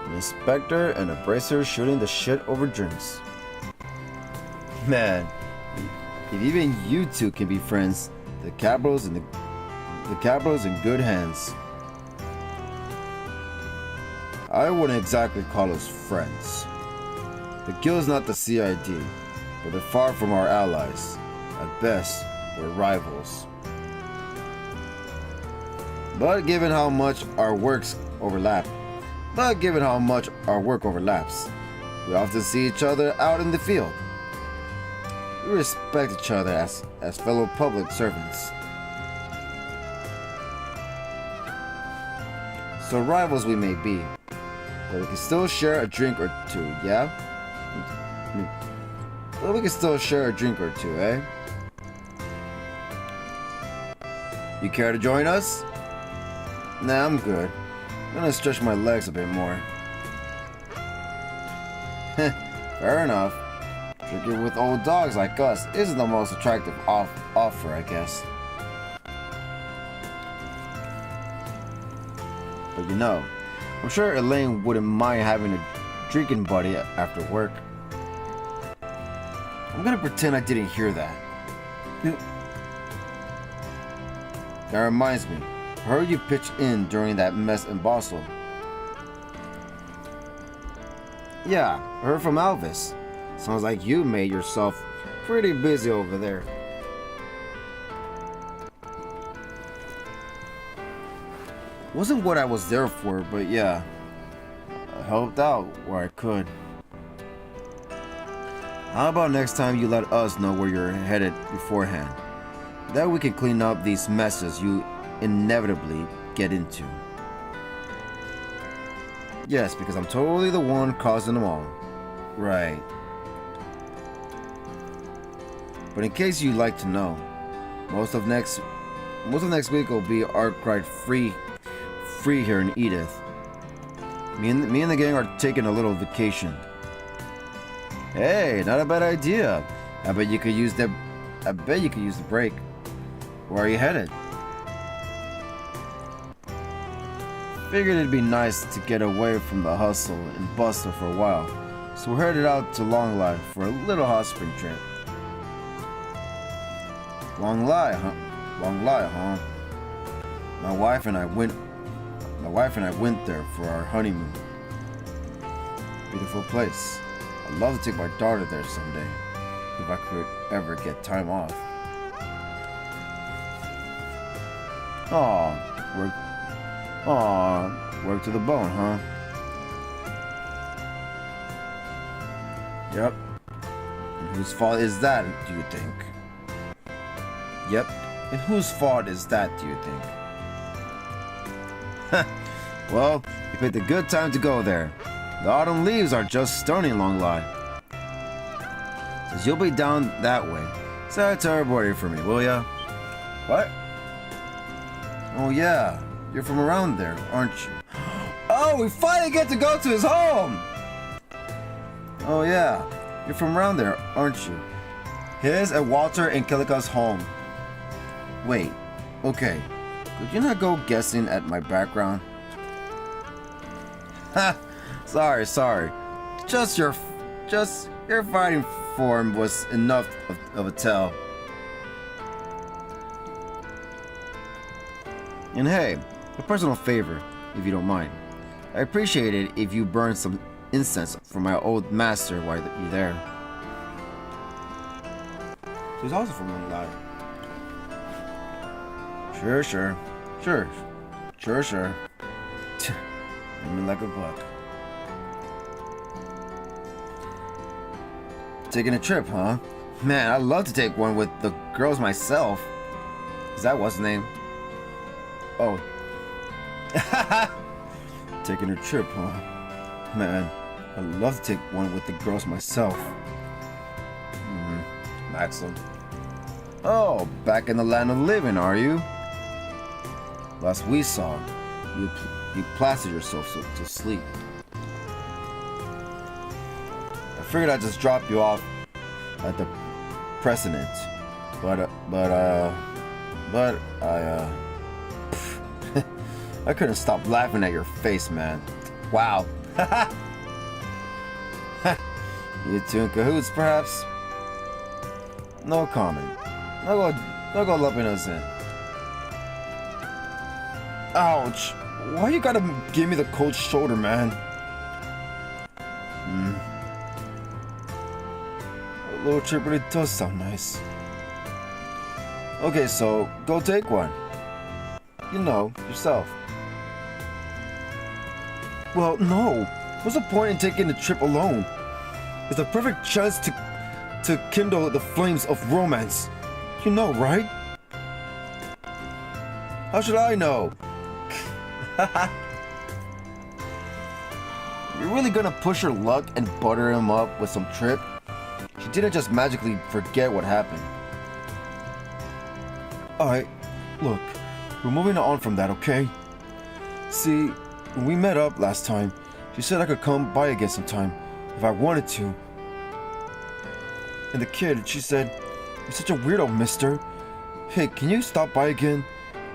A: An inspector and a bracer shooting the shit over drinks. Man, if even you two can be friends, the capital's in good hands. I wouldn't exactly call us friends. The guild's not the CID, but they're far from our allies. At best, we're rivals. But given how much our work overlaps, we often see each other out in the field. We respect each other as fellow public servants. So rivals we may be, but we can still share a drink or two, yeah? But we can still share a drink or two, eh? You care to join us? Nah, I'm good. I'm gonna stretch my legs a bit more. Fair enough. Drinking with old dogs like us isn't the most attractive offer, I guess. But you know, I'm sure Elaine wouldn't mind having a drinking buddy after work. I'm gonna pretend I didn't hear that. That reminds me, I heard you pitch in during that mess in Basel. Yeah, I heard from Alvis. Sounds like you made yourself pretty busy over there. Wasn't what I was there for, but yeah, I helped out where I could. How about next time you let us know where you're headed beforehand? That we can clean up these messes you inevitably get into. Yes, because I'm totally the one causing them all. Right. But in case you'd like to know, most of next week will be Arkwright free here in Edith. Me and the gang are taking a little vacation. Hey, not a bad idea. I bet you could use the break. Where are you headed? Figured it'd be nice to get away from the hustle and bustle for a while, so we're headed out to Longlie for a little hot spring trip. Longlie, huh? My wife and I went there for our honeymoon. Beautiful place. I'd love to take my daughter there someday, if I could ever get time off. Work to the bone, huh? Yep. And whose fault is that, do you think? Yep. And whose fault is that, do you think? Well, you picked a good time to go there. The autumn leaves are just stunning, Longlie. Since you'll be down that way, say hi to everybody for me, will ya? What? Oh yeah, you're from around there, aren't you? Oh, we finally get to go to his home! Oh yeah, you're from around there, aren't you? His and Walter and Kilika's home. Wait, okay, could you not go guessing at my background? Ha! Sorry. Just your fighting form was enough of a tell. And hey, a personal favor, if you don't mind. I appreciate it if you burn some incense for my old master while you're there. He's also from Longlie. Sure. I mean, like a buck. Taking a trip, huh? Man, I'd love to take one with the girls myself. Is that what's the name? Oh. Taking a trip, huh? Man, I'd love to take one with the girls myself. Maxim. Oh, back in the land of living, are you? Last we saw, you plastered yourself to sleep. I figured I'd just drop you off at the precedent. But I couldn't stop laughing at your face, man. Wow. You two in cahoots, perhaps? No comment. No go lumping us in. Ouch. Why you gotta give me the cold shoulder, man? A little trip really does sound nice. Okay, so go take one. You know, yourself. Well, no. What's the point in taking the trip alone? It's the perfect chance to kindle the flames of romance. You know, right? How should I know? You're really gonna push her luck and butter him up with some trip? She didn't just magically forget what happened. Alright, look, we're moving on from that, okay? See, when we met up last time, she said I could come by again sometime if I wanted to. And the kid, she said, "You're such a weirdo, mister. Hey, can you stop by again?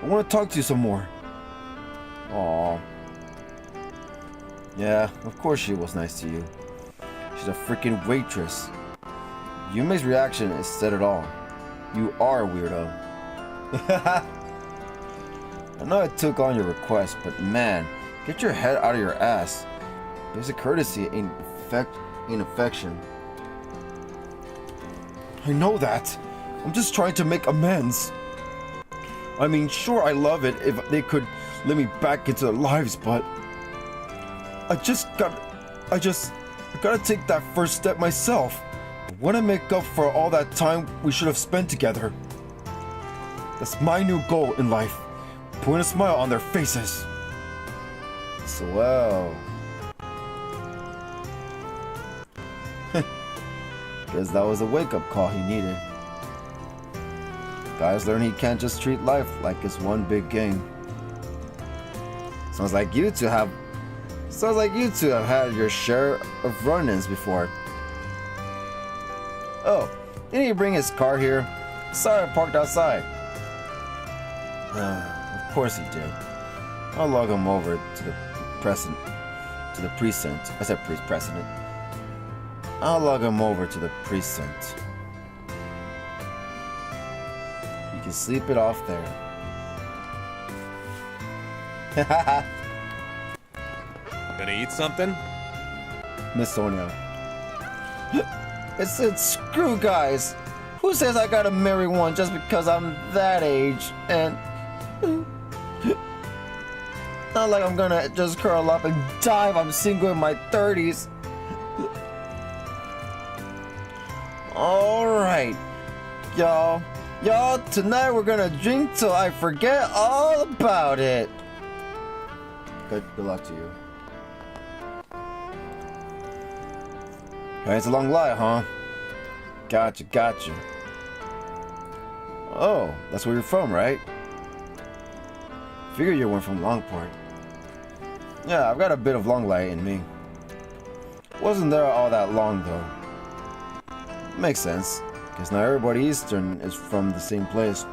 A: I want to talk to you some more." Aww. Yeah, of course she was nice to you. She's a freaking waitress. Yume's reaction is said it all. You are a weirdo. I know I took on your request, but man, get your head out of your ass. Basic courtesy ain't affection. I know that. I'm just trying to make amends. I mean, sure, I love it if they could let me back into their lives, but I gotta take that first step myself. I wanna make up for all that time we should have spent together. That's my new goal in life. Putting a smile on their faces. Swell. Guess that was a wake-up call he needed. Guys learn he can't just treat life like it's one big game. Sounds like you two have had your share of run-ins before. Oh, didn't he bring his car here? Sorry, I parked outside. Of course he did. I'll log him over to the precinct. I said precedent. I'll log him over to the precinct. You can sleep it off there.
B: Gonna eat something?
A: Miss Sonia. It said, screw guys. Who says I gotta marry one just because I'm that age? And not like I'm gonna just curl up and die if I'm single in my 30s. Alright, y'all, tonight we're gonna drink till I forget all about it. Good luck to you. Hey, it's a long lie, huh? Gotcha. Oh, that's where you're from, right? Figure you weren't from Longport. Yeah, I've got a bit of long light in me. Wasn't there all that long, though. Makes sense, because not everybody Eastern is from the same place.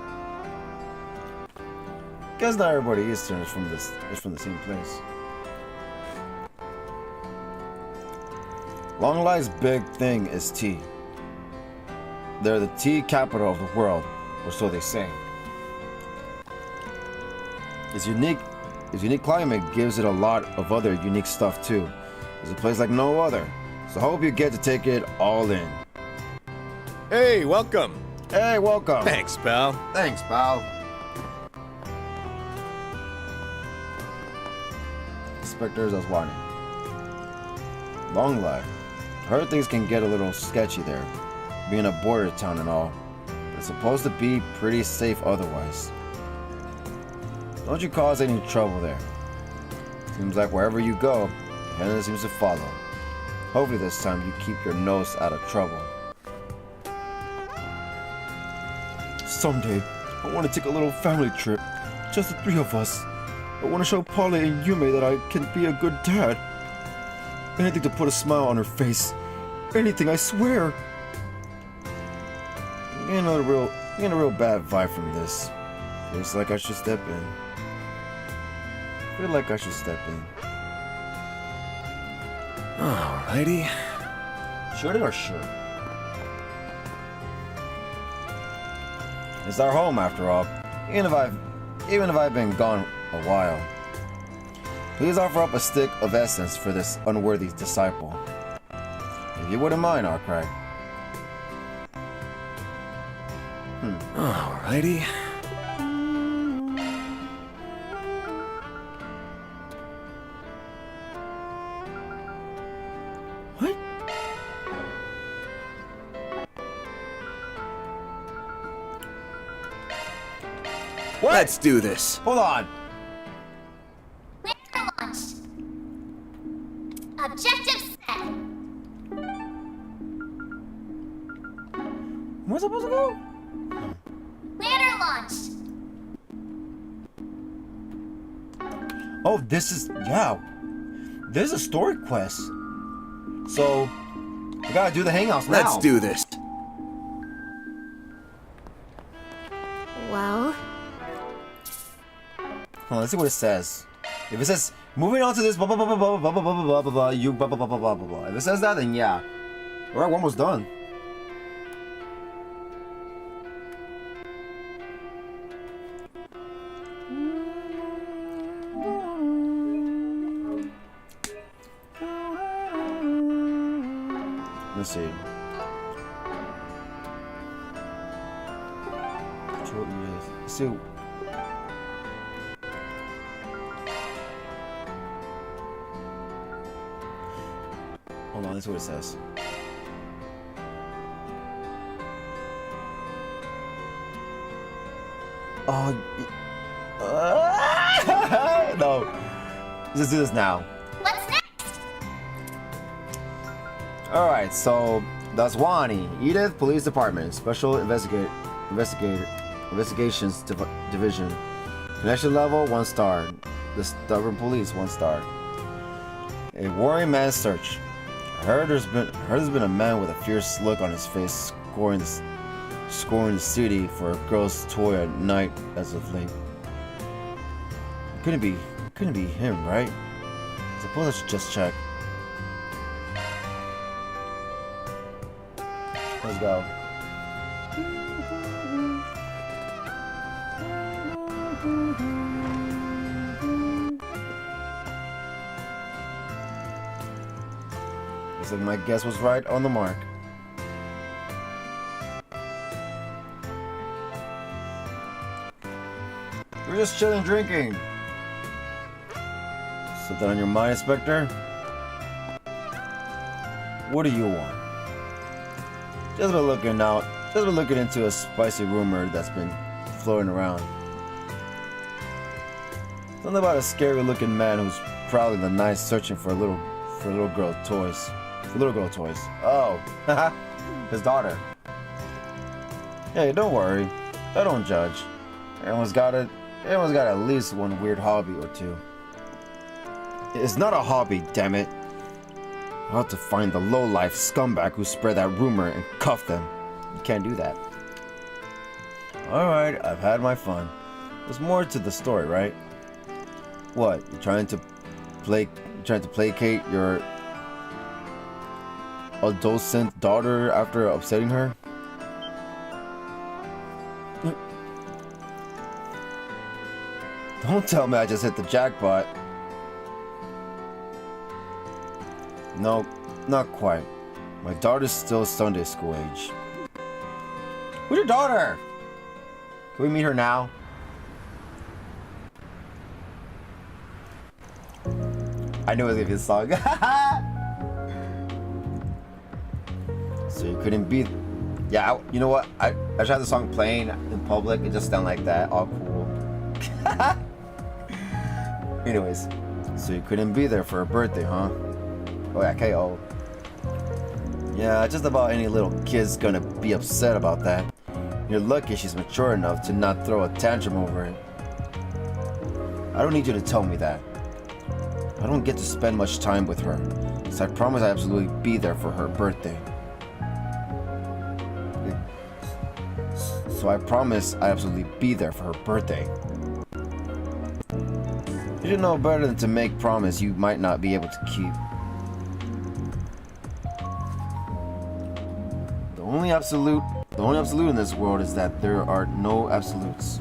A: Guess not everybody Eastern is from the same place. Long Lie's big thing is tea. They're the tea capital of the world, or so they say. Its unique climate gives it a lot of other unique stuff too. It's a place like no other, so I hope you get to take it all in.
B: Hey, welcome.
A: Hey, welcome.
B: Thanks, pal.
A: Thanks, pal. Inspectors as warning. Long Lie. Heard things can get a little sketchy there, being a border town and all. But it's supposed to be pretty safe otherwise. Don't you cause any trouble there. Seems like wherever you go, Hannah seems to follow. Hopefully this time you keep your nose out of trouble. Someday, I want to take a little family trip. Just the three of us. I want to show Polly and Yume that I can be a good dad. Anything to put a smile on her face. Anything, I swear.
F: getting a real bad vibe from this. Feels like I should step in. Feel like I should step in.
B: Alrighty.
F: Should it or should? It's our home after all. Even if I've been gone a while. Please offer up a stick of essence for this unworthy disciple. If you wouldn't mind, Arkwright.
B: Alrighty.
F: What? What?
B: Let's do this.
F: Hold on.
G: Lander launched. Objective set.
F: Where's it supposed to go?
G: Lander launched.
F: Oh, this is, yeah. This is a story quest. So, we gotta do the hangouts now.
B: Let's do this.
H: Well,
F: Hold on, let's see what it says. If it says, moving on to this blah blah blah blah blah blah blah blah blah blah blah, you blah blah blah blah blah blah blah. If it says that, then yeah. Alright, we're almost done. Let's see. Control ES. Let's see. Hold on, that's what it says. Oh, no. Let's do this now.
G: What's next?
F: Alright, so that's Wani, Edith Police Department, Special Investigations Division. Connection level 1 star. The Stubborn Police 1 star. A worrying man's search. I heard there's been a man with a fierce look on his face scoring the city for a girl's toy at night as of late. Couldn't be him, right? Suppose I should just check. Let's go. Looks like my guess was right on the mark. We're just chilling, drinking. Something on your mind, Inspector? What do you want? Just been looking into a spicy rumor that's been floating around. Something about a scary-looking man who's prowling the night searching for little girl toys. Oh, his daughter. Hey, don't worry. I don't judge. Everyone's got at least one weird hobby or two. It's not a hobby, damn it. I'll have to find the low-life scumbag who spread that rumor and cuff them. You can't do that. Alright, I've had my fun. There's more to the story, right? What, you're trying to placate your adolescent daughter after upsetting her? Don't tell me I just hit the jackpot. No, not quite. My daughter's still Sunday school age. Who's your daughter? Can we meet her now? I knew it was gonna be a song. So you couldn't beat. Yeah, you know what? I just had the song playing in public. It just sounded like that. All cool. Anyways, so you couldn't be there for her birthday, huh? Oh yeah, KO. Yeah, just about any little kid's gonna be upset about that. You're lucky she's mature enough to not throw a tantrum over it. I don't need you to tell me that. I don't get to spend much time with her, so I promise I'll absolutely be there for her birthday. So I promise I absolutely be there for her birthday. You should know better than to make promise you might not be able to keep. The only absolute in this world is that there are no absolutes.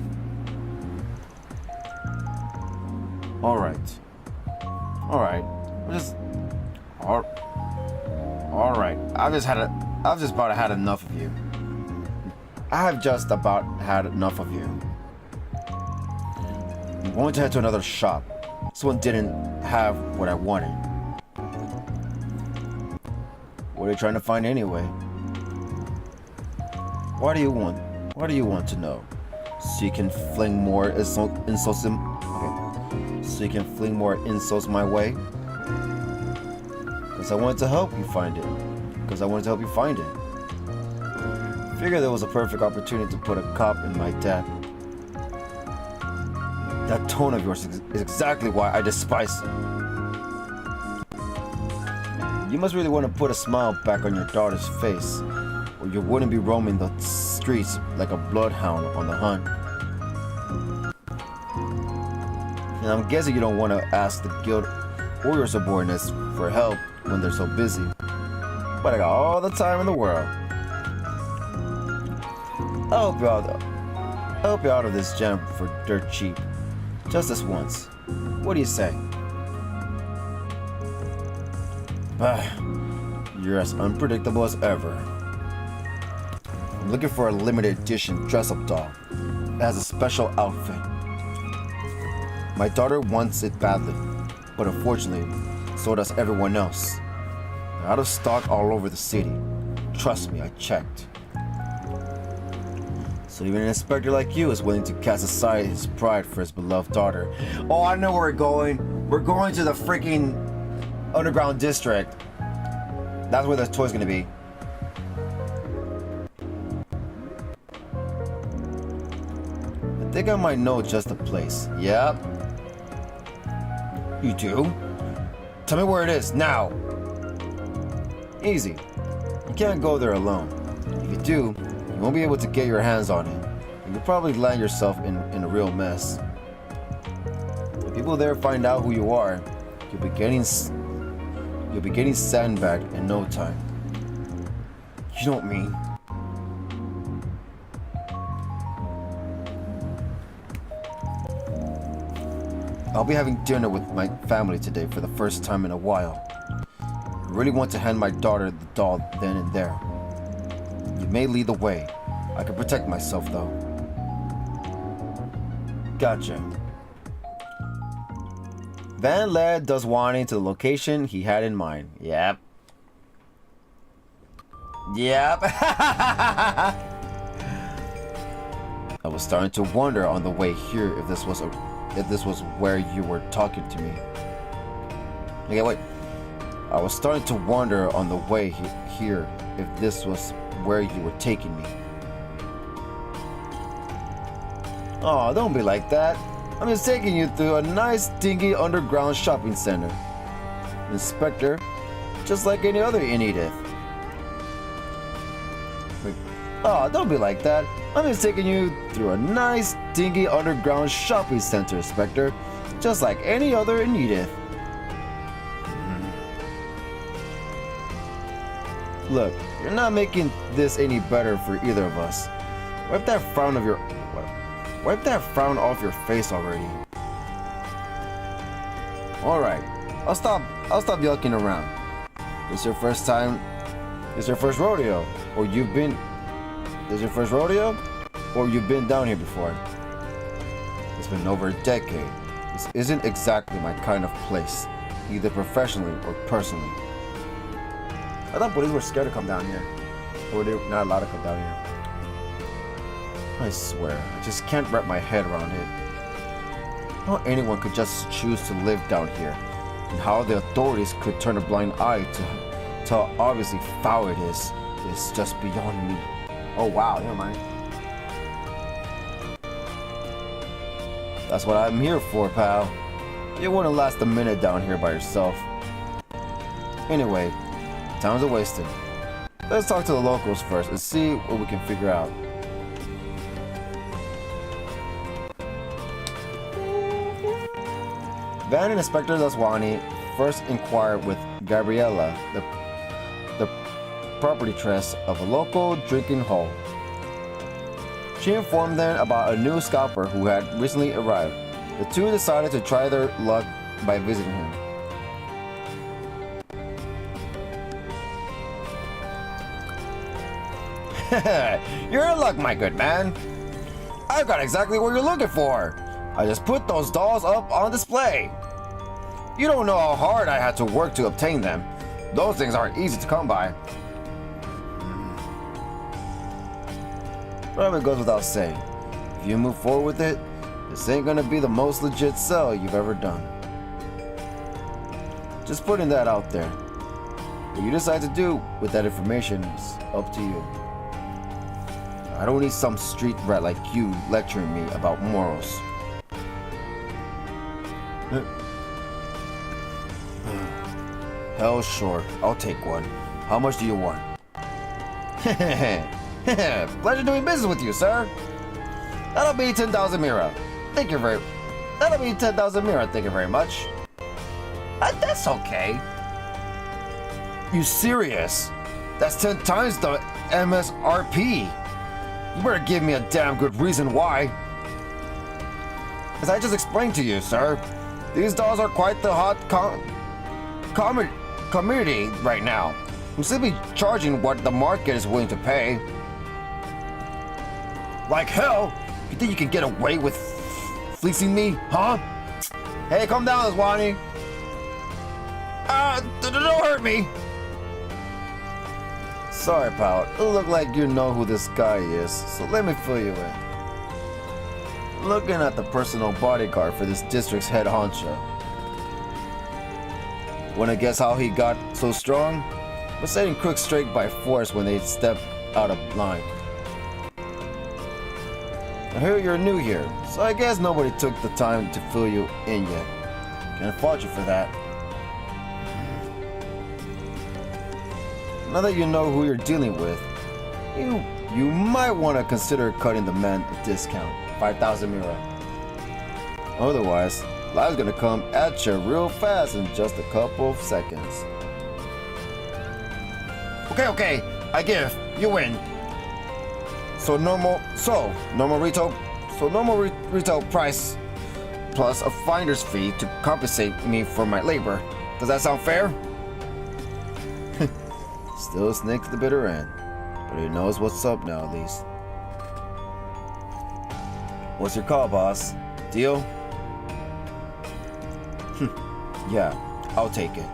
F: Alright. Alright. Alright. I've just about had enough of you. I have just about had enough of you. I'm going to head to another shop. This one didn't have what I wanted. What are you trying to find anyway? What do you want to know? So you can fling more insults so you can fling more insults my way? Because I wanted to help you find it. Figured there was a perfect opportunity to put a cop in my debt. That tone of yours is exactly why I despise it. You must really want to put a smile back on your daughter's face, or you wouldn't be roaming the streets like a bloodhound on the hunt. And I'm guessing you don't want to ask the guild or your subordinates for help when they're so busy. But I got all the time in the world. I'll help you out of this jam for dirt cheap. Just this once. What do you say? You're as unpredictable as ever. I'm looking for a limited edition dress-up doll. It has a special outfit. My daughter wants it badly, but unfortunately, so does everyone else. They're out of stock all over the city. Trust me, I checked. So even an inspector like you is willing to cast aside his pride for his beloved daughter.
A: Oh, I know where we're going. We're going to the freaking underground district. That's where the toy's gonna be.
F: I think I might know just the place. Yep.
A: You do? Tell me where it is, now.
F: Easy. You can't go there alone. If you do, you won't be able to get your hands on it. You'll probably land yourself in a real mess. If people there find out who you are, you'll be getting sandbagged in no time.
A: You don't mean?
F: I'll be having dinner with my family today for the first time in a while. I really want to hand my daughter the doll then and there. You may lead the way. I can protect myself though. Gotcha. Van led Duswani to the location he had in mind. Yep. I was starting to wonder on the way here if this was where you were talking to me. Okay, wait. I was starting to wonder on the way here if this was where you were taking me. Oh, don't be like that. I'm just taking you through a nice, dingy underground shopping center. Inspector, just like any other in Edith. Wait. Oh, don't be like that. I'm just taking you through a nice, dingy underground shopping center, Inspector. Just like any other in Edith. Look, you're not making this any better for either of us. Wipe that frown off your face already. Alright, I'll stop yucking around. This your first rodeo? Or you've been down here before? It's been over a decade. This isn't exactly my kind of place, either professionally or personally.
A: I thought police were scared to come down here. Or they're not allowed to come down here.
F: I swear, I just can't wrap my head around it. How anyone could just choose to live down here, and how the authorities could turn a blind eye to how obviously foul it is just beyond me.
A: Oh wow, never mind.
F: That's what I'm here for, pal. You wouldn't last a minute down here by yourself. Anyway, time's wasted. Let's talk to the locals first and see what we can figure out. Van and Inspector Laswani first inquired with Gabriella, the proprietress of a local drinking hall. She informed them about a new scalper who had recently arrived. The two decided to try their luck by visiting him. You're in luck, my good man. I've got exactly what you're looking for. I just put those dolls up on display. You don't know how hard I had to work to obtain them. Those things aren't easy to come by. Probably goes without saying. If you move forward with it, this ain't gonna be the most legit sell you've ever done. Just putting that out there. What you decide to do with that information is up to you. I don't need some street rat like you lecturing me about morals. Hell sure, I'll take one. How much do you want? Pleasure doing business with you, sir. That'll be 10,000 mira. That'll be 10,000 mira, thank you very much. That's okay. You serious? That's 10 times the MSRP. You better give me a damn good reason why. As I just explained to you, sir, these dolls are quite the hot commodity right now. I'm simply charging what the market is willing to pay. Like hell? You think you can get away with fleecing me, huh? Hey, calm down, Laswani. Don't hurt me. Sorry, pal. It look like you know who this guy is, so let me fill you in. Looking at the personal bodyguard for this district's head honcho. Wanna guess how he got so strong? Was setting crooks straight by force when they stepped out of line. I hear you're new here, so I guess nobody took the time to fill you in yet. Can't fault you for that. Now that you know who you're dealing with, you might want to consider cutting the man a discount, 5,000 mira. Otherwise, live's gonna come at you real fast in just a couple of seconds. Okay, I give. You win. So normal retail price plus a finder's fee to compensate me for my labor. Does that sound fair? Still a snake to the bitter end, but he knows what's up now at least. What's your call, boss? Deal? Yeah, I'll take it.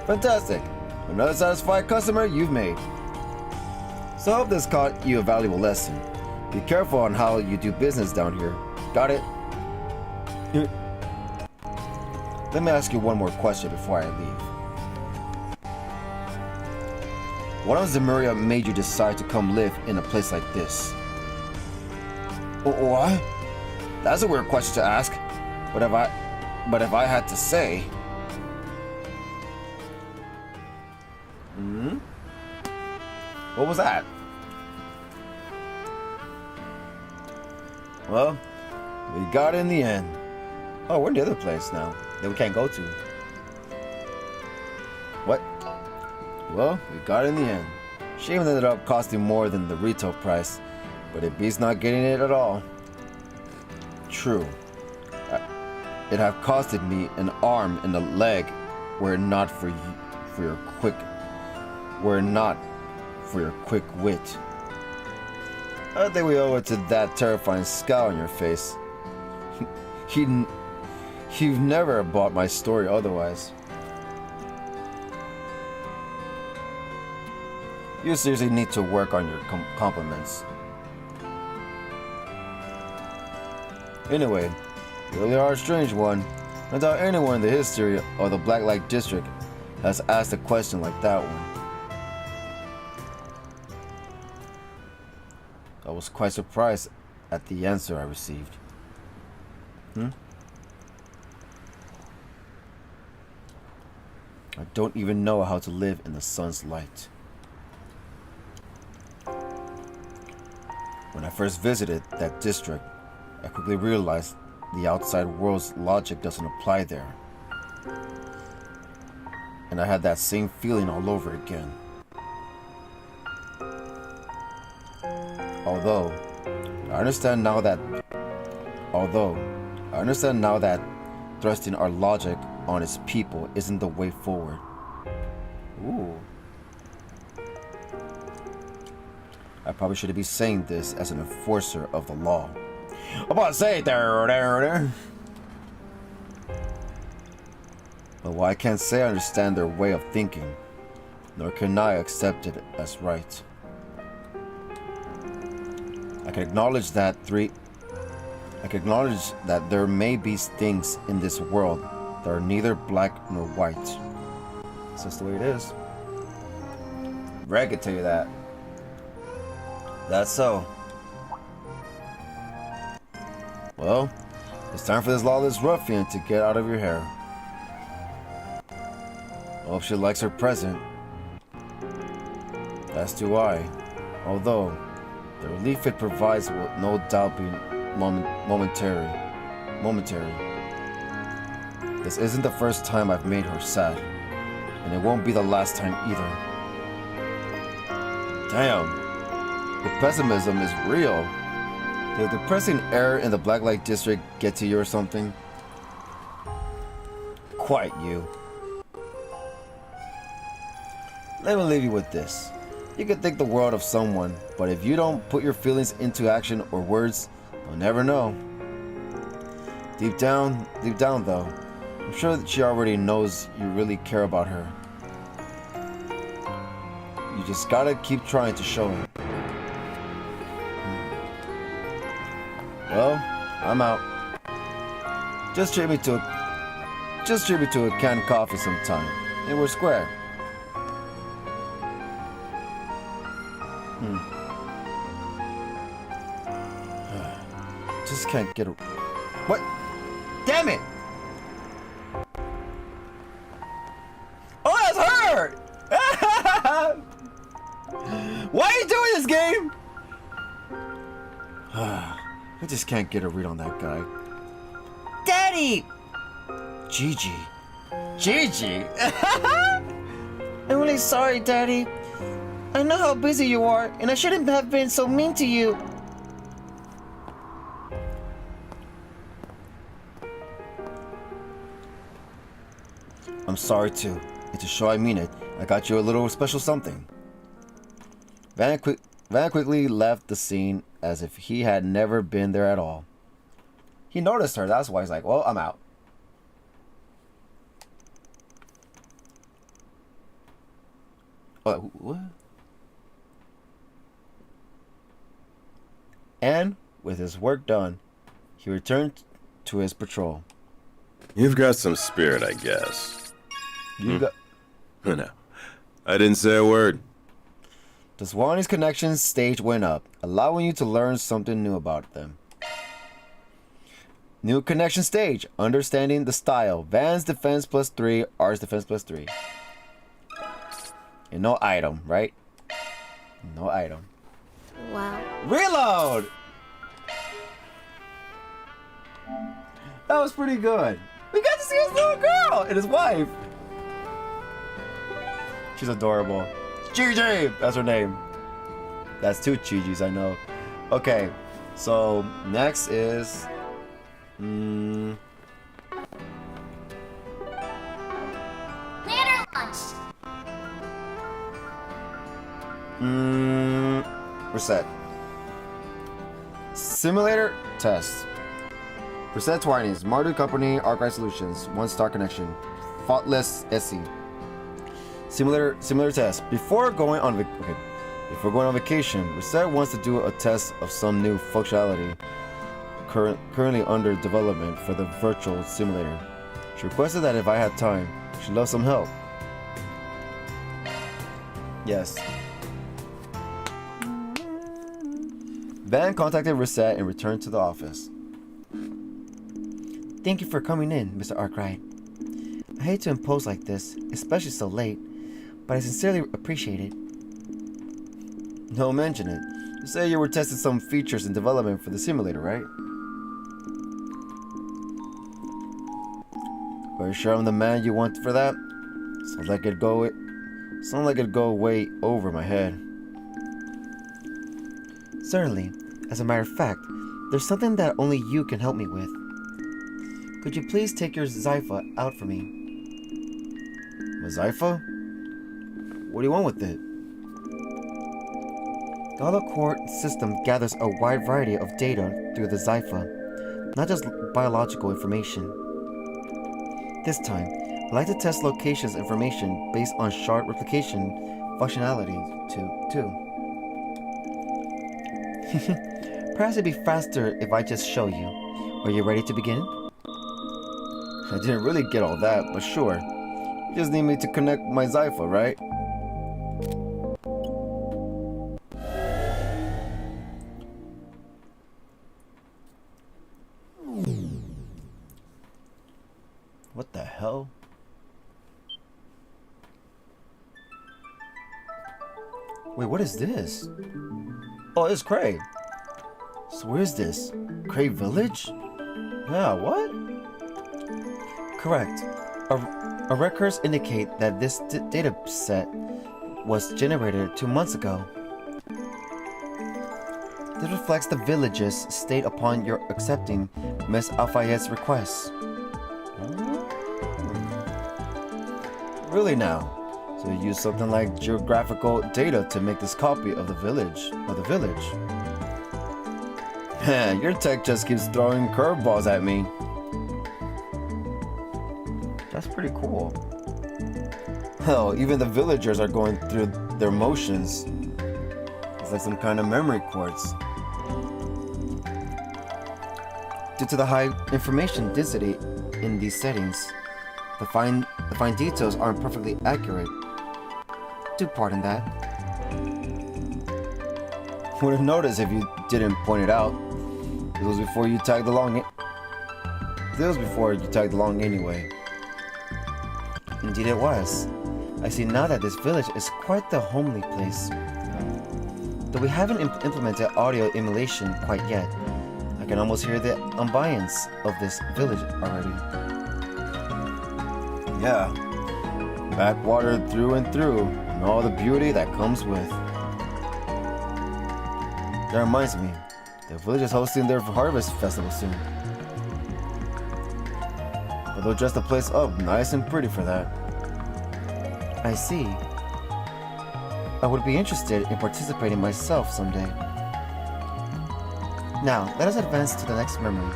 F: Fantastic. Another satisfied customer you've made. So I hope this taught you a valuable lesson. Be careful on how you do business down here. Got it? Let me ask you one more question before I leave. What on Zemuria made you decide to come live in a place like this? What? That's a weird question to ask. But if I had to say... What was that? Well, we got it in the end. Oh, we're in the other place now that we can't go to. What? Well, we got it in the end. She even ended up costing more than the retail price, but it beats not getting it at all. True. It have costed me an arm and a leg were it not for your quick wit. I think we owe it to that terrifying scowl on your face. You've never bought my story otherwise. You seriously need to work on your compliments. Anyway, you really are a strange one. I doubt anyone in the history of the Blacklight District has asked a question like that one. I was quite surprised at the answer I received. I don't even know how to live in the sun's light. When I first visited that district, I quickly realized the outside world's logic doesn't apply there. And I had that same feeling all over again. Although I understand now that thrusting our logic on its people isn't the way forward. Ooh. I probably shouldn't be saying this as an enforcer of the law. I'm about to say there. But while I can't say I understand their way of thinking, nor can I accept it as right. I can acknowledge that there may be things in this world that are neither black nor white. It's just the way it is. Red can tell you that. That's so. Well, it's time for this lawless ruffian to get out of your hair. I hope she likes her present. As do I. Although, the relief it provides will no doubt be momentary. This isn't the first time I've made her sad. And it won't be the last time either. Damn. The pessimism is real. Did the depressing air in the Blacklight District get to you or something? Quite you. Let me leave you with this. You can think the world of someone, but if you don't put your feelings into action or words, you'll never know. Deep down though, I'm sure that she already knows you really care about her. You just gotta keep trying to show her. Well, I'm out. Just treat me to a canned coffee sometime, and we're square. Just can't get a... What? Damn it! Oh, that's her! Why are you doing this game? I just can't get a read on that guy. Daddy! Gigi. Gigi? I'm really sorry, Daddy. I know how busy you are, and I shouldn't have been so mean to you. I'm sorry too. And to show I mean it, I got you a little special something. Van quickly left the scene as if he had never been there at all. He noticed her, that's why he's like, well, I'm out. What? And, with his work done, he returned to his patrol.
B: You've got some spirit, I guess.
F: You got...
B: No, I didn't say a word.
F: The Swanee's Connections stage went up, allowing you to learn something new about them. New connection stage, understanding the style. Van's defense +3, R's defense +3. And no item, right? No item.
G: Wow.
F: Reload! That was pretty good. We got to see his little girl and his wife. She's adorable. Gigi! That's her name. That's two Gigi's, I know. Okay, so next is...
G: Later lunch.
F: Reset. Simulator test. Reset Twinings, Mardu Company, Archive Solutions, 1-star connection, faultless SE. Simulator test. Before going on vacation, Reset wants to do a test of some new functionality currently under development for the virtual simulator. She requested that if I had time, she'd love some help. Yes. Van contacted Reset and returned to the office. Thank you for coming in, Mr. Arkwright. I hate to impose like this, especially so late, but I sincerely appreciate it. No, mention it. You say you were testing some features in development for the simulator, right? Are you sure I'm the man you want for that? Sounds like it'd go way over my head.
A: Certainly. As a matter of fact, there's something that only you can help me with. Could you please take your Zypha out for me?
F: My Zypha? What do you want with it?
A: The holocore system gathers a wide variety of data through the Zypha, not just biological information. This time, I'd like to test locations information based on shard replication functionality too. Perhaps it'd be faster if I just show you. Are you ready to begin?
F: I didn't really get all that, but sure. You just need me to connect my Zypha, right? What the hell?
A: Wait, what is this?
F: Oh, it's Cray.
A: So where is this? Cray Village?
F: Yeah, what?
A: Correct. Our records indicate that this data set was generated 2 months ago. This reflects the village's state upon your accepting Miss Alfayette's request.
F: Really now? So you use something like geographical data to make this copy of the village. Man, your tech just keeps throwing curveballs at me. That's pretty cool. Hell, even the villagers are going through their motions. It's like some kind of memory quartz.
A: Due to the high information density in these settings, the fine details aren't perfectly accurate. Do pardon that.
F: Would have noticed if you didn't point it out. It was before you tagged along. Anyway.
A: Indeed it was. I see now that this village is quite the homely place. Though we haven't implemented audio emulation quite yet, I can almost hear the ambience of this village already.
F: Yeah. Backwater through and through, and all the beauty that comes with. That reminds me, the village is hosting their harvest festival soon. But they'll dress the place up nice and pretty for that.
A: I see. I would be interested in participating myself someday. Now, let us advance to the next memory.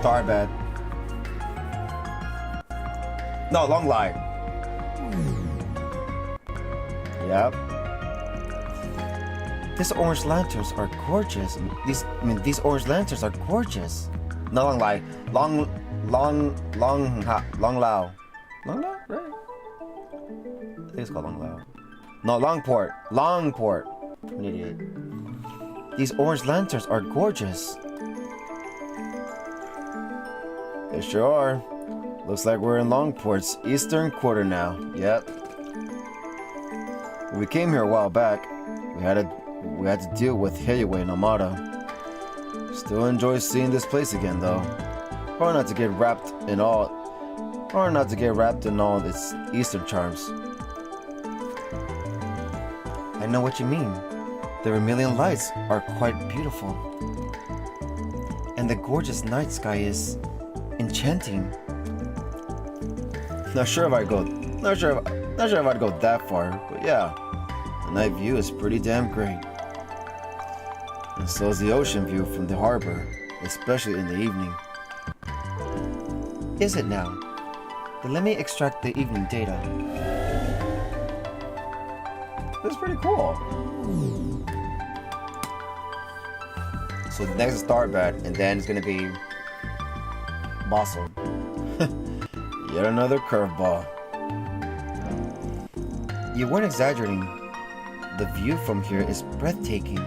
F: Starbad. No, long lie. Yep.
A: These orange lanterns are gorgeous. These orange lanterns are gorgeous.
F: No, long lie. Long Lao. Long Lao, right? I think it's called Long Lao. No, Longport. I'm an idiot.
A: These orange lanterns are gorgeous.
F: They sure are. Looks like we're in Longport's eastern quarter now. Yep. When we came here a while back, we had to deal with Heiwe and Amada. Still enjoy seeing this place again, though. Hard not to get wrapped in all its eastern charms.
A: I know what you mean. The vermilion lights are quite beautiful. And the gorgeous night sky is enchanting.
F: Not sure if I'd go that far, but yeah, the night view is pretty damn great. And so is the ocean view from the harbor, especially in the evening.
A: Is it now? Then let me extract the evening data.
F: That's pretty cool. So next is Starbad, and then it's gonna be Bossel. Yet another curveball.
A: You weren't exaggerating. The view from here is breathtaking.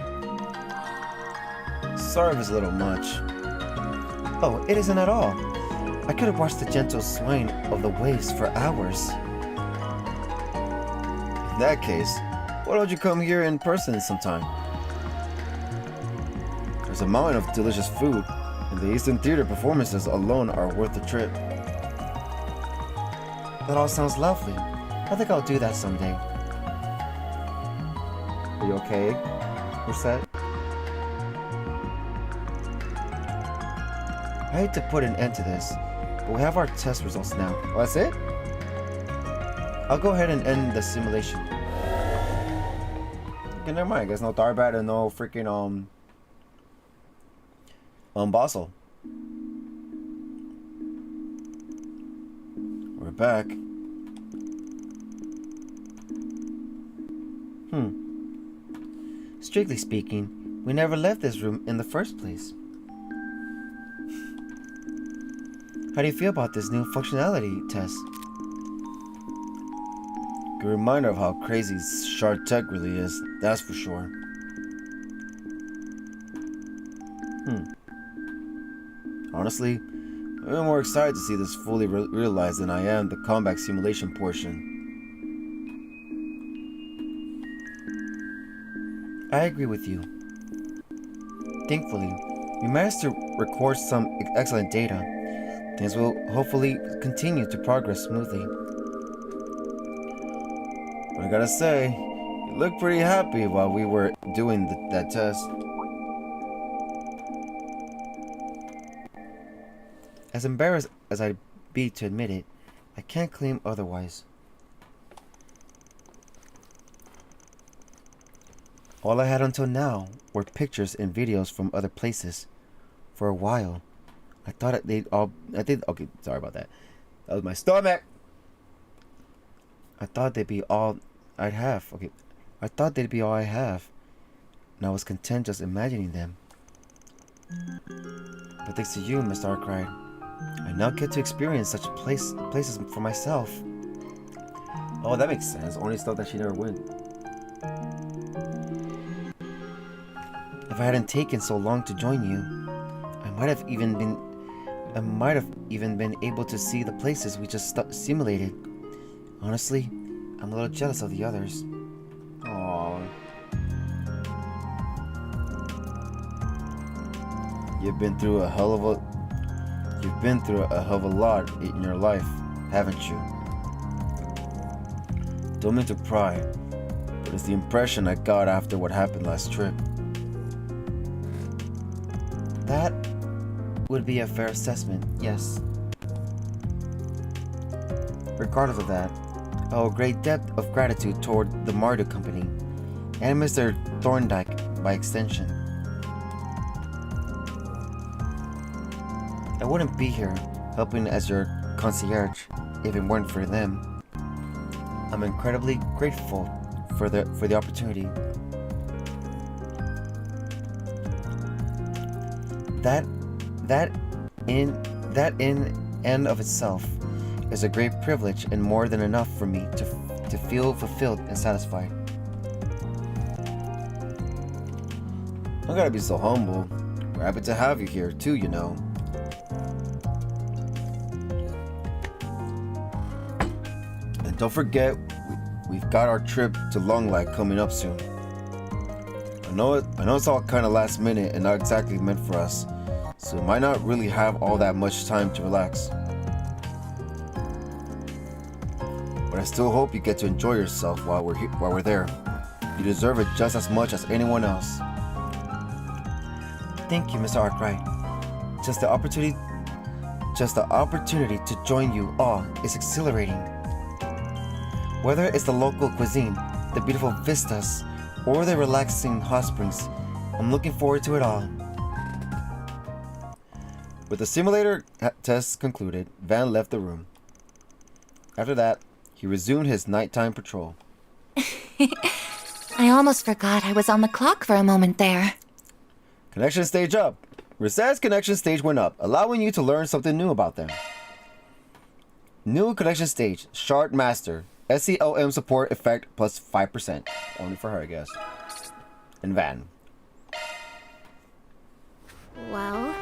F: Sorry if it's a little much.
A: Oh, it isn't at all. I could have watched the gentle swaying of the waves for hours.
F: In that case, why don't you come here in person sometime? There's a mountain of delicious food, and the Eastern Theater performances alone are worth the trip.
A: That all sounds lovely. I think I'll do that someday. Are you okay? We're set? I hate to put an end to this, but we have our test results now. Oh, that's it? I'll go ahead and end the simulation. Okay, never mind. I guess no Darbat and no freaking Basel. We're back. Strictly speaking, we never left this room in the first place. How do you feel about this new functionality test? Good reminder of how crazy Shard Tech really is, that's for sure. Honestly, I'm more excited to see this fully realized than I am the combat simulation portion. I agree with you. Thankfully, we managed to record some excellent data. Things will hopefully continue to progress smoothly. But I gotta say, you looked pretty happy while we were doing that test. As embarrassed as I'd be to admit it, I can't claim otherwise. All I had until now were pictures and videos from other places. For a while, I thought okay, sorry about that. That was my stomach. I thought they'd be all I'd have. Okay, I thought they'd be all I have, and I was content just imagining them. But thanks to you, Mr. Arkwright, I now get to experience such places for myself. Oh, that makes sense. Only stuff that she never went. If I hadn't taken so long to join you, I might have even been able to see the places we just simulated. Honestly, I'm a little jealous of the others. Aww. You've been through a hell of a lot in your life, haven't you? Don't mean to pry, but it's the impression I got after what happened last trip. That would be a fair assessment, yes. Regardless of that, I owe a great debt of gratitude toward the Marduk Company, and Mr. Thorndyke by extension. I wouldn't be here, helping as your concierge, if it weren't for them. I'm incredibly grateful for the opportunity. That in and of itself is a great privilege and more than enough for me to feel fulfilled and satisfied. I gotta be so humble. We're happy to have you here too, you know. And don't forget, we've got our trip to Long Lake coming up soon. I know it's all kind of last minute and not exactly meant for us, so we might not really have all that much time to relax. But I still hope you get to enjoy yourself while we're there. You deserve it just as much as anyone else. Thank you, Mr. Arkwright. Just the opportunity to join you all is exhilarating. Whether it's the local cuisine, the beautiful vistas, or the relaxing hot springs, I'm looking forward to it all. With the simulator tests concluded, Van left the room. After that, he resumed his nighttime patrol.
G: I almost forgot I was on the clock for a moment there.
A: Connection stage up. Risette's connection stage went up, allowing you to learn something new about them. New connection stage, Shard Master. SCLM support effect plus 5%. Only for her, I guess. And Van.
G: Well...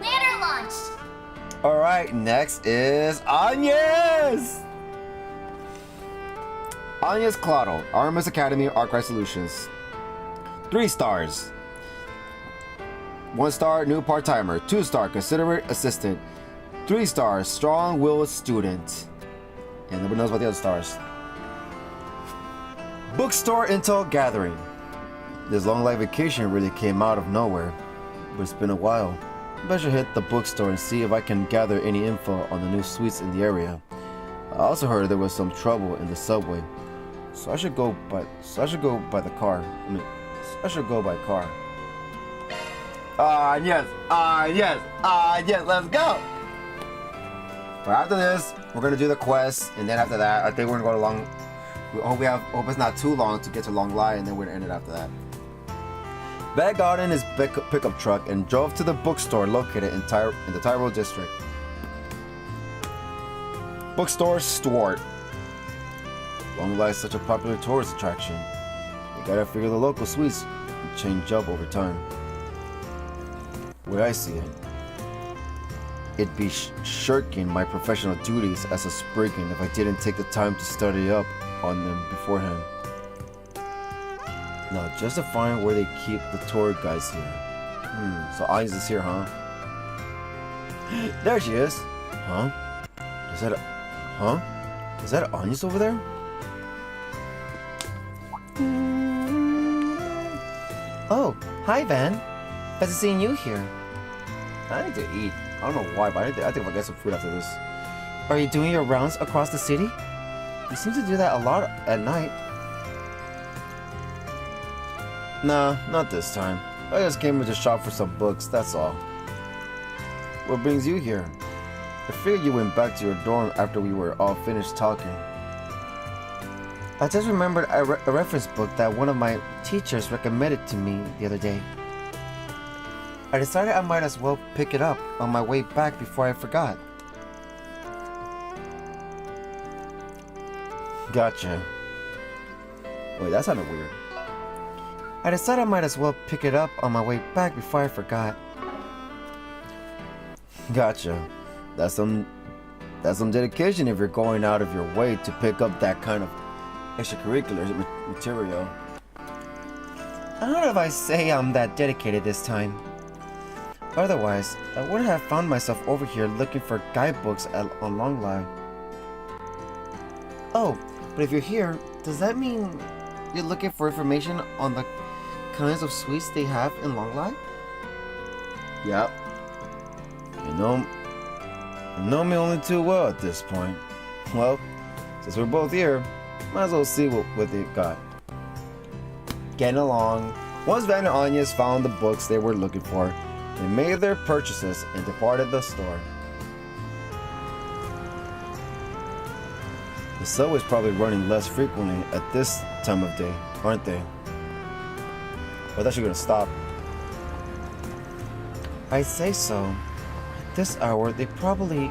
G: Banner launched!
A: Alright, next is Agnes! Agnes Claudio, Artemis Academy Arkwright Solutions. 3 stars. 1 star, new part-timer. 2 star, considerate assistant. 3 stars, strong-willed student. And nobody knows about the other stars. Bookstore intel gathering. This long life vacation really came out of nowhere, but it's been a while. I should hit the bookstore and see if I can gather any info on the new suites in the area. I also heard there was some trouble in the subway, so I should go by the car. I should go by car. Yes, let's go. But after this, we're gonna do the quest, and then after that, I think we're gonna go to long. Hope it's not too long to get to Long Lie, and then we're gonna end it after that. Bag got in his pickup truck and drove to the bookstore located in the Tyrell district. Bookstore Stuart. Long Lie is such a popular tourist attraction. You gotta figure the local suites will change up over time. The way I see it, it'd be shirking my professional duties as a Spriggan if I didn't take the time to study up on them beforehand. Now, just to find where they keep the tour guides here. So Anya's is here, huh? There she is. Huh? Is that Anya's over there? Oh, hi, Van. Nice to seeing you here. I need to eat. I don't know why, but I think I'll get some food after this. Are you doing your rounds across the city? You seem to do that a lot at night. Nah, not this time. I just came to shop for some books, that's all. What brings you here? I figured you went back to your dorm after we were all finished talking. I just remembered a reference book that one of my teachers recommended to me the other day. I decided I might as well pick it up on my way back before I forgot. Gotcha. Wait, that sounded weird. I decided I might as well pick it up on my way back before I forgot. Gotcha. That's some dedication if you're going out of your way to pick up that kind of extracurricular material. I don't know if I say I'm that dedicated this time. Otherwise, I wouldn't have found myself over here looking for guidebooks on Long Lie. Oh, but if you're here, does that mean you're looking for information on the kinds of suites they have in Long Lie? Yep. You know me only too well at this point. Well, since we're both here, might as well see what they've got. Getting along. Once Van and Anya's found the books they were looking for, they made their purchases and departed the store. The subway's probably running less frequently at this time of day, aren't they? I thought you were gonna stop. I'd say so. At this hour, they probably...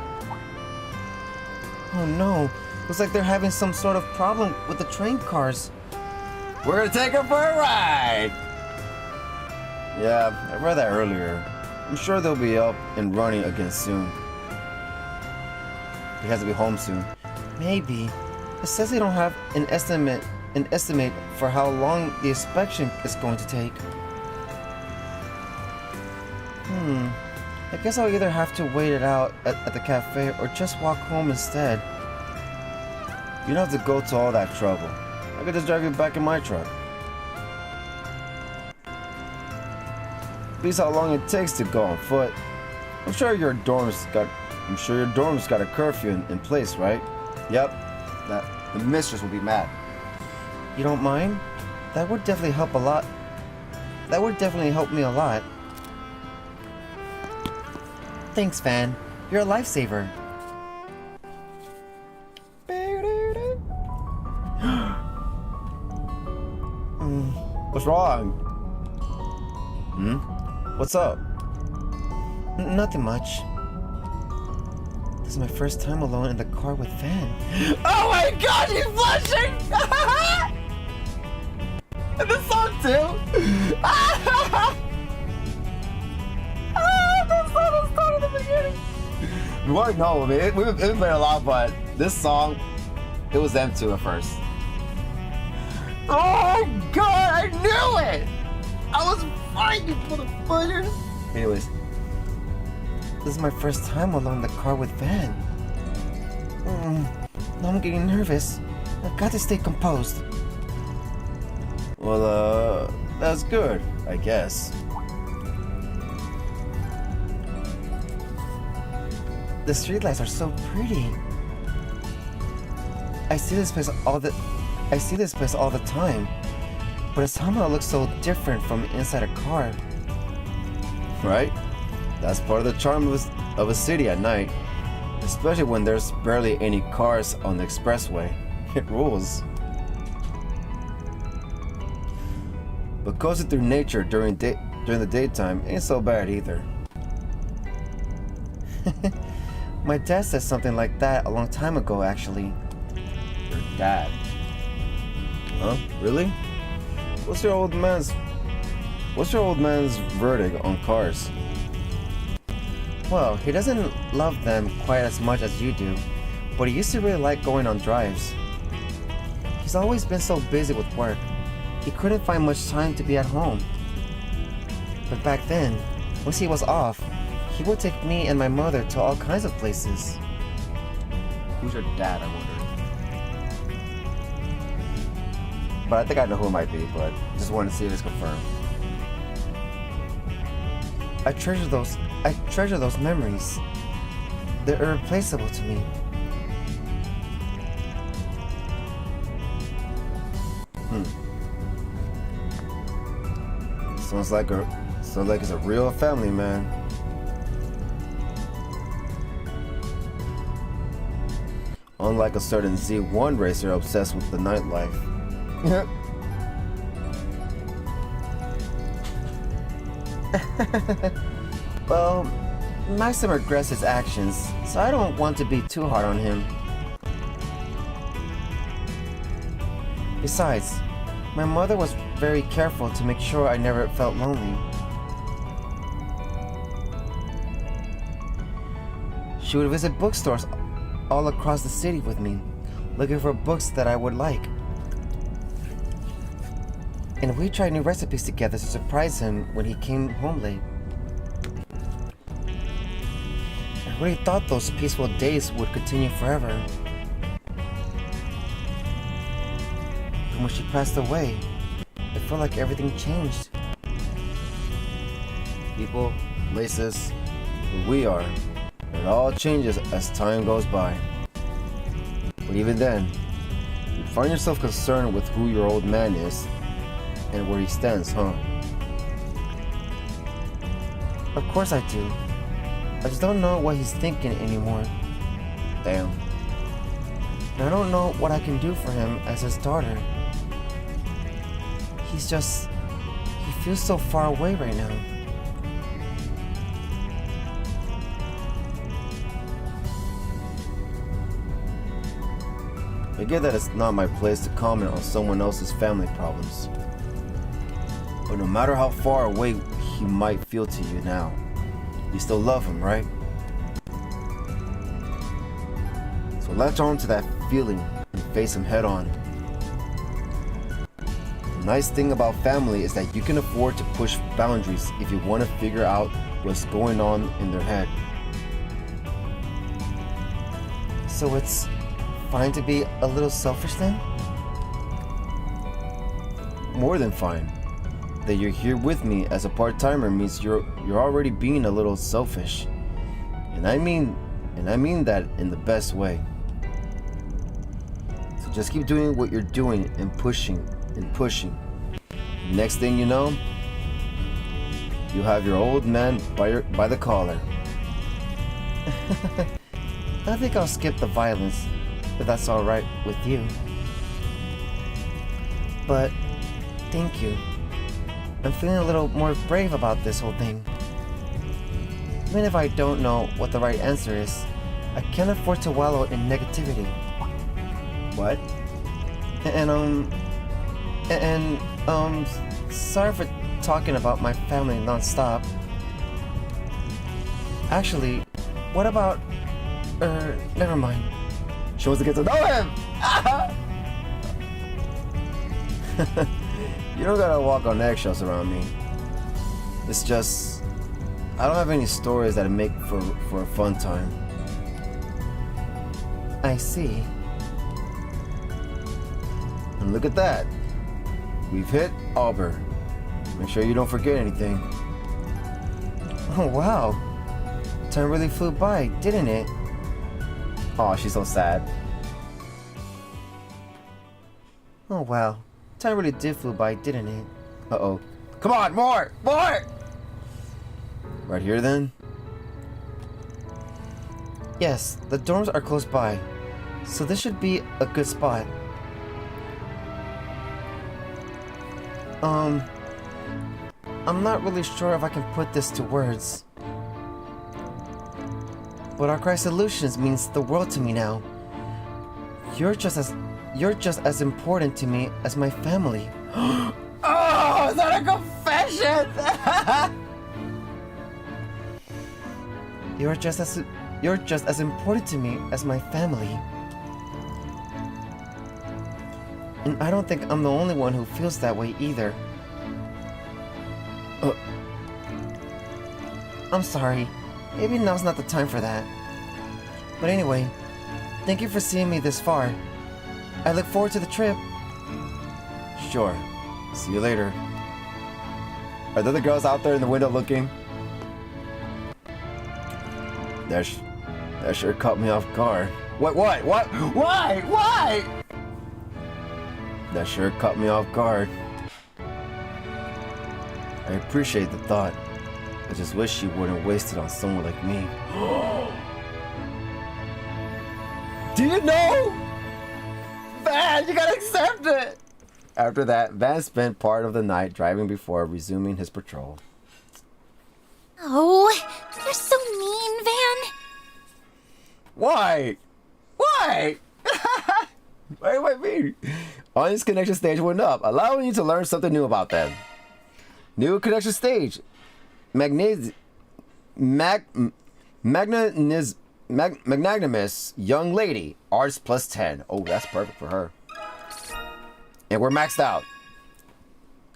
A: Oh no, looks like they're having some sort of problem with the train cars. We're gonna take them for a ride! Yeah, I read that earlier. I'm sure they'll be up and running again soon. He has to be home soon. Maybe. It says they don't have an estimate for how long the inspection is going to take. I guess I'll either have to wait it out at the cafe or just walk home instead. You don't have to go to all that trouble. I could just drive you back in my truck. Beats how long it takes to go on foot. I'm sure your dorm's got a curfew in place, right? Yep. The mistress will be mad. You don't mind? That would definitely help a lot. That would definitely help me a lot. Thanks, Van. You're a lifesaver. What's wrong? What's up? Nothing much. This is my first time alone in the car with Van. Oh my god, he's blushing! And this song too! This song was started at the beginning! We won't know, I mean, we've been a lot, but this song, it was them two at first. Oh my god, I knew it! I was fighting for the fuckers! Anyways. This is my first time alone in the car with Van. Now I'm getting nervous. I've got to stay composed.
F: Well, that's good, I guess.
A: The streetlights are so pretty. I see this place all the time, but it somehow looks so different from inside a car.
F: Right? That's part of the charm of a city at night. Especially when there's barely any cars on the expressway. It rules. But coasting through nature during the daytime ain't so bad either.
A: My dad said something like that a long time ago, actually.
F: Your dad? Huh? Really? What's your old man's verdict on cars?
A: Well, he doesn't love them quite as much as you do, but he used to really like going on drives. He's always been so busy with work, he couldn't find much time to be at home. But back then, once he was off, he would take me and my mother to all kinds of places.
F: Who's your dad, I wonder?
A: But I think I know who it might be, but just wanted to see if it's confirmed. I treasure those memories. They're irreplaceable to me.
F: Sounds like it's a real family, man. Unlike a certain Z1 racer obsessed with the nightlife.
A: Well, Maxim regrets his actions, so I don't want to be too hard on him. Besides, my mother was very careful to make sure I never felt lonely. She would visit bookstores all across the city with me, looking for books that I would like. And we tried new recipes together to surprise him when he came home late. I really thought those peaceful days would continue forever. And when she passed away, I felt like everything changed.
F: People, places, who we are, it all changes as time goes by. But even then, you find yourself concerned with who your old man is and where he stands, huh?
A: Of course I do. I just don't know what he's thinking anymore.
F: Damn.
A: And I don't know what I can do for him as his daughter. He feels so far away right now.
F: I get that it's not my place to comment on someone else's family problems. But no matter how far away he might feel to you now, you still love him, right? So latch on to that feeling and face him head on. The nice thing about family is that you can afford to push boundaries if you want to figure out what's going on in their head.
A: So it's fine to be a little selfish then?
F: More than fine. That you're here with me as a part-timer means you're already being a little selfish. And I mean that in the best way. So just keep doing what you're doing and pushing and pushing. Next thing you know, you have your old man by the collar.
A: I think I'll skip the violence, if that's alright with you. But thank you. I'm feeling a little more brave about this whole thing. Even if I don't know what the right answer is, I can't afford to wallow in negativity.
F: What?
A: Sorry for talking about my family nonstop. Actually, what about, never mind.
F: She wants to get to know him! You don't gotta walk on eggshells around me. It's just I don't have any stories that make for a fun time.
A: I see. And look at that. We've hit Auburn. Make sure you don't forget anything. Oh, wow. Time really flew by, didn't it? Oh, she's so sad. Oh, wow. Time really did flew by, didn't it? Uh-oh. Come on, more! More! Right here, then? Yes, the dorms are close by, so this should be a good spot. I'm not really sure if I can put this to words. But our cry solutions means the world to me now. You're just as important to me as my family. Oh, is that a confession? You're just as important to me as my family. And I don't think I'm the only one who feels that way either. I'm sorry. Maybe now's not the time for that. But anyway, thank you for seeing me this far. I look forward to the trip. Sure. See you later. Are the other girls out there in the window looking? That sure caught me off guard. What? Why? That sure caught me off guard. I appreciate the thought. I just wish you wouldn't waste it on someone like me. Do you know? Van, you gotta accept it! After that, Van spent part of the night driving before resuming his patrol.
G: Oh, you're so mean, Van.
A: Why? Wait, me. On his connection stage went up, allowing you to learn something new about them. New connection stage. Magnanimous young lady. Arts plus 10. Oh, that's perfect for her. And we're maxed out.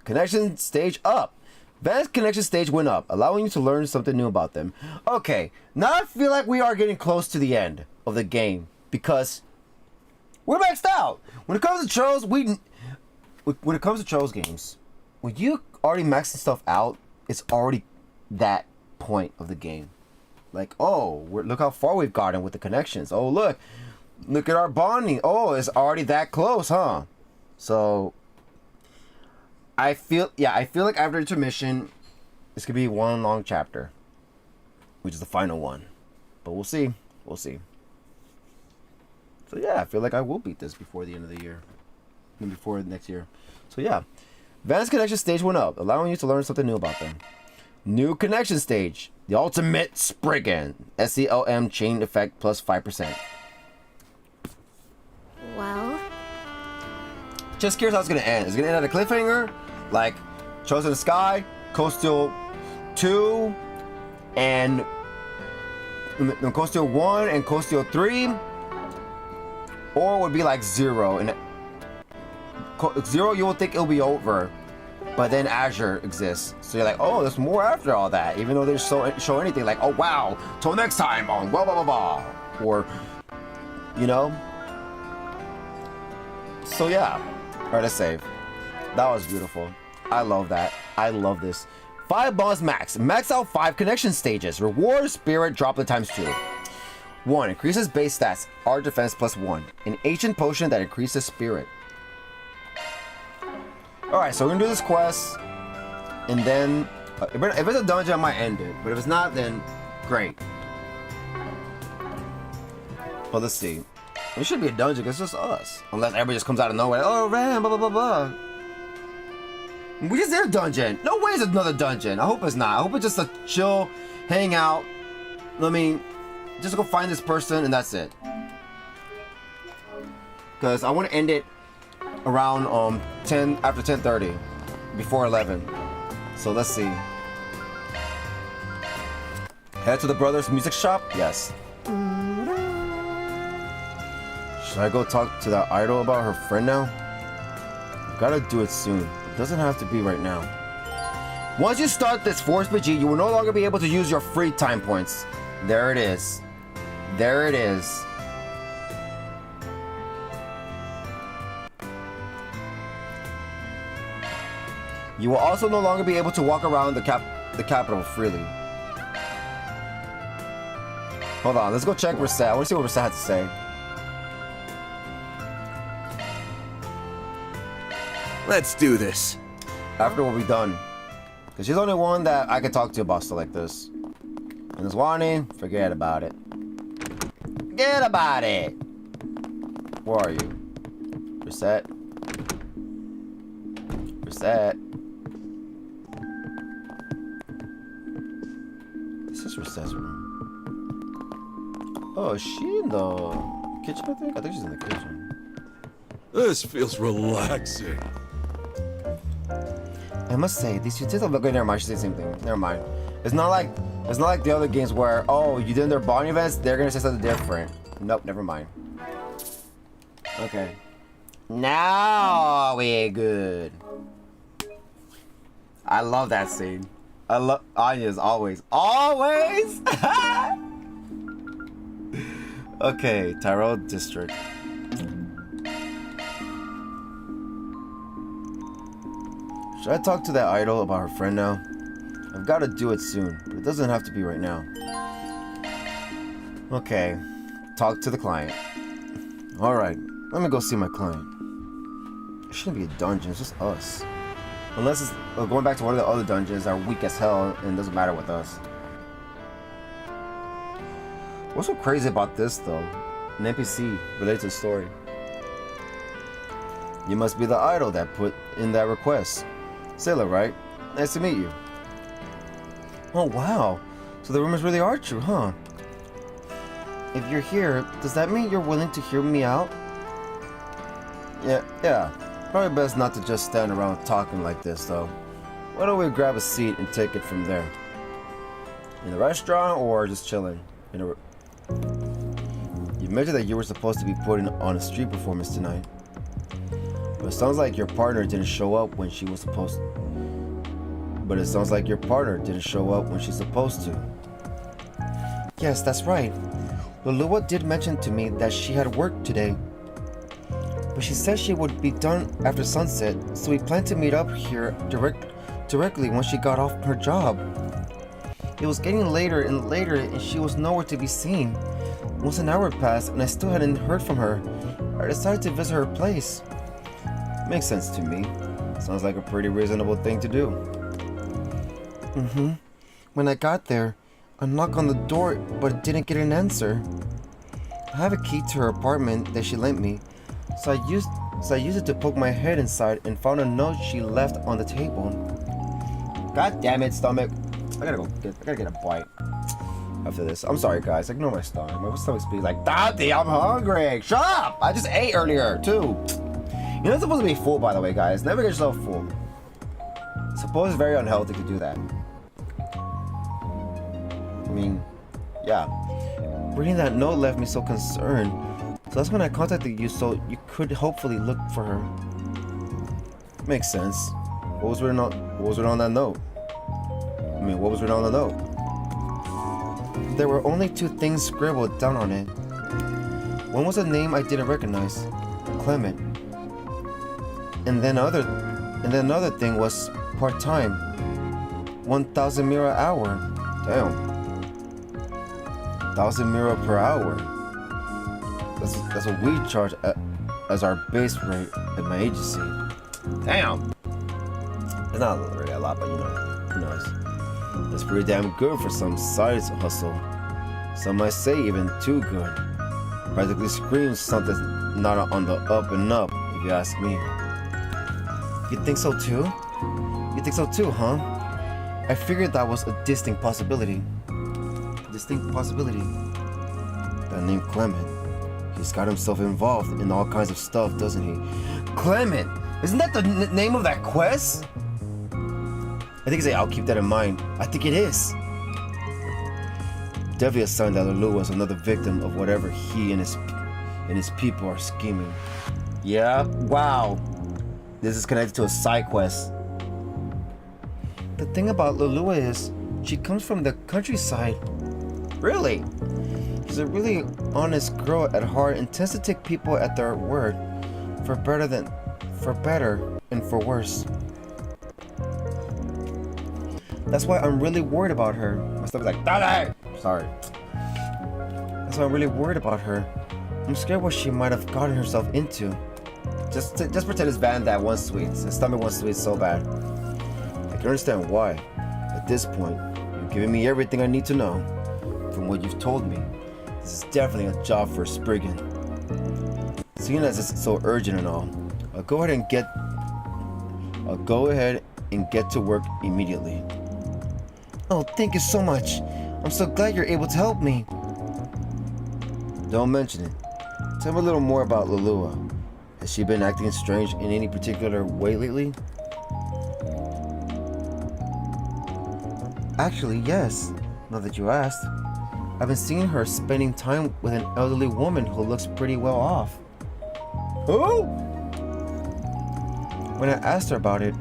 A: Connection stage up. Van's connection stage went up, allowing you to learn something new about them. Okay, now I feel like we are getting close to the end of the game because we're maxed out. When it comes to Charles, games, when you already maxing stuff out, it's already that point of the game. Like, oh, look how far we've gotten with the connections. Oh, look at our bonding. Oh, it's already that close, huh? So I feel like after intermission, this could be one long chapter, which is the final one. But we'll see. So yeah, I feel like I will beat this before the end of the year, and before next year. So yeah, Van's connection stage went up, allowing you to learn something new about them. New connection stage, the ultimate Spriggan, SELM chain effect plus 5%.
G: Well,
A: just curious how it's gonna end. Is it gonna end at a cliffhanger? Like, Chosen Sky, Coastal 2, and Coastal 1 and Coastal 3? Or would be like 0. And 0, you will think it'll be over. But then Azure exists. So you're like, oh, there's more after all that. Even though they show anything like, oh, wow, till next time on blah, blah, blah, blah. Or, you know? So yeah. Alright, let's save. That was beautiful. I love that. I love this. 5 bonds max. Max out 5 connection stages. Reward spirit droplet times 2. 1. Increases base stats. Art defense plus 1. An ancient potion that increases spirit. Alright, so we're gonna do this quest. And then, if it's a dungeon, I might end it. But if it's not, then great. Well, let's see. It should be a dungeon because it's just us. Unless everybody just comes out of nowhere. Oh, man, blah, blah, blah, blah. We just did a dungeon. No way it's another dungeon. I hope it's not. I hope it's just a chill, hang out. I mean, just go find this person and that's it. Because I want to end it around after 10:30, before 11. So let's see. Head to the brothers' music shop? Yes. Should I go talk to that idol about her friend now? I've gotta do it soon. It doesn't have to be right now. Once you start this Force PG, you will no longer be able to use your free time points. There it is. There it is. You will also no longer be able to walk around the capital freely. Hold on, let's go check Reset. I want to see what Reset had to say.
B: Let's do this.
A: After we'll be done. Because she's the only one that I can talk to about stuff like this. And this warning, forget about it. Forget about it! Where are you? Reset. Reset. This is Reset's room. Oh, is she in the kitchen, I think? I think she's in the kitchen.
B: This feels relaxing.
A: I must say, these utensils. Okay, never mind. She said the same thing. Never mind. It's not like the other games where, oh, you did their bonding events, they're gonna say something different. Nope, never mind. Okay. Now we're good. I love that scene. I love Anya's always. Okay, Tyrell District. Should I talk to that idol about her friend now? I've got to do it soon, but it doesn't have to be right now. Okay, talk to the client. Alright, let me go see my client. It shouldn't be a dungeon, it's just us. Unless it's going back to one of the other dungeons that are weak as hell and it doesn't matter with us. What's so crazy about this though? An NPC related to the story. You must be the idol that put in that request. Sailor, right? Nice to meet you. Oh wow, so the rumors really are true, huh? If you're here, does that mean you're willing to hear me out? Yeah. Probably best not to just stand around talking like this though. Why don't we grab a seat and take it from there? In the restaurant or just chilling? You mentioned that you were supposed to be putting on a street performance tonight. But it sounds like your partner didn't show up when she was supposed to. Yes, that's right. Lulua did mention to me that she had work today. But she said she would be done after sunset, so we planned to meet up here directly when she got off her job. It was getting later and later and she was nowhere to be seen. Almost an hour passed and I still hadn't heard from her. I decided to visit her place. Makes sense to me. Sounds like a pretty reasonable thing to do. When I got there, I knocked on the door but didn't get an answer. I have a key to her apartment that she lent me, so I used it to poke my head inside and found a note she left on the table. God damn it, stomach. I gotta get a bite after this. I'm sorry guys, ignore my stomach. My stomach's being like, Taty, I'm hungry. Shut up! I just ate earlier too. You're not supposed to be full, by the way, guys. Never get yourself full. Suppose it's very unhealthy to do that. I mean, yeah. Reading that note left me so concerned. So that's when I contacted you so you could hopefully look for her. Makes sense. What was written on that note? What was written on the note? There were only two things scribbled down on it. One was a name I didn't recognize, Clement. And then another thing was part-time, 1,000 mira hour. Damn. 1,000 mira per hour. That's what we charge as our base rate at my agency. Damn. It's not really a lot, but you know, who knows. It's pretty damn good for some side hustle. Some might say even too good. Practically screams something's not on the up and up, if you ask me. You think so too? You think so too, huh? I figured that was a distinct possibility. That name Clement. He's got himself involved in all kinds of stuff, doesn't he? Clement! Isn't that the name of that quest? I think I'll keep that in mind. I think it is. Definitely a sign that Lulu was another victim of whatever he and his people are scheming. Yeah? Wow. This is connected to a side quest. The thing about Lulua is, she comes from the countryside. Really? She's a really honest girl at heart and tends to take people at their word, for better and for worse. That's why I'm really worried about her. My stomach's like, Taty! Sorry. That's why I'm really worried about her. I'm scared what she might have gotten herself into. Just pretend it's Van that wants sweets. His stomach wants sweets so bad. I can understand why. At this point, you've given me everything I need to know. From what you've told me, this is definitely a job for Spriggan. Seeing as it's so urgent and all, I'll go ahead and get to work immediately. Oh, thank you so much. I'm so glad you're able to help me. Don't mention it. Tell me a little more about Lulua. Has she been acting strange in any particular way lately? Actually, yes. Now that you asked. I've been seeing her spending time with an elderly woman who looks pretty well off. Who? When I asked her about it,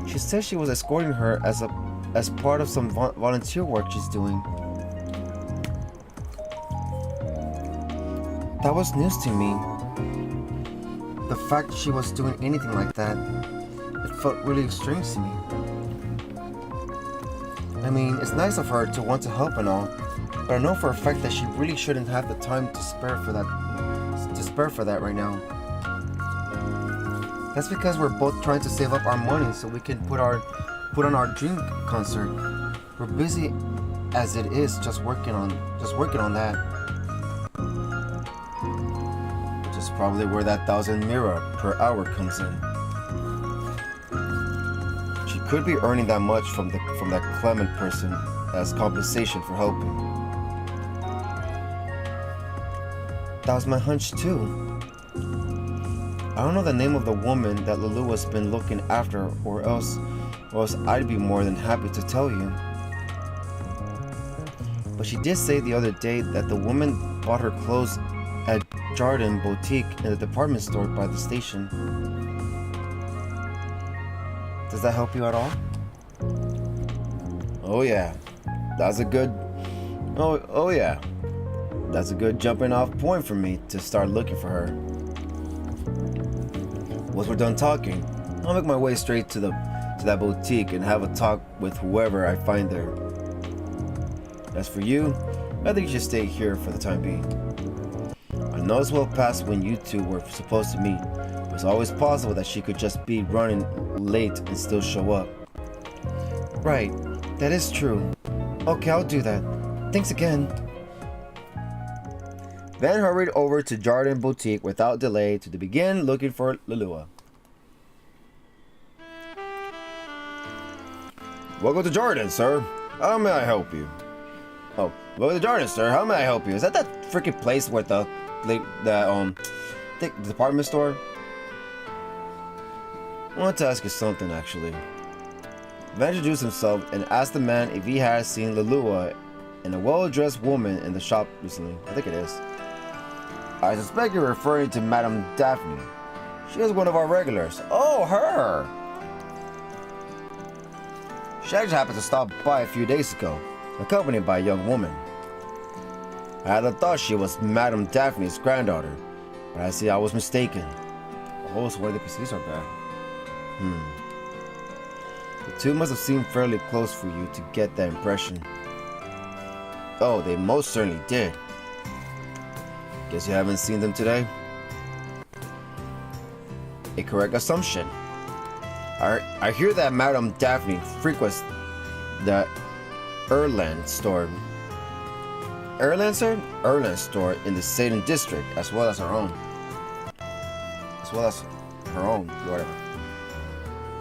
A: she said she was escorting her as part of some volunteer work she's doing. That was news to me. The fact she was doing anything like that, it felt really strange to me. I mean, it's nice of her to want to help and all, but I know for a fact that she really shouldn't have the time to spare for that right now. That's because we're both trying to save up our money so we can put on our dream concert. We're busy as it is just working on that. Which is probably where that 1,000 mira per hour comes in. She could be earning that much from that Clement person as compensation for helping. That was my hunch too. I don't know the name of the woman that Lulua's been looking after, or else I'd be more than happy to tell you. But she did say the other day that the woman bought her clothes at Jardin Boutique in the department store by the station. Does that help you at all? Oh yeah. That's a good jumping off point for me to start looking for her. Once we're done talking, I'll make my way straight to that boutique and have a talk with whoever I find there. As for you, I think you should stay here for the time being. I know it's well past when you two were supposed to meet, but it's always possible that she could just be running late and still show up. Right, that is true. Okay, I'll do that. Thanks again. Van hurried over to Jardin Boutique without delay to begin looking for Lulua. Welcome to Jardin, sir. How may I help you? Oh, welcome to Jardin, sir. How may I help you? Is that freaking place where the department store? I want to ask you something, actually. Van introduced himself and asked the man if he had seen Lulua and a well-dressed woman in the shop recently. I think it is. I suspect you're referring to Madame Daphne. She is one of our regulars. Oh, her! She actually happened to stop by a few days ago, accompanied by a young woman. I had thought she was Madame Daphne's granddaughter, but I see I was mistaken. Oh, so why the PCs are bad. The two must have seemed fairly close for you to get that impression. Oh, they most certainly did. Guess you haven't seen them today? A correct assumption. I hear that Madame Daphne frequents the Erland store. Erland, sir? Erland store in the Satan district, as well as her own. Whatever.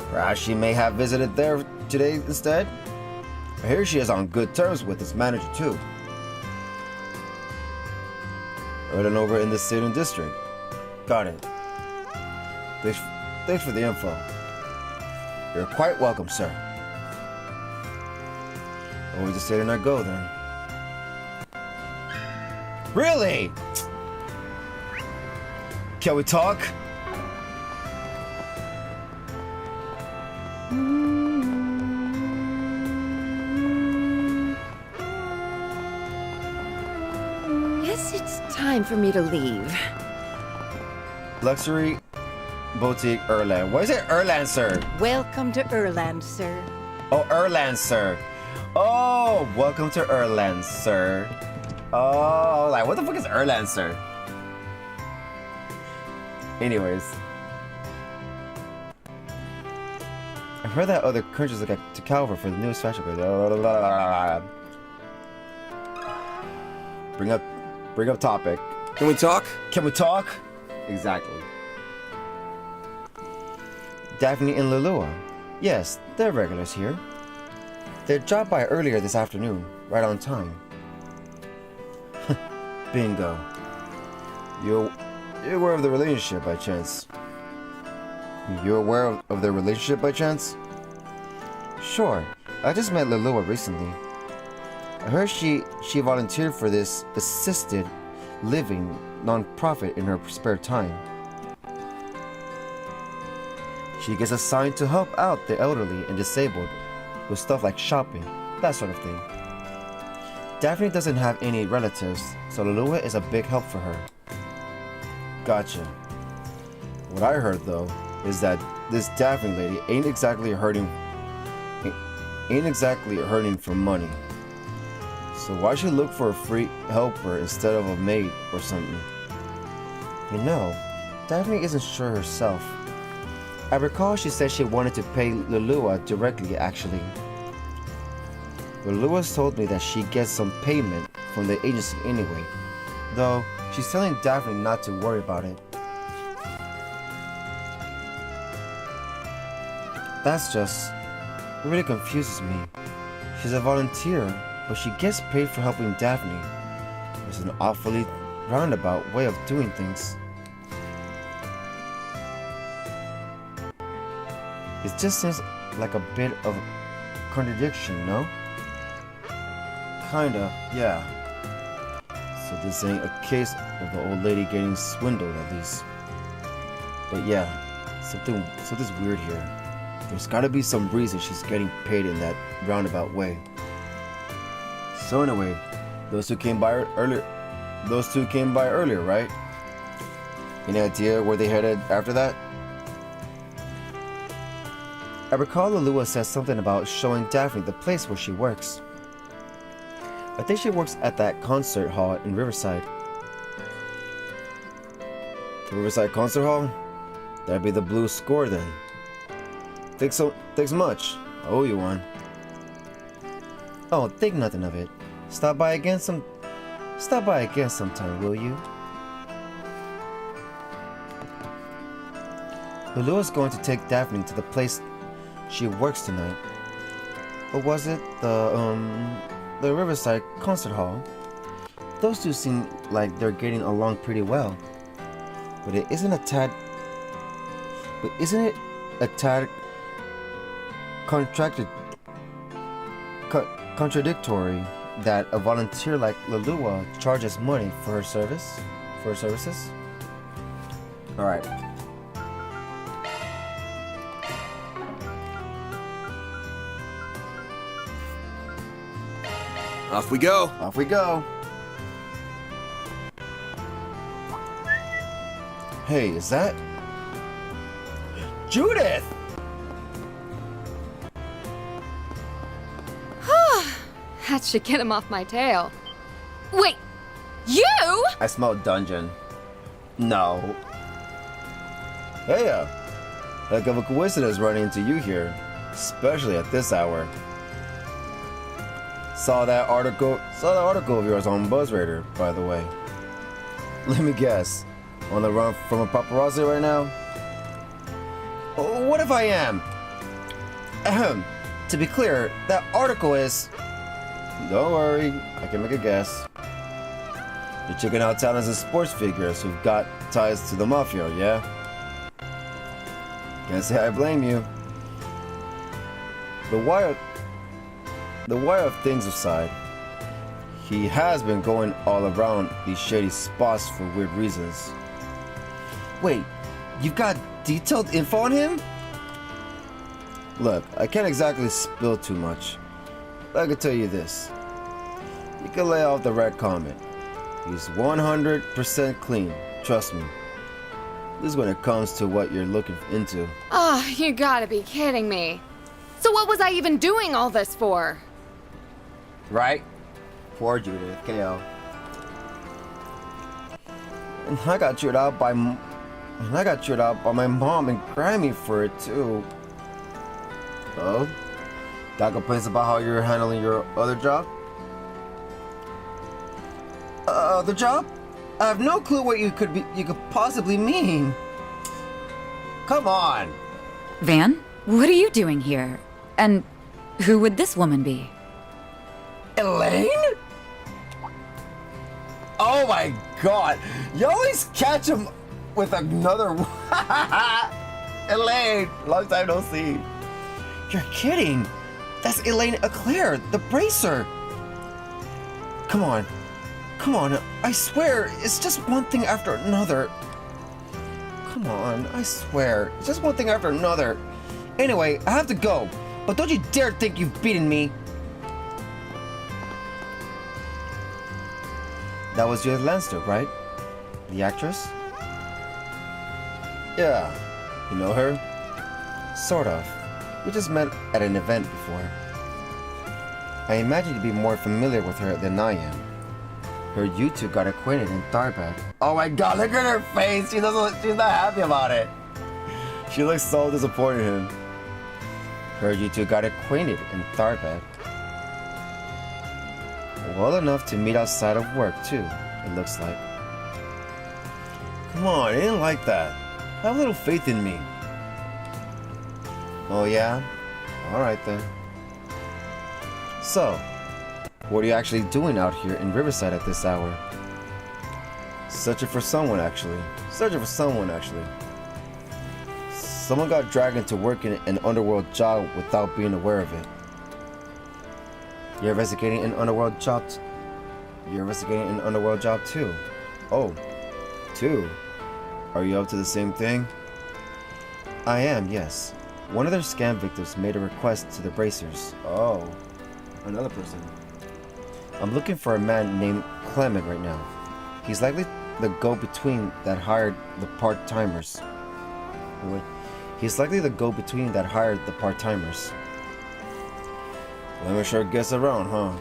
A: Perhaps she may have visited there today instead. I hear she is on good terms with its manager too. Erland over in the Satan district. Got it. Thanks for the info. You're quite welcome, sir. Where would the Satan not go then? Really? Can we talk?
D: it's time for me to leave.
F: Luxury Boutique Erland. Why is it Erland, sir?
K: Welcome to Erland, sir.
F: Oh, Erland, sir. Oh, welcome to Erland, sir. Oh, like, what the fuck is Erland, sir? Anyways. I heard that other countries look to Calvard for the newest fashion. Bring up topic.
B: Can we talk?
F: Can we talk? Exactly. Daphne and Lulua. Yes, they're regulars here. They dropped by earlier this afternoon, right on time. Bingo. You're aware of the relationship by chance? You're aware of their relationship by chance? Sure. I just met Lulua recently. I heard she volunteered for this assisted living non-profit in her spare time. She gets assigned to help out the elderly and disabled with stuff like shopping, that sort of thing. Daphne doesn't have any relatives, so Lulua is a big help for her. Gotcha. What I heard though is that this Daphne lady ain't exactly hurting for money. So why should look for a free helper instead of a maid or something? You know, Daphne isn't sure herself. I recall she said she wanted to pay Lulua directly actually. Lulua's told me that she gets some payment from the agency anyway, though she's telling Daphne not to worry about it. That's just, it really confuses me. She's a volunteer, but she gets paid for helping Daphne. It's an awfully roundabout way of doing things. It just seems like a bit of contradiction, no? Kinda, yeah. So this ain't a case of the old lady getting swindled at least. But yeah, something's weird here. There's gotta be some reason she's getting paid in that roundabout way. So anyway, those two came by earlier, right? Any idea where they headed after that? I recall Lulua said something about showing Daphne the place where she works. I think she works at that concert hall in Riverside. The Riverside Concert Hall? That'd be the blue score then. Thanks much. I owe you one. Oh, think nothing of it. Stop by again sometime, will you? Lulua's going to take Daphne to the place she works tonight. Or was it the Riverside Concert Hall? Those two seem like they're getting along pretty well. But isn't it a tad contradictory that a volunteer like Lulua charges money for her services? All right.
B: Off we go.
F: Off we go. Hey, is that Judith?
D: That should get him off my tail. Wait, you?
F: I smell dungeon. No. Hey, heck of a coincidence running into you here, especially at this hour. Saw that article of yours on BuzzRadar, by the way. Let me guess, on the run from a paparazzi right now? What if I am? Ahem. To be clear, that article is... Don't worry, I can make a guess. You're checking out talents and sports figures who've got ties to the mafia, yeah? Can't say I blame you. The wire of things aside, he has been going all around these shady spots for weird reasons. Wait, you've got detailed info on him? Look, I can't exactly spill too much. I can tell you this. You can lay off the red comment. He's 100% clean. Trust me. This is when it comes to what you're looking into.
D: Oh, you gotta be kidding me. So what was I even doing all this for?
A: Right? Poor Judith, KO.
F: And I got chewed out by my mom and Grammy for it too.
A: Oh? Got complaints about how you're handling your other job?
F: Other job?
A: I have no clue what you could possibly mean. Come on.
J: Van, what are you doing here? And who would this woman be?
A: Elaine? Oh my god. You always catch him with another Elaine, long time no see.
F: You're kidding. That's Elaine Eclair, the bracer. Come on. Come on. I swear, it's just one thing after another. Come on, I swear. It's just one thing after another. Anyway, I have to go. But don't you dare think you've beaten me. That was Judith Lanster, right? The actress? Yeah. You know her? Sort of. We just met at an event before. I imagine you'd be more familiar with her than I am. Heard you two got acquainted in Tharbad.
A: Oh my god, look at her face. She's not happy about it.
F: She looks so disappointed in him.
A: Heard you two got acquainted in Tharbad.
F: Well enough to meet outside of work too, it looks like. Come on, it ain't like that. Have a little faith in me.
A: Oh yeah?
F: Alright then.
A: So, what are you actually doing out here in Riverside at this hour?
F: Searching for someone actually. Someone got dragged into working an underworld job without being aware of it.
A: You're investigating an underworld job too.
F: Oh, two? Are you up to the same thing?
A: I am, yes. One of their scam victims made a request to the bracers.
F: Oh, another person.
A: I'm looking for a man named Clement right now. He's likely the go-between that hired the part-timers.
F: Clement sure gets around, huh?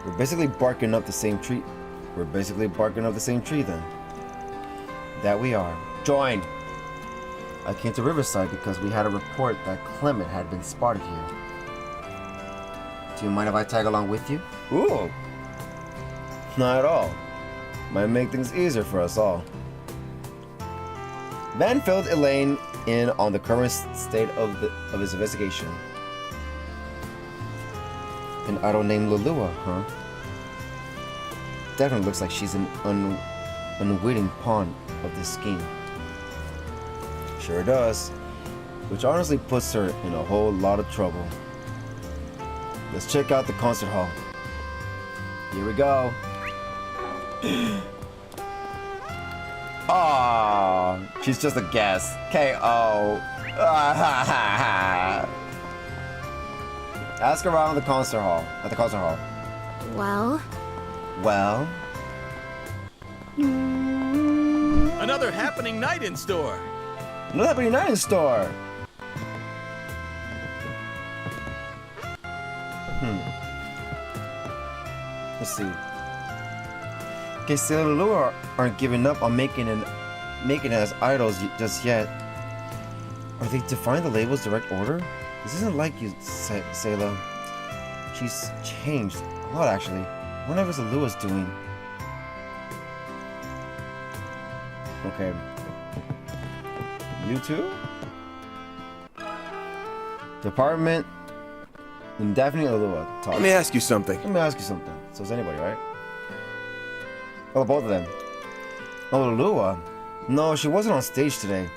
F: We're basically barking up the same tree then.
A: That we are. Join! I came to Riverside because we had a report that Clement had been spotted here. Do you mind if I tag along with you?
F: Ooh! Not at all. Might make things easier for us all.
A: Van filled Elaine in on the current state of his investigation. An idol named Lulua, huh? Definitely looks like she's an unwitting pawn of this scheme.
F: Sure does. Which honestly puts her in a whole lot of trouble. Let's check out the concert hall.
A: Here we go. Aww, she's just a guest. KO. Ask around the concert hall. At the concert hall.
G: Well?
B: Another happening night in store.
F: Let's see.
A: Okay, Sailor and Lua aren't giving up on making it as idols just yet. Are they defying the label's direct order? This isn't like you, Sailor. She's changed a lot, actually. I wonder what Lua's doing.
F: Okay. You too?
A: Department Indefinite Lua. Talk.
B: Let me ask you something.
A: So is anybody, right? Oh, both of them. Oh, Lua. No, she wasn't on stage today.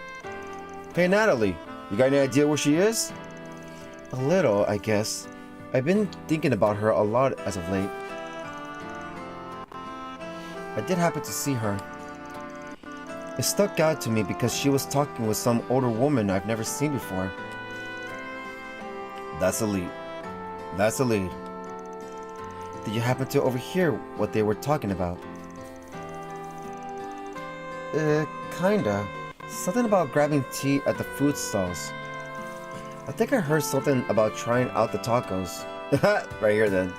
F: Hey, Natalie. You got any idea where she is?
A: A little, I guess. I've been thinking about her a lot as of late. I did happen to see her. It stuck out to me because she was talking with some older woman I've never seen before.
F: That's a lead.
A: Did you happen to overhear what they were talking about? Kinda. Something about grabbing tea at the food stalls. I think I heard something about trying out the tacos. Right here then.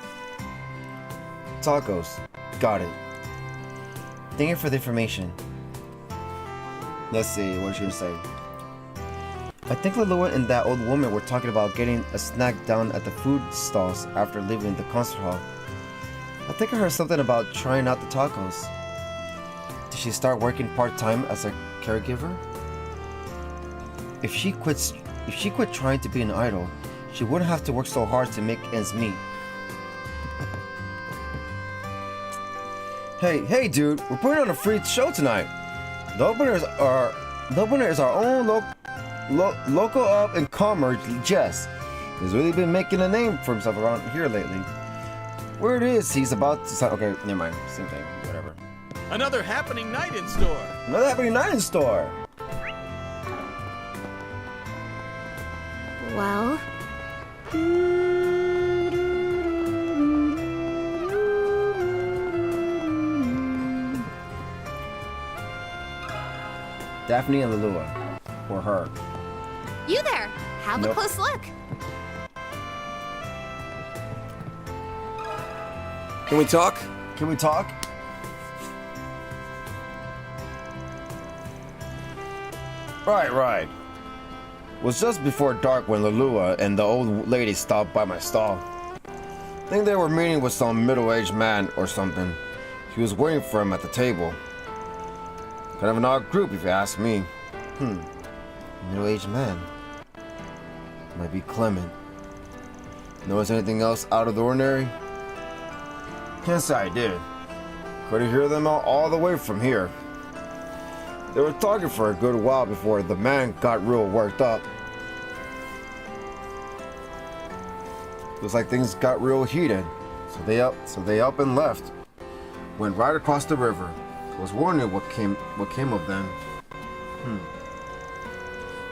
A: Tacos. Got it. Thank you for the information. Let's see, what should you say? I think Lalua and that old woman were talking about getting a snack down at the food stalls after leaving the concert hall. I think I heard something about trying out the tacos. Did she start working part-time as a caregiver? If she quit trying to be an idol, she wouldn't have to work so hard to make ends meet. Hey dude, we're putting on a free show tonight. The opener is our own local up and comer Jess. He's really been making a name for himself around here lately. Where it is, he's about to sign. Okay, never mind. Same thing. Whatever.
B: Another happening night in store.
A: Another happening night in store.
G: Well.
A: Daphne and Lalua. Or her.
G: You there! Have a close look.
B: Can we talk?
A: Can we talk? Right. It was just before dark when Lalua and the old lady stopped by my stall. I think they were meeting with some middle-aged man or something. He was waiting for him at the table. Kind of an odd group if you ask me. Middle-aged man. Might be Clement. Notice anything else out of the ordinary? Can't say I did. Couldn't hear them all the way from here. They were talking for a good while before the man got real worked up. Looks like things got real heated. So they up and left. Went right across the river. Was wondering what came of them.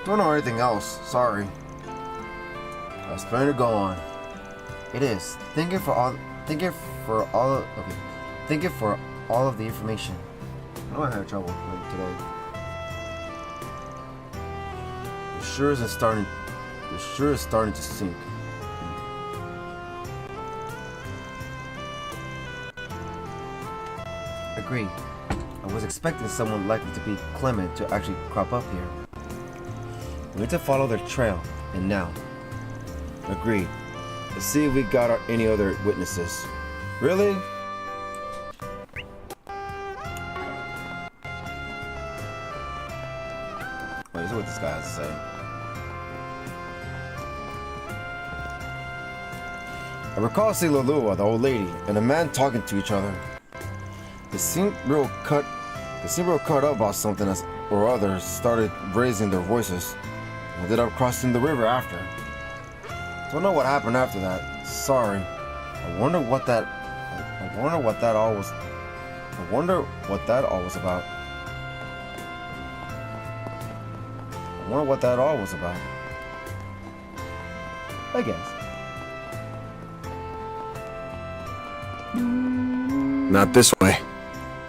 A: Don't know anything else. Sorry. Let's plan to go on. It is. Thank you for all of the information. I know I had trouble today. It sure is starting to sink. Agreed. I was expecting someone likely to be Clement to actually crop up here. We need to follow their trail, and now. Agreed. Let's see if we got any other witnesses. Really? Wait, this is what this guy has to say. I recall seeing Lalua, the old lady, and a man talking to each other. They seemed real cut up about something or others started raising their voices. And ended up crossing the river after. Don't know what happened after that. Sorry. I wonder what that all was about. I guess.
B: Not this way.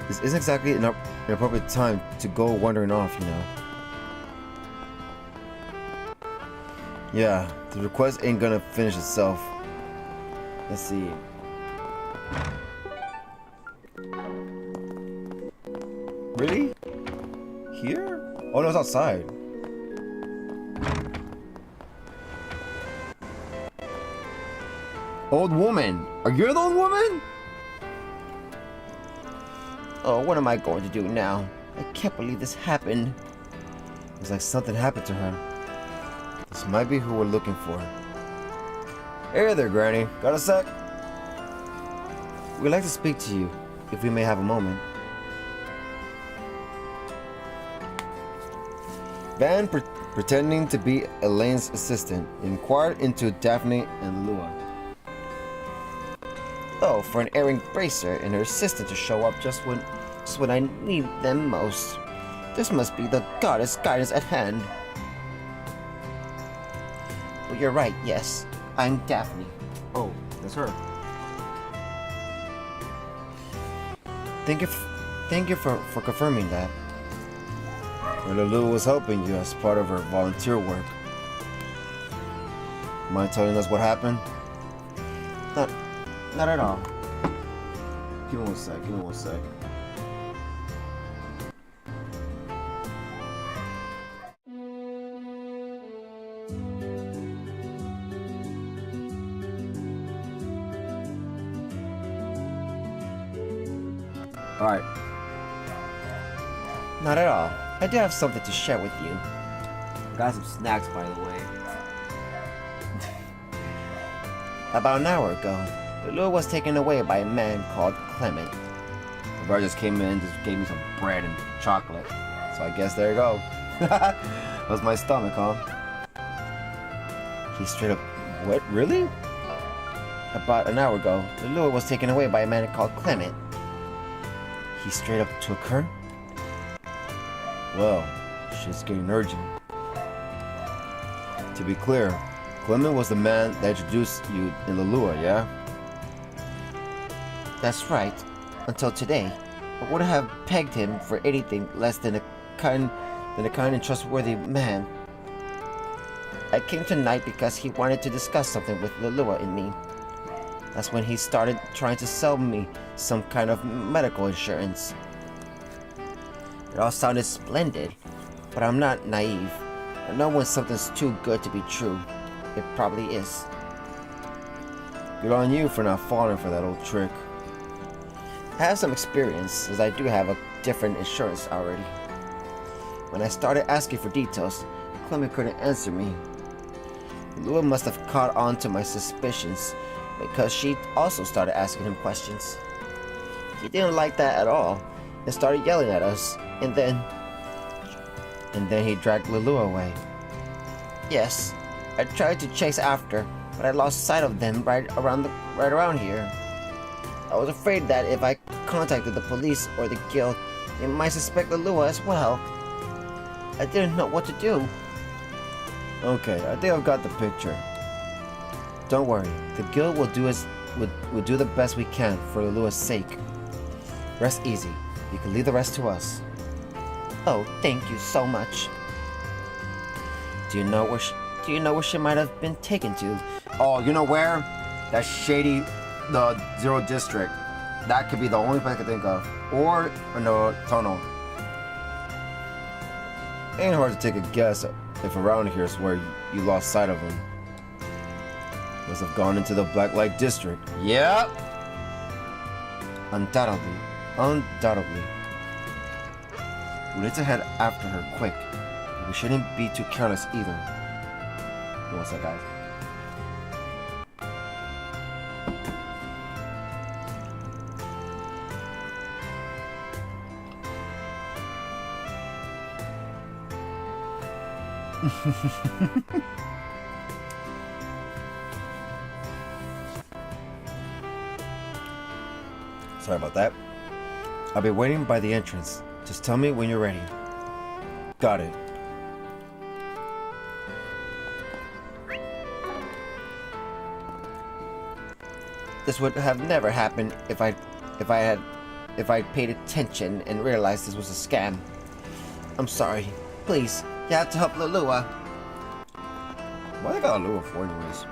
A: This isn't exactly an appropriate time to go wandering off, you know. Yeah, the request ain't gonna finish itself. Let's see. Really? Here? Oh no, it's outside. Old woman! Are you the old woman? Oh, what am I going to do now? I can't believe this happened. It's like something happened to her. This might be who we're looking for. Hey there, Granny. Got a sec? We'd like to speak to you, if we may have a moment. Van, pretending to be Elaine's assistant, inquired into Daphne and Lua. Oh, for an erring bracer and her assistant to show up just when I need them most. This must be the goddess guidance at hand. Well, you're right, yes. I'm Daphne. Oh, that's her. Thank you for confirming that.
F: Where Lulu was helping you as part of her volunteer work. Mind telling us what happened?
A: Not at all. Give me 1 sec, give me 1 sec. Alright.
L: Not at all. I do have something to share with you.
A: Got some snacks, by the way.
L: About an hour ago, Lulu was taken away by a man called Clement.
A: The guard just came in, just gave me some bread and chocolate. So I guess there you go. That was my stomach, huh?
L: He straight up... What? Really? About an hour ago, Lulu was taken away by a man called Clement. He straight up took her?
F: Well, shit's getting urgent. To be clear, Clement was the man that introduced you in Lulua, yeah?
L: That's right. Until today, I would have pegged him for anything less than a kind and trustworthy man. I came tonight because he wanted to discuss something with Lulua and me. That's when he started trying to sell me some kind of medical insurance. It all sounded splendid, but I'm not naive. I know when something's too good to be true. It probably is.
F: Good on you for not falling for that old trick.
L: I have some experience, as I do have a different insurance already. When I started asking for details, Clement couldn't answer me. Lua must have caught on to my suspicions, because she also started asking him questions. He didn't like that at all, and started yelling at us, and then he dragged Lulua away. Yes, I tried to chase after, but I lost sight of them right around here. I was afraid that if I contacted the police or the guild, they might suspect Lulua as well. I didn't know what to do.
F: Okay, I think I've got the picture.
L: Don't worry, the guild will do the best we can for Lulua's sake. Rest easy. You can leave the rest to us. Oh, thank you so much. Do you know where she might have been taken to?
A: Oh, you know where? That shady, the Zero District. That could be the only place I could think of. Or no, tunnel.
F: Ain't hard to take a guess if around here is where you lost sight of him. Must have gone into the Black Light District.
A: Yep.
L: Undoubtedly. We need to head after her quick. But we shouldn't be too careless either.
A: What's that, guys?
F: Sorry about that. I'll be waiting by the entrance. Just tell me when you're ready. Got it.
L: This would have never happened if I'd paid attention and realized this was a scam. I'm sorry. Please, you have to help Lulua.
F: Why they got Lulua for anyways?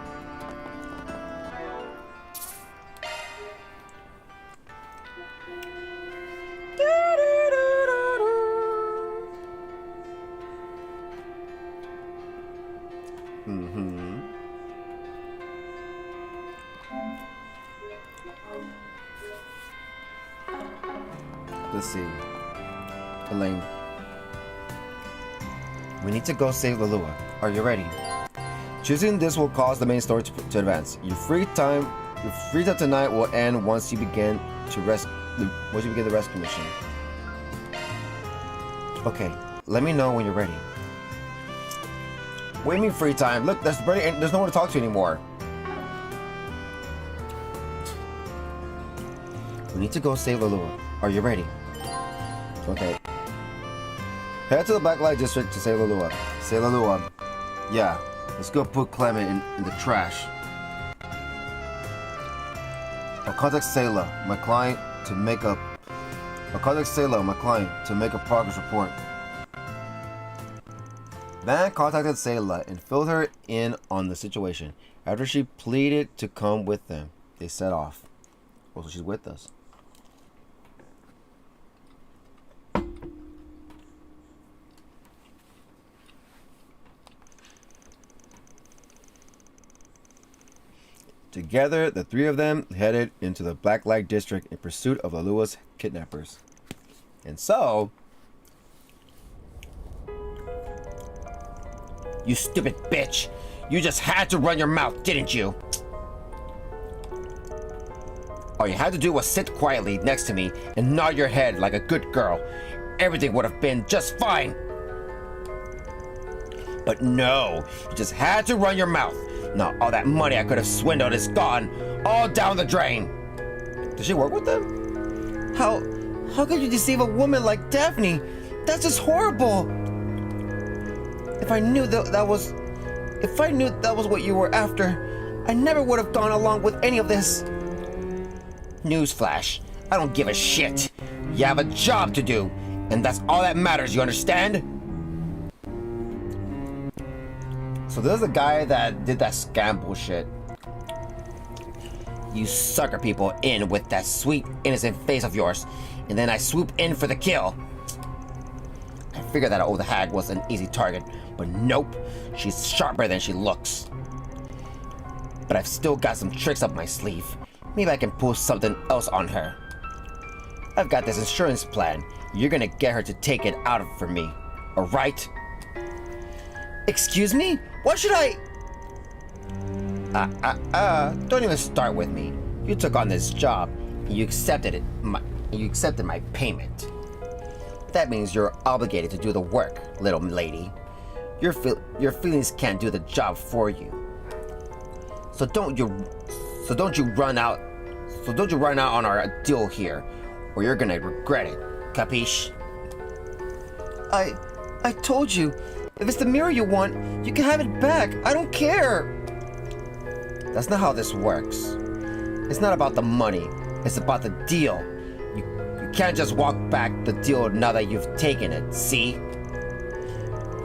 A: Let's see. Elaine.
L: We need to go save Lulua. Are you ready?
F: Choosing this will cause the main story to advance. Your free time tonight will end once you begin the rescue mission.
L: Okay, let me know when you're ready.
A: What do you mean free time? Look, there's no one to talk to anymore.
L: We need to go save Lulua. Are you ready?
A: Okay. Head to the Black Light District to save Lulua. Save Lulua. Yeah, let's go put Clement in the trash. I'll contact Sayla, my client, to make a progress report. Van contacted Sayla and filled her in on the situation. After she pleaded to come with them, they set off. Oh, so she's with us. Together, the three of them headed into the Blacklight District in pursuit of Alua's kidnappers. And so...
L: You stupid bitch! You just had to run your mouth, didn't you? All you had to do was sit quietly next to me and nod your head like a good girl. Everything would have been just fine. But no, you just had to run your mouth. Now all that money I could have swindled is gone, all down the drain.
A: Does she work with them?
L: How could you deceive a woman like Daphne? That's just horrible. If I knew that was what you were after, I never would have gone along with any of this. Newsflash, I don't give a shit. You have a job to do, and that's all that matters, you understand?
A: So there's the guy that did that scam bullshit.
L: You sucker people in with that sweet, innocent face of yours, and then I swoop in for the kill. I figured that old hag was an easy target, but nope, she's sharper than she looks. But I've still got some tricks up my sleeve. Maybe I can pull something else on her. I've got this insurance plan. You're gonna get her to take it out for me, alright? Excuse me? What should I... Don't even start with me. You took on this job, and you accepted it. You accepted my payment. That means you're obligated to do the work, little lady. Your feelings can't do the job for you. So don't you run out on our deal here, or you're gonna regret it. Capiche? I told you, if it's the mirror you want, you can have it back. I don't care. That's not how this works. It's not about the money. It's about the deal. You can't just walk back the deal now that you've taken it, see?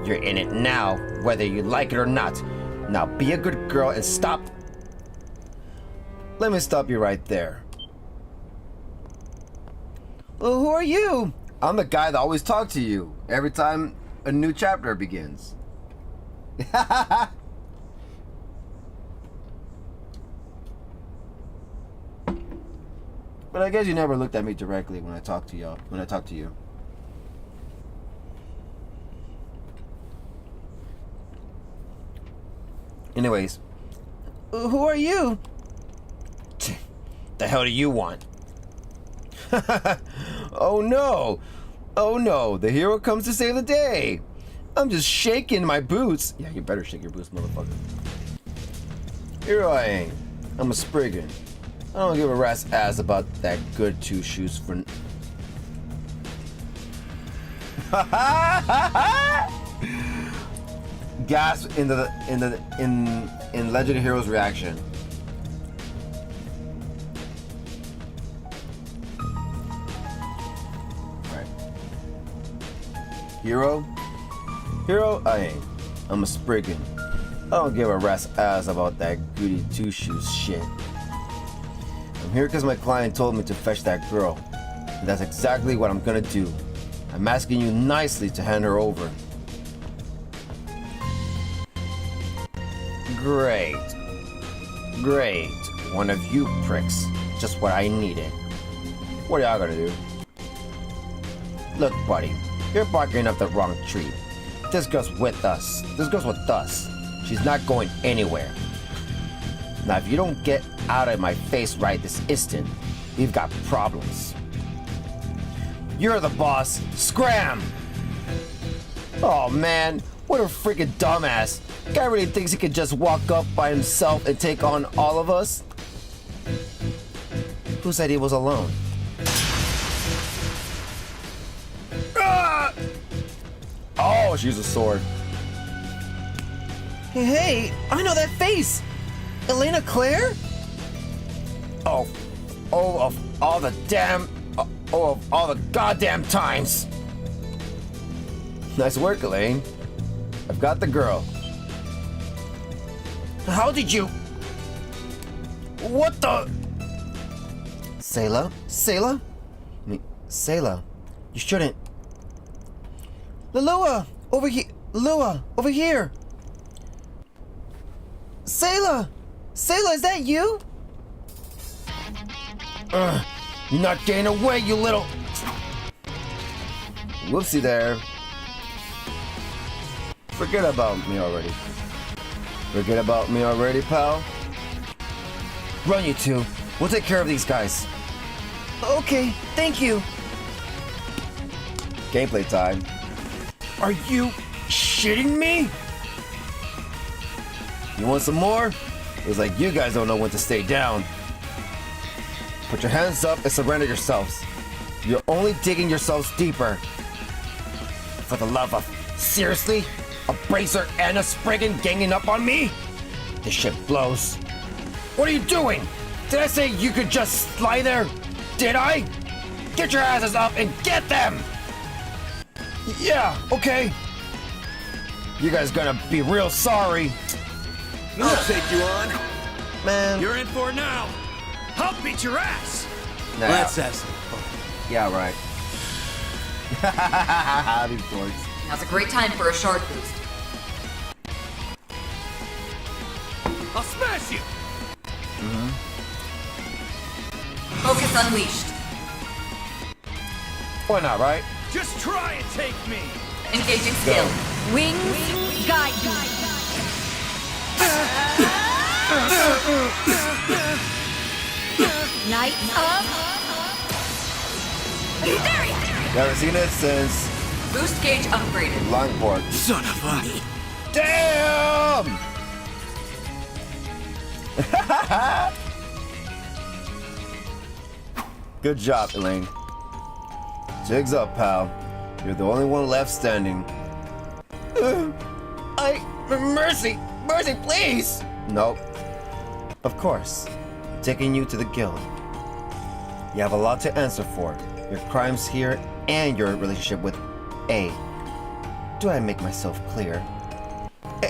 L: You're in it now, whether you like it or not. Now be a good girl and stop.
A: Let me stop you right there.
L: Well, who are you?
A: I'm the guy that always talks to you every time a new chapter begins. But I guess you never looked at me directly when I talked to y'all. When I talked to you. Anyways,
L: Who are you? The hell do you want?
A: oh no! Oh no! The hero comes to save the day. I'm just shaking my boots. Yeah, you better shake your boots, motherfucker. Here I am. I'm a Spriggan. I don't give a rat's ass about that good two shoes for. Gasp in Legend of Heroes reaction. Alright. Hero I ain't. I'm a Spriggan. I don't give a rat's ass about that goody two shoes shit. I'm here because my client told me to fetch that girl. And that's exactly what I'm gonna do. I'm asking you nicely to hand her over.
L: Great. One of you pricks. Just what I needed.
A: What are y'all gonna do?
L: Look, buddy. You're barking up the wrong tree. This girl's with us. She's not going anywhere. Now, if you don't get out of my face right this instant, we've got problems. You're the boss. Scram! Oh, man. What a freaking dumbass. Guy really thinks he could just walk up by himself and take on all of us? Who said he was alone?
A: Ah! Oh, she's a sword.
L: Hey, I know that face! Elena Claire? Oh, of all the goddamn times!
A: Nice work, Elaine. I've got the girl.
L: How did you... What the... Sayla? Sayla? I mean, Sayla, you shouldn't... Lua! Over here! Lua! Over here! Sayla! Sayla, is that you? You're not getting away, you little...
A: Whoopsie there. Forget about me already. Forget about me already, pal?
L: Run, you two. We'll take care of these guys. Okay, thank you.
A: Gameplay time.
L: Are you shitting me?
A: You want some more? It's like you guys don't know when to stay down. Put your hands up and surrender yourselves. You're only digging yourselves deeper.
L: For the love of... Seriously? A bracer and a Spriggan ganging up on me? This shit blows. What are you doing? Did I say you could just lie there? Did I? Get your asses up and get them! Yeah, okay. You guys gonna be real sorry.
B: I'll take you on.
L: Man.
B: You're in for it now. I'll beat your ass.
A: Nah.
B: Let's have some fun.
A: Yeah, right. These dorks.
C: Now's a great time for a shard boost.
B: I'll smash you.
C: Focus unleashed.
A: Why not, right?
B: Just try and take me.
C: Engaging skill.
K: Wings guide you. Night up.
A: Never seen it since
C: Boost gauge upgraded.
A: Longport.
B: Son of a...
A: Damn! Good job, Elaine. Jigs up, pal. You're the only one left standing.
L: Mercy! Mercy, please!
A: Nope. Of course. I'm taking you to the guild. You have a lot to answer for. Your crimes here and your relationship with A. Do I make myself clear?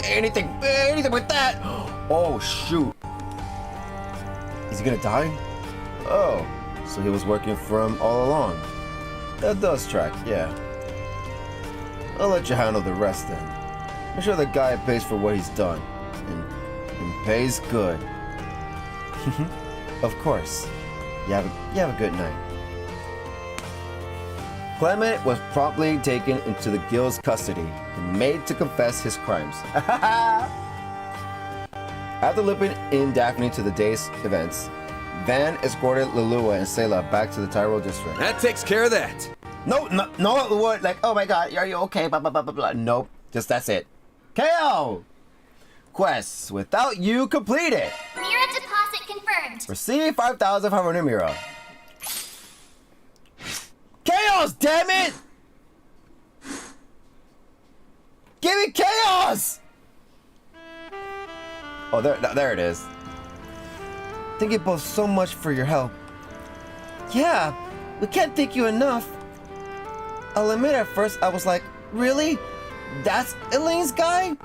L: Anything with that!
A: Oh, shoot. Is he gonna die? Oh, so he was working for him all along. That does track, yeah. I'll let you handle the rest then. I'm sure the guy pays for what he's done. And pays good. Of course. You have a good night. Clement was promptly taken into the guild's custody and made to confess his crimes. After looping in Daphne to the day's events, Van escorted Lilua and Sayla back to the Tyrol district.
B: That takes care of that.
A: No, what? Like, oh my god, are you okay? Blah, blah, blah, blah, blah. Nope, just that's it. KO! Quests without you completed.
G: Mira deposit confirmed.
A: Receive 5,500 Mira. Chaos, damn it! Give me chaos! Oh, there it is. Thank you both so much for your help. Yeah, we can't thank you enough. I'll admit at first I was like, really? That's Elaine's guy?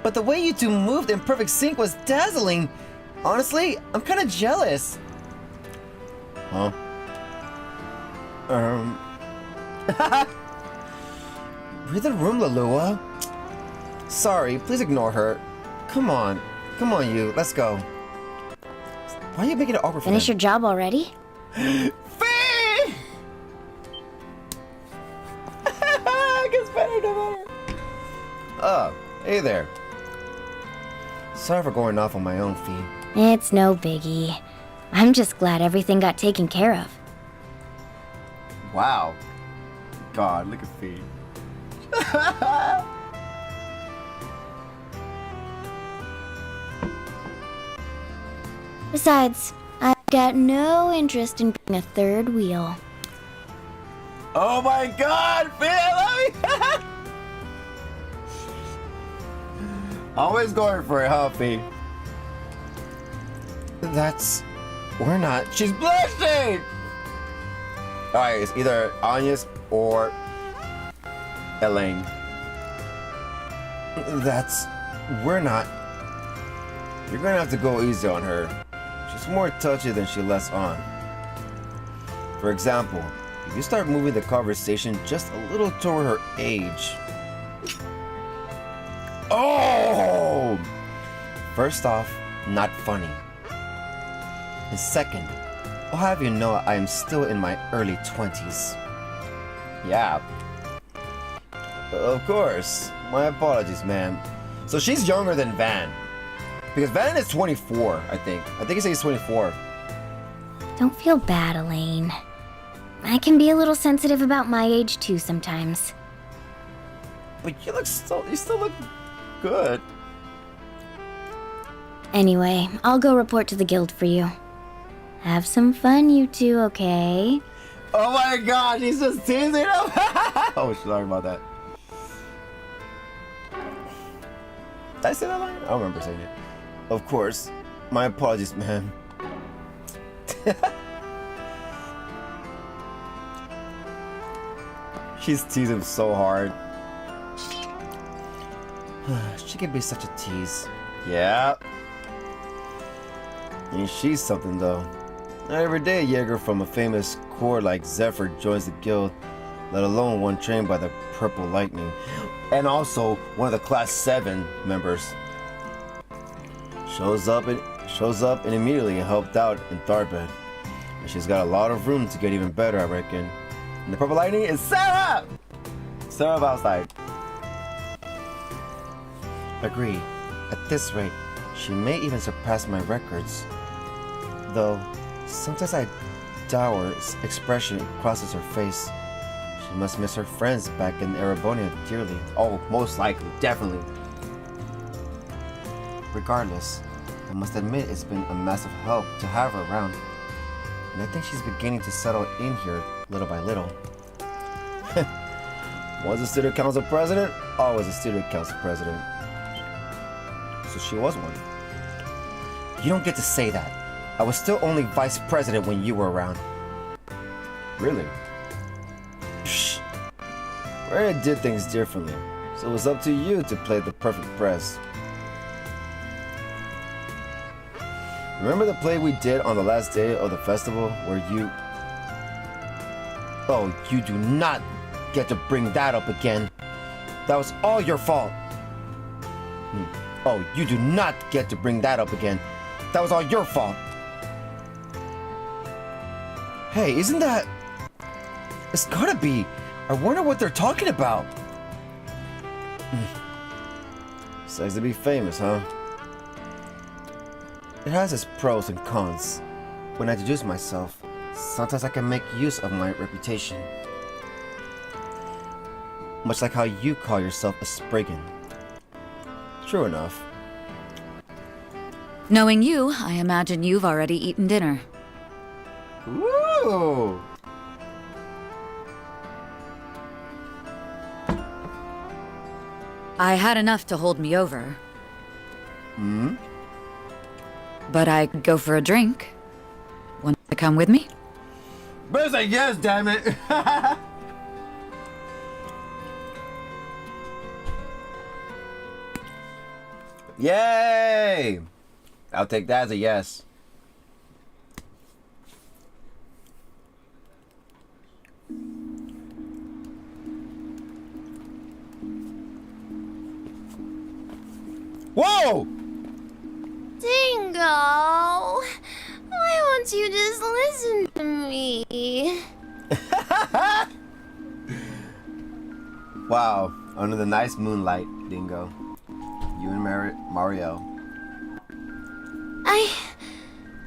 A: But the way you two moved in perfect sync was dazzling. Honestly, I'm kind of jealous. Huh? Read the room, Lilua. Sorry, please ignore her. Come on, you. Let's go. Why are you making it awkward for
H: Finish
A: them?
H: your job already?
A: Fee! Gets better, no matter. Hey there. Sorry for going off on my own, Fee.
H: It's no biggie. I'm just glad everything got taken care of.
A: Wow. God, look at Fee.
H: Besides, I've got no interest in being a third wheel.
A: Oh my god, Fee, I love you! Always going for it, huh, Fee? We're not. She's blushing! Alright, it's either Anya's or Elaine.
F: We're not. You're gonna have to go easy on her. She's more touchy than she lets on. For example, if you start moving the conversation just a little toward her age. Oh! First off, not funny. And second, I'll have you know I am still in my early 20s.
A: Yeah.
F: Of course. My apologies, ma'am.
A: So she's younger than Van. Because Van is 24, I think. I think he says he's 24.
H: Don't feel bad, Elaine. I can be a little sensitive about my age too sometimes.
F: But you still look good.
H: Anyway, I'll go report to the guild for you. Have some fun, you two, okay?
A: Oh my god, he's just teasing him! Oh, sorry about that. Did I say that line? I don't remember saying it.
F: Of course. My apologies, ma'am.
A: She's teasing him so hard.
F: She can be such a tease.
A: Yeah.
F: And she's something, though. Not every day a Jaeger from a famous corps like Zephyr joins the guild, let alone one trained by the Purple Lightning.
A: And also one of the Class 7 members.
F: Shows up and immediately helped out in Tharbed. And she's got a lot of room to get even better, I reckon.
A: And the Purple Lightning is Sarah! Sarah outside.
F: Agreed. At this rate, she may even surpass my records. Though, sometimes I dour expression crosses her face. She must miss her friends back in Erebonia dearly.
A: Oh, most likely. Definitely.
F: Regardless, I must admit it's been a massive help to have her around. And I think she's beginning to settle in here little by little.
A: Once a student council president, always a student council president. So she was one.
F: You don't get to say that. I was still only vice president when you were around.
A: Really?
F: Psh. Rhea did things differently, so it was up to you to play the perfect press. Remember the play we did on the last day of the festival where you... Oh, you do not get to bring that up again. That was all your fault. Oh, you do not get to bring that up again. That was all your fault. Hey, isn't that... It's gotta be. I wonder what they're talking about. Sucks to be famous, huh? It has its pros and cons. When I introduce myself, sometimes I can make use of my reputation. Much like how you call yourself a Spriggan. True enough.
M: Knowing you, I imagine you've already eaten dinner.
A: Woo!
M: I had enough to hold me over.
A: Hmm?
M: But I could go for a drink. Want to come with me?
A: Better say yes, damn it! Yay! I'll take that as a yes. Whoa!
G: Dingo! Why won't you just listen to me?
A: Wow, under the nice moonlight, Dingo. You and Mario.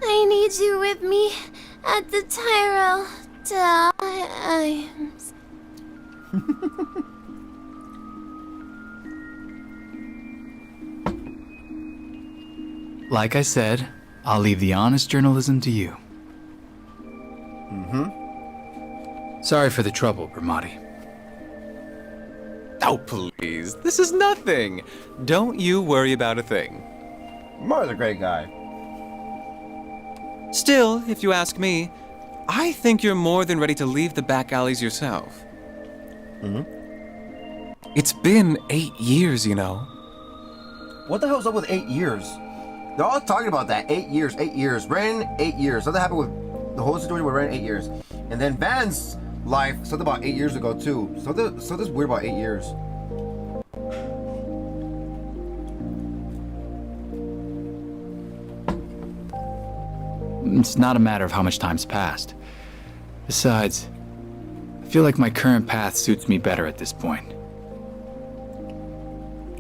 G: I need you with me at the Tyrell times.
N: Like I said, I'll leave the honest journalism to you.
A: Mm-hmm.
N: Sorry for the trouble, Bramati.
E: Oh, please. This is nothing. Don't you worry about a thing.
A: Mario's a great guy.
E: Still, if you ask me, I think you're more than ready to leave the back alleys yourself.
A: Mm-hmm.
E: It's been 8 years, you know.
A: What the hell's up with 8 years? They're all talking about that. 8 years, 8 years. Ren, 8 years. Something happened with the whole situation with Ren, 8 years. And then Van's life, something about 8 years ago too. Something's weird about 8 years.
N: It's not a matter of how much time's passed. Besides, I feel like my current path suits me better at this point.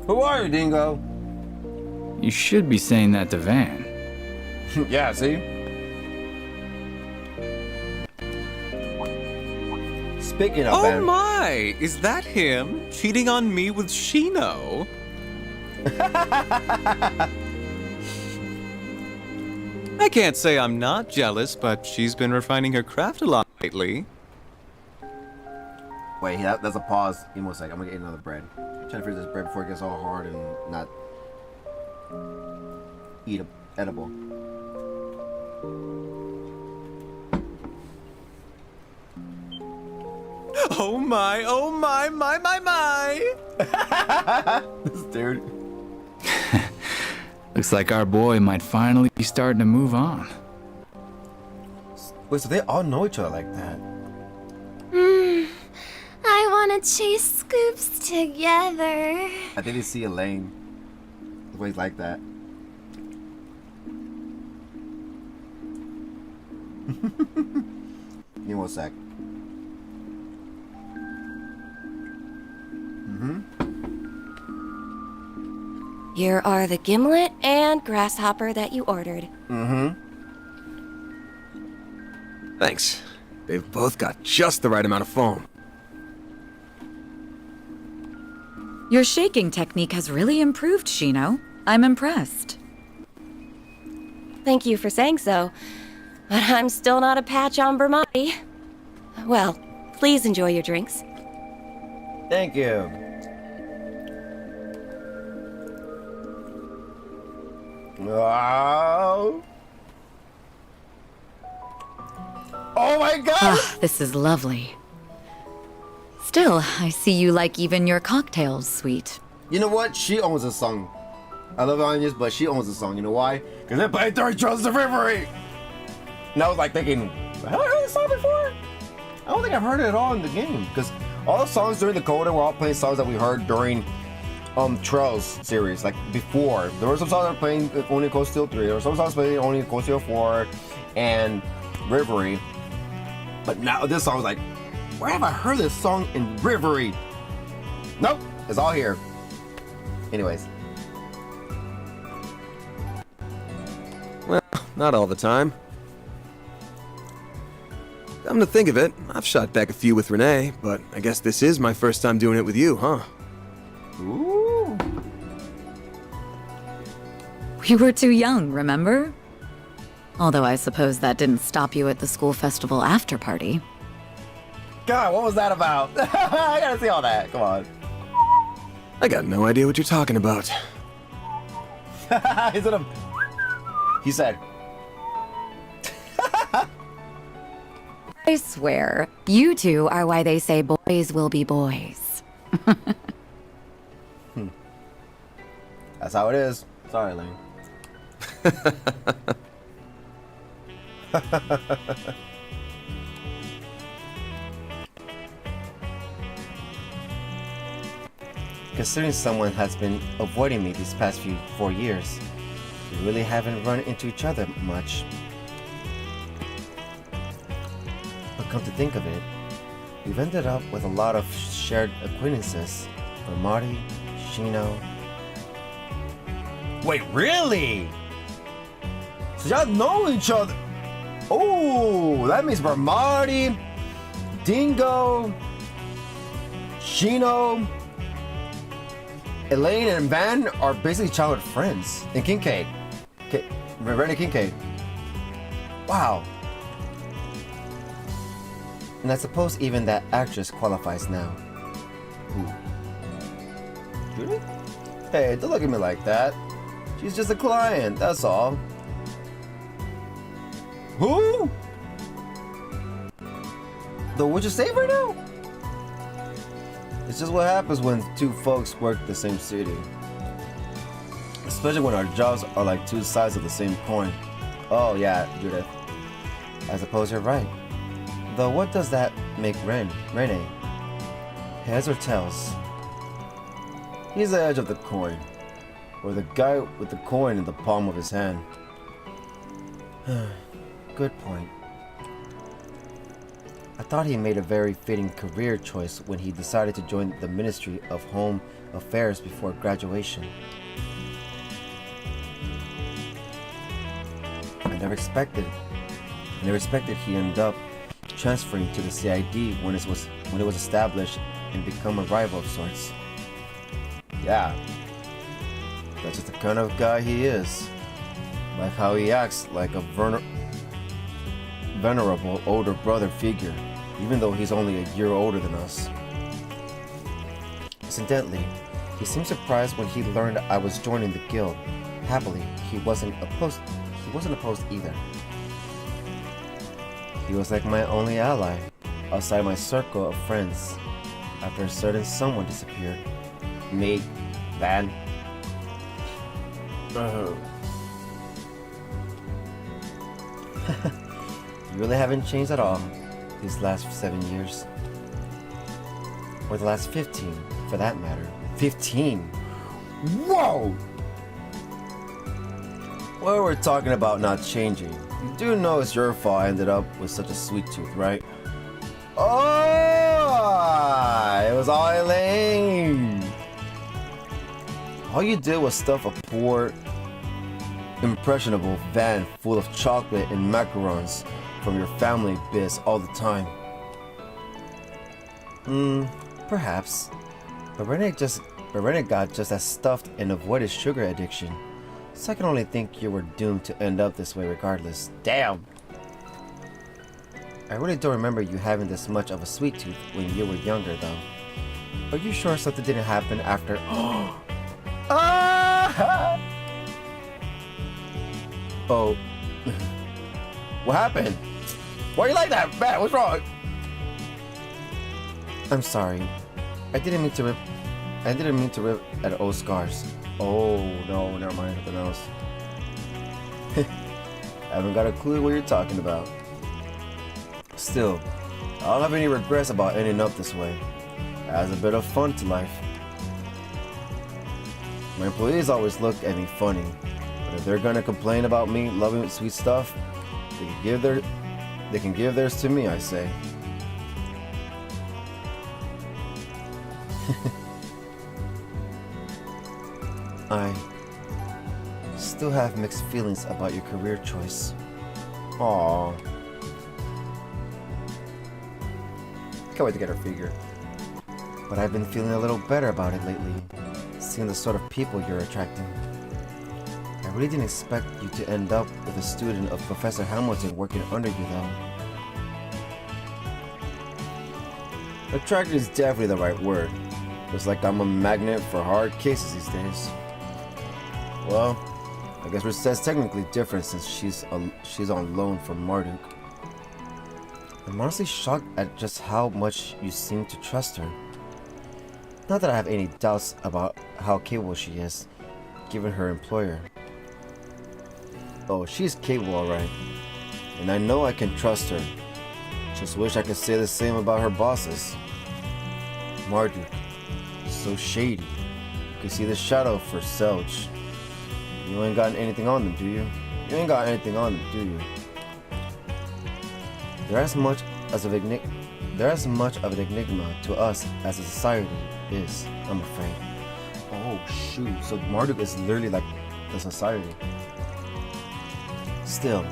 A: Who are you, Dingo?
N: You should be saying that to Van.
A: Yeah, see? Speaking of Van.
E: Oh my! Is that him? Cheating on me with Shino? I can't say I'm not jealous, but she's been refining her craft a lot lately.
A: Wait, that's a pause. Give me a sec. I'm gonna get another bread. I'm trying to finish this bread before it gets all hard and not edible.
E: Oh my, my!
A: This dude.
N: Looks like our boy might finally be starting to move on.
A: Wait, so they all know each other like that?
G: I want to chase Scoops together.
A: I think they see Elaine. The way he's like that. Give me one sec.
O: Here are the gimlet and grasshopper that you ordered.
B: Thanks. They've both got just the right amount of foam.
M: Your shaking technique has really improved, Shino. I'm impressed.
O: Thank you for saying so, but I'm still not a patch on Bermati. Well, please enjoy your drinks.
A: Thank you. Wow. Oh my god!
M: Ah, this is lovely. Still, I see you like even your cocktails sweet.
A: You know what? She owns a song. I love Onions, but she owns a song. You know why? Because they played 30 Trails of Rivery. And I was like thinking, have I heard this song before? I don't think I've heard it at all in the game. Because all the songs during the Coda were all playing songs that we heard during Trails series. Like before. There were some songs that were playing only in Cold Steel 3. There were some songs playing only in Cold Steel 4 and Rivery. But now this song was like, where have I heard this song in Rivery? Nope, it's all here. Anyways.
B: Well, not all the time. Come to think of it, I've shot back a few with Renee, but I guess this is my first time doing it with you, huh?
A: Ooh.
M: We were too young, remember? Although I suppose that didn't stop you at the school festival after party.
A: God, what was that about? I gotta see all that. Come on.
B: I got no idea what you're talking about.
A: Is it a... He said.
M: I swear, you two are why they say boys will be boys.
A: That's how it is. Sorry, Lane. Considering someone has been avoiding me these past 4 years, we really haven't run into each other much. But come to think of it, we've ended up with a lot of shared acquaintances. Marty, Shino. Wait, really? So y'all know each other? Oh, that means Marty, Dingo, Shino, Elaine and Van are basically childhood friends. And Kincaid. Ren and Kincaid. Wow. And I suppose even that actress qualifies now. Who? Judy? Hey, don't look at me like that. She's just a client, that's all. Who? The Witch of Save right now?
F: It's just what happens when two folks work the same city. Especially when our jobs are like two sides of the same coin. Oh yeah, Judith. I suppose you're right. Though what does that make Rene? Heads or tails? He's the edge of the coin. Or the guy with the coin in the palm of his hand. Good point. I thought he made a very fitting career choice when he decided to join the Ministry of Home Affairs before graduation. I never expected he ended up transferring to the CID when it was established and become a rival of sorts. Yeah, that's just the kind of guy he is. Like how he acts like a venerable older brother figure, even though he's only a year older than us. Incidentally, he seemed surprised when he learned I was joining the guild. Happily, he wasn't opposed either. He was like my only ally, outside my circle of friends, after a certain someone disappeared. Me, Van. You really haven't changed at all these last 7 years. Or the last 15, for that matter. 15? Whoa! Well, we're talking about not changing. You do know it's your fault I ended up with such a sweet tooth, right? Oh! It was all Elaine! All you did was stuff a poor, impressionable van full of chocolate and macarons from your family biz all the time. Perhaps. But Rene got just as stuffed and avoided sugar addiction. So I can only think you were doomed to end up this way regardless. Damn! I really don't remember you having this much of a sweet tooth when you were younger though. Are you sure something didn't happen after? Oh. What happened? Why are you like that? Man, what's wrong? I'm sorry. I didn't mean to rip at old scars. Oh no, never mind, something else. I haven't got a clue what you're talking about. Still, I don't have any regrets about ending up this way. It adds a bit of fun to life. My employees always look at me funny, but if they're gonna complain about me loving sweet stuff, they can give theirs to me, I say. I still have mixed feelings about your career choice. Aww. Can't wait to get her figure. But I've been feeling a little better about it lately, seeing the sort of people you're attracting. I really didn't expect you to end up with a student of Professor Hamilton working under you though. Attracted is definitely the right word. Looks like I'm a magnet for hard cases these days. Well, I guess Risette's technically different since she's on loan from Marduk. I'm honestly shocked at just how much you seem to trust her. Not that I have any doubts about how capable she is, given her employer. Oh, she's capable alright. And I know I can trust her. Just wish I could say the same about her bosses. Marduk, so shady. You can see the shadow for Selge. You ain't got anything on them, do you? You ain't got anything on them, do you? They're as much of an enigma to us as a society is, I'm afraid. Oh shoot, so Marduk is literally like the society. Still,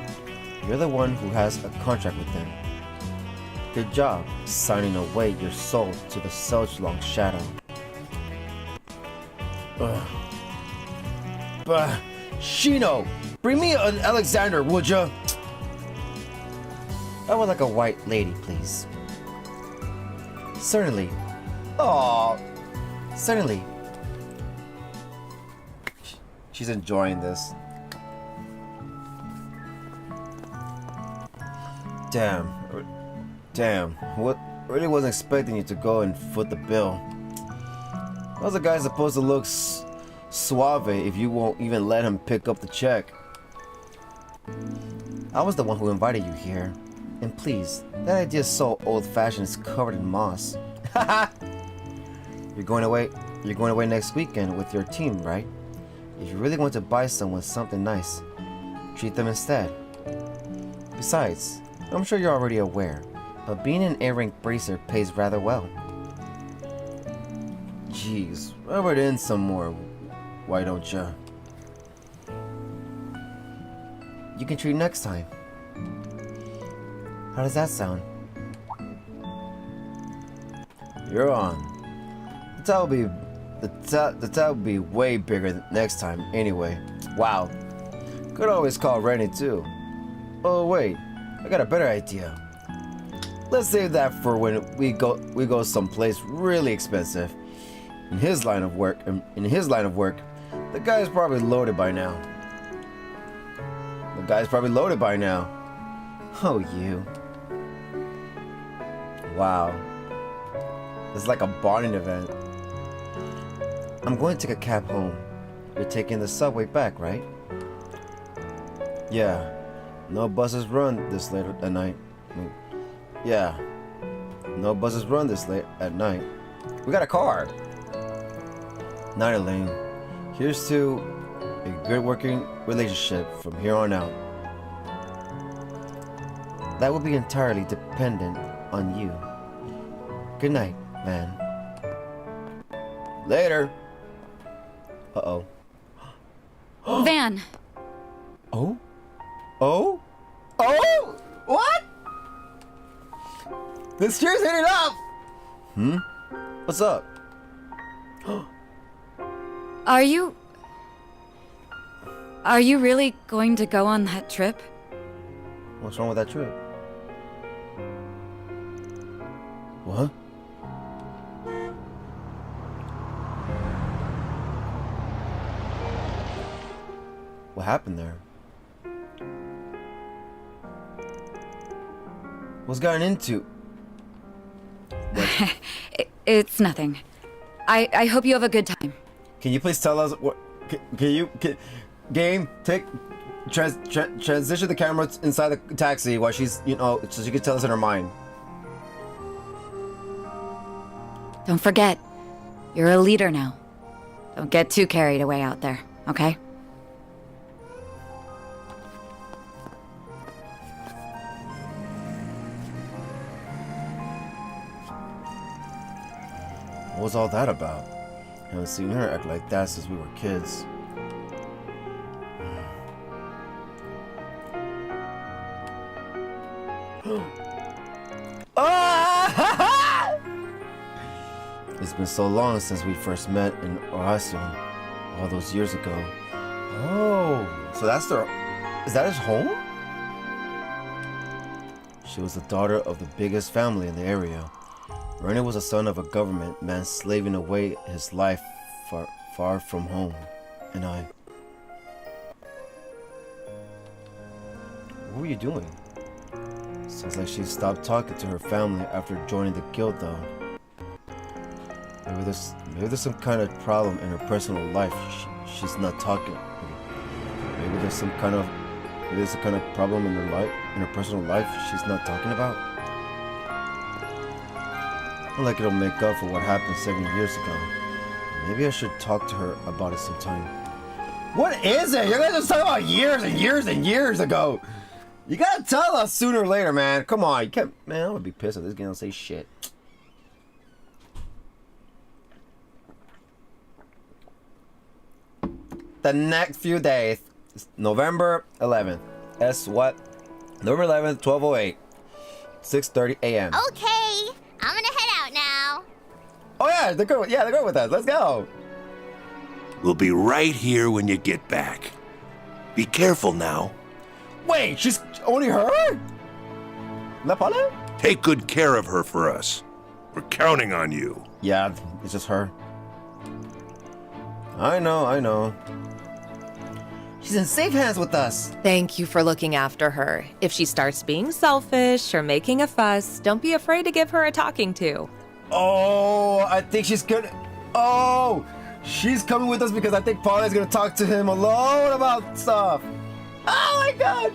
F: you're the one who has a contract with them. Good job signing away your soul to the Selge-long shadow. But Shino, bring me an Alexander, would ya? I would like a white lady, please. Certainly. Aww. Certainly. She's enjoying this. Damn. What? Really wasn't expecting you to go and foot the bill.
L: How's a guy supposed to look suave if you won't even let him pick up the check? I was the one who invited you here. And please, that idea is so old-fashioned, it's covered in moss. You're going away next weekend with your team, right? If you really want to buy someone something nice, treat them instead. Besides, I'm sure you're already aware, but being an A-rank bracer pays rather well. Jeez, rub it in some more, why don't ya? You can treat next time. How does that sound? You're on. The tab will be way bigger next time anyway. Wow. Could always call Rennie too. Oh wait, I got a better idea. Let's save that for when we go someplace really expensive. In his line of work, the guy is probably loaded by now. Oh, you. Wow. It's like a bonding event. I'm going to take a cab home. You're taking the subway back, right? Yeah. No buses run this late at night. Yeah. No buses run this late at night. We got a car. Night, Elaine. Here's to a good working relationship from here on out. That will be entirely dependent on you. Good night, man. Later. Uh-oh.
H: Van.
L: Oh? Oh? Oh? What? This cheer's heating up! What's up?
M: Are you really going to go on that trip?
L: What's wrong with that trip? What? What happened there? What's gotten into?
M: It's nothing. I hope you have a good time.
L: Can you please tell us what? Game, transition the camera inside the taxi while she's, so she can tell us in her mind.
M: Don't forget, you're a leader now. Don't get too carried away out there, okay?
L: What was all that about? Haven't seen her act like that since we were kids. It's been so long since we first met in Oracion, all those years ago. Oh, so that's is that his home? She was the daughter of the biggest family in the area. Rennie was the son of a government man slaving away his life far from home. And what were you doing? Sounds like she stopped talking to her family after joining the guild though. Maybe there's some kind of problem in her personal life. She's not talking. Maybe there's some kind of problem in her personal life she's not talking about. I like it'll make up for what happened 7 years ago. Maybe I should talk to her about it sometime. What is it? You guys are talking about years and years and years ago. You gotta tell us sooner or later, man. Come on, you can't. Man, I'm gonna be pissed if this game don't say shit. The next few days, November 11th. What? November 11th, 12:08, 6:30 a.m.
G: Okay, I'm gonna head out now.
L: Oh yeah, they're good. Yeah, they're good with us. Let's go.
P: We'll be right here when you get back. Be careful now.
L: Wait, she's only her? La Pala?
P: Take good care of her for us. We're counting on you.
L: Yeah, it's just her. I know. She's in safe hands with us.
Q: Thank you for looking after her. If she starts being selfish or making a fuss, don't be afraid to give her a talking to.
L: Oh, I think she's gonna...
A: Oh, she's coming with us because I think Polly's gonna talk to him alone about stuff. Oh my god!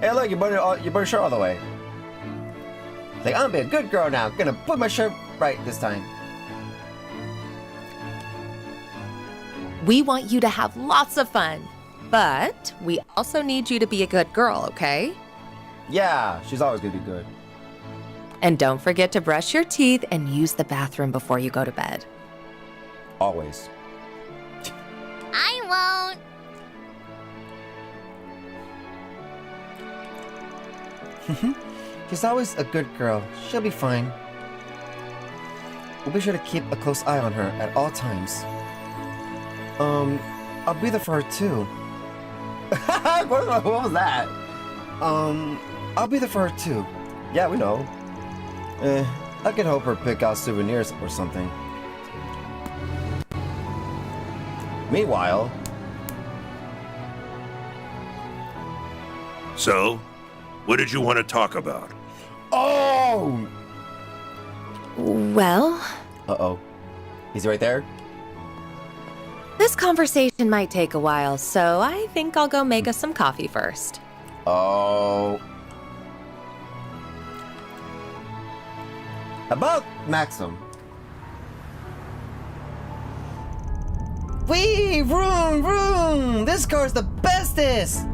A: Hey, look, you brought your shirt all the way. Like, I'm gonna be a good girl now. Gonna put my shirt right this time.
Q: We want you to have lots of fun, but we also need you to be a good girl, okay?
A: Yeah, she's always gonna be good.
Q: And don't forget to brush your teeth and use the bathroom before you go to bed.
A: Always.
G: I
L: won't. She's always a good girl. She'll be fine. We'll be sure to keep a close eye on her at all times. I'll be there for her too.
A: What was that?
L: I'll be there for her too.
A: Yeah, we know.
L: I could help her pick out souvenirs or something.
A: Meanwhile...
P: So, what did you want to talk about?
A: Oh!
Q: Well...
A: Uh-oh. He's right there?
Q: This conversation might take a while, so I think I'll go make us some coffee first.
A: Oh... About Maxim.
L: Wee! Vroom! Vroom! This car's the bestest!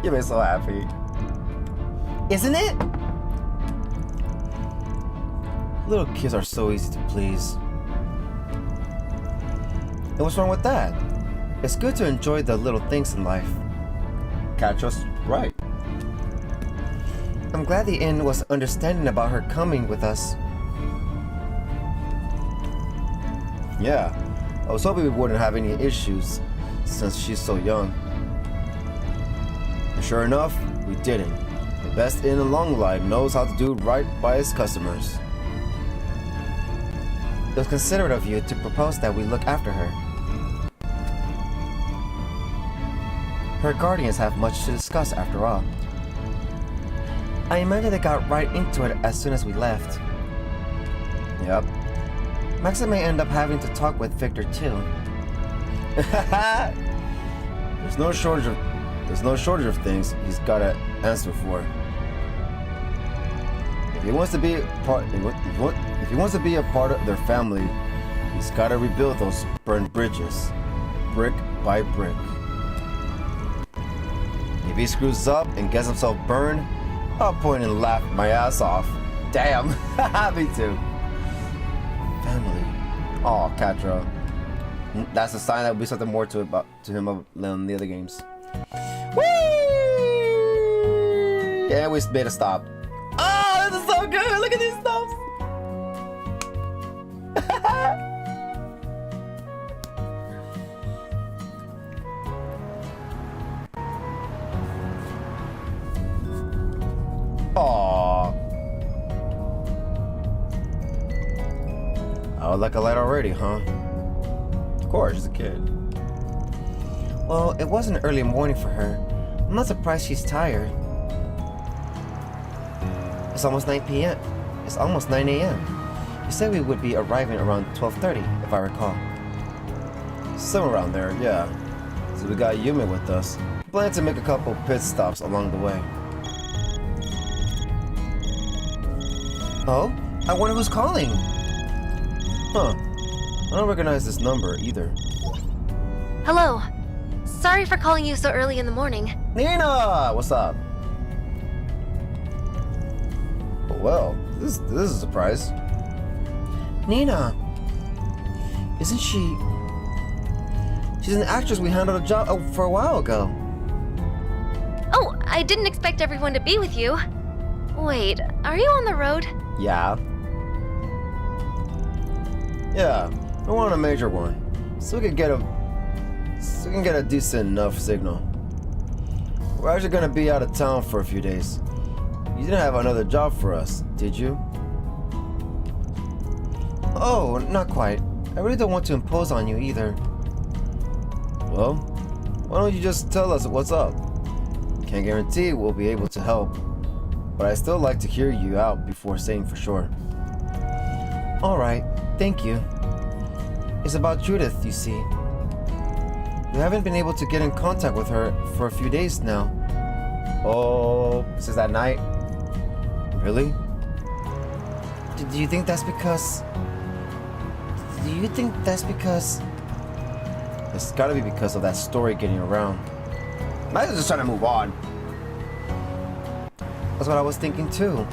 A: You made me so happy.
L: Isn't it? Little kids are so easy to please. And what's wrong with that? It's good to enjoy the little things in life.
A: Catch us right.
L: I'm glad the inn was understanding about her coming with us.
A: Yeah, I was hoping we wouldn't have any issues since she's so young. And sure enough, we didn't. The best inn in Long Life knows how to do right by its customers.
L: It was considerate of you to propose that we look after her. Her guardians have much to discuss after all. I imagine they got right into it as soon as we left.
A: Yep.
L: Maxim may end up having to talk with Victor too.
A: There's no shortage of things he's gotta answer for. If he wants to be a part of their family, he's gotta rebuild those burned bridges, brick by brick. If he screws up and gets himself burned, I'll point and laugh my ass off. Damn, me too. Family. Oh, Catra. That's a sign that will be something more to him than the other games. Whee! Yeah, we made a stop. Oh, this is so good! Look at these stops! Aww. I would like a light already, huh? Of course, she's a kid.
L: Well, it was an early morning for her. I'm not surprised she's tired. It's almost 9 p.m. It's almost 9 a.m. You said we would be arriving around 12:30, if I recall.
A: Somewhere around there, yeah. So we got Yumi with us. We plan to make a couple pit stops along the way.
L: Oh? I wonder who's calling.
A: Huh. I don't recognize this number either.
G: Hello. Sorry for calling you so early in the morning.
A: Nina! What's up? Well, this is a surprise.
L: Nina! Isn't she... She's an actress we handled a job for a while ago.
G: Oh, I didn't expect everyone to be with you. Wait, are you on the road?
A: Yeah. Yeah, I want a major one, so we can get a decent enough signal. We're actually gonna be out of town for a few days. You didn't have another job for us, did you?
L: Oh, not quite. I really don't want to impose on you either.
A: Well, why don't you just tell us what's up? Can't guarantee we'll be able to help, but I still like to hear you out before saying for sure.
L: Alright, thank you. is about Judith, you see. We haven't been able to get in contact with her for a few days now.
A: Oh, since that night? Really?
L: Do you think that's because...
A: It's gotta be because of that story getting around. Might just trying to move on.
L: That's what I was thinking too.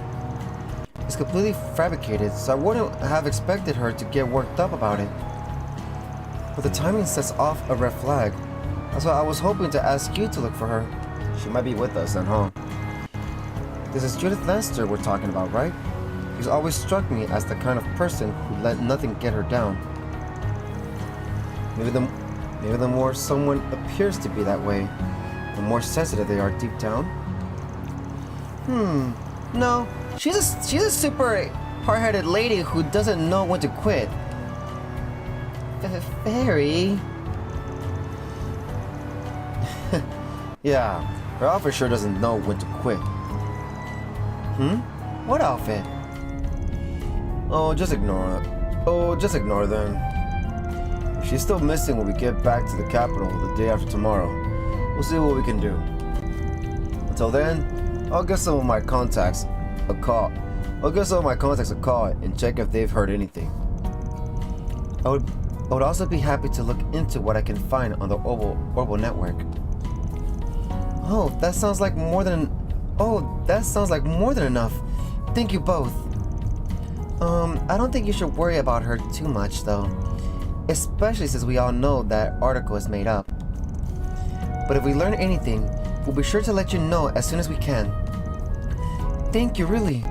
L: It's completely fabricated, so I wouldn't have expected her to get worked up about it. But the timing sets off a red flag. That's why I was hoping to ask you to look for her.
A: She might be with us then, huh?
L: This is Judith Lannister we're talking about, right? She's always struck me as the kind of person who let nothing get her down. Maybe the more someone appears to be that way, the more sensitive they are deep down. No, she's a super hard-headed lady who doesn't know when to quit. Very.
A: Yeah, her outfit sure doesn't know when to quit.
L: What outfit?
A: Oh, just ignore it. Oh, just ignore them. If she's still missing when we get back to the capital the day after tomorrow, we'll see what we can do. Until then, I'll give some of my contacts a call. And check if they've heard anything.
L: I would also be happy to look into what I can find on the Orbital network. That sounds like more than enough. Thank you both. I don't think you should worry about her too much though. Especially since we all know that article is made up. But if we learn anything, we'll be sure to let you know as soon as we can. Thank you, really.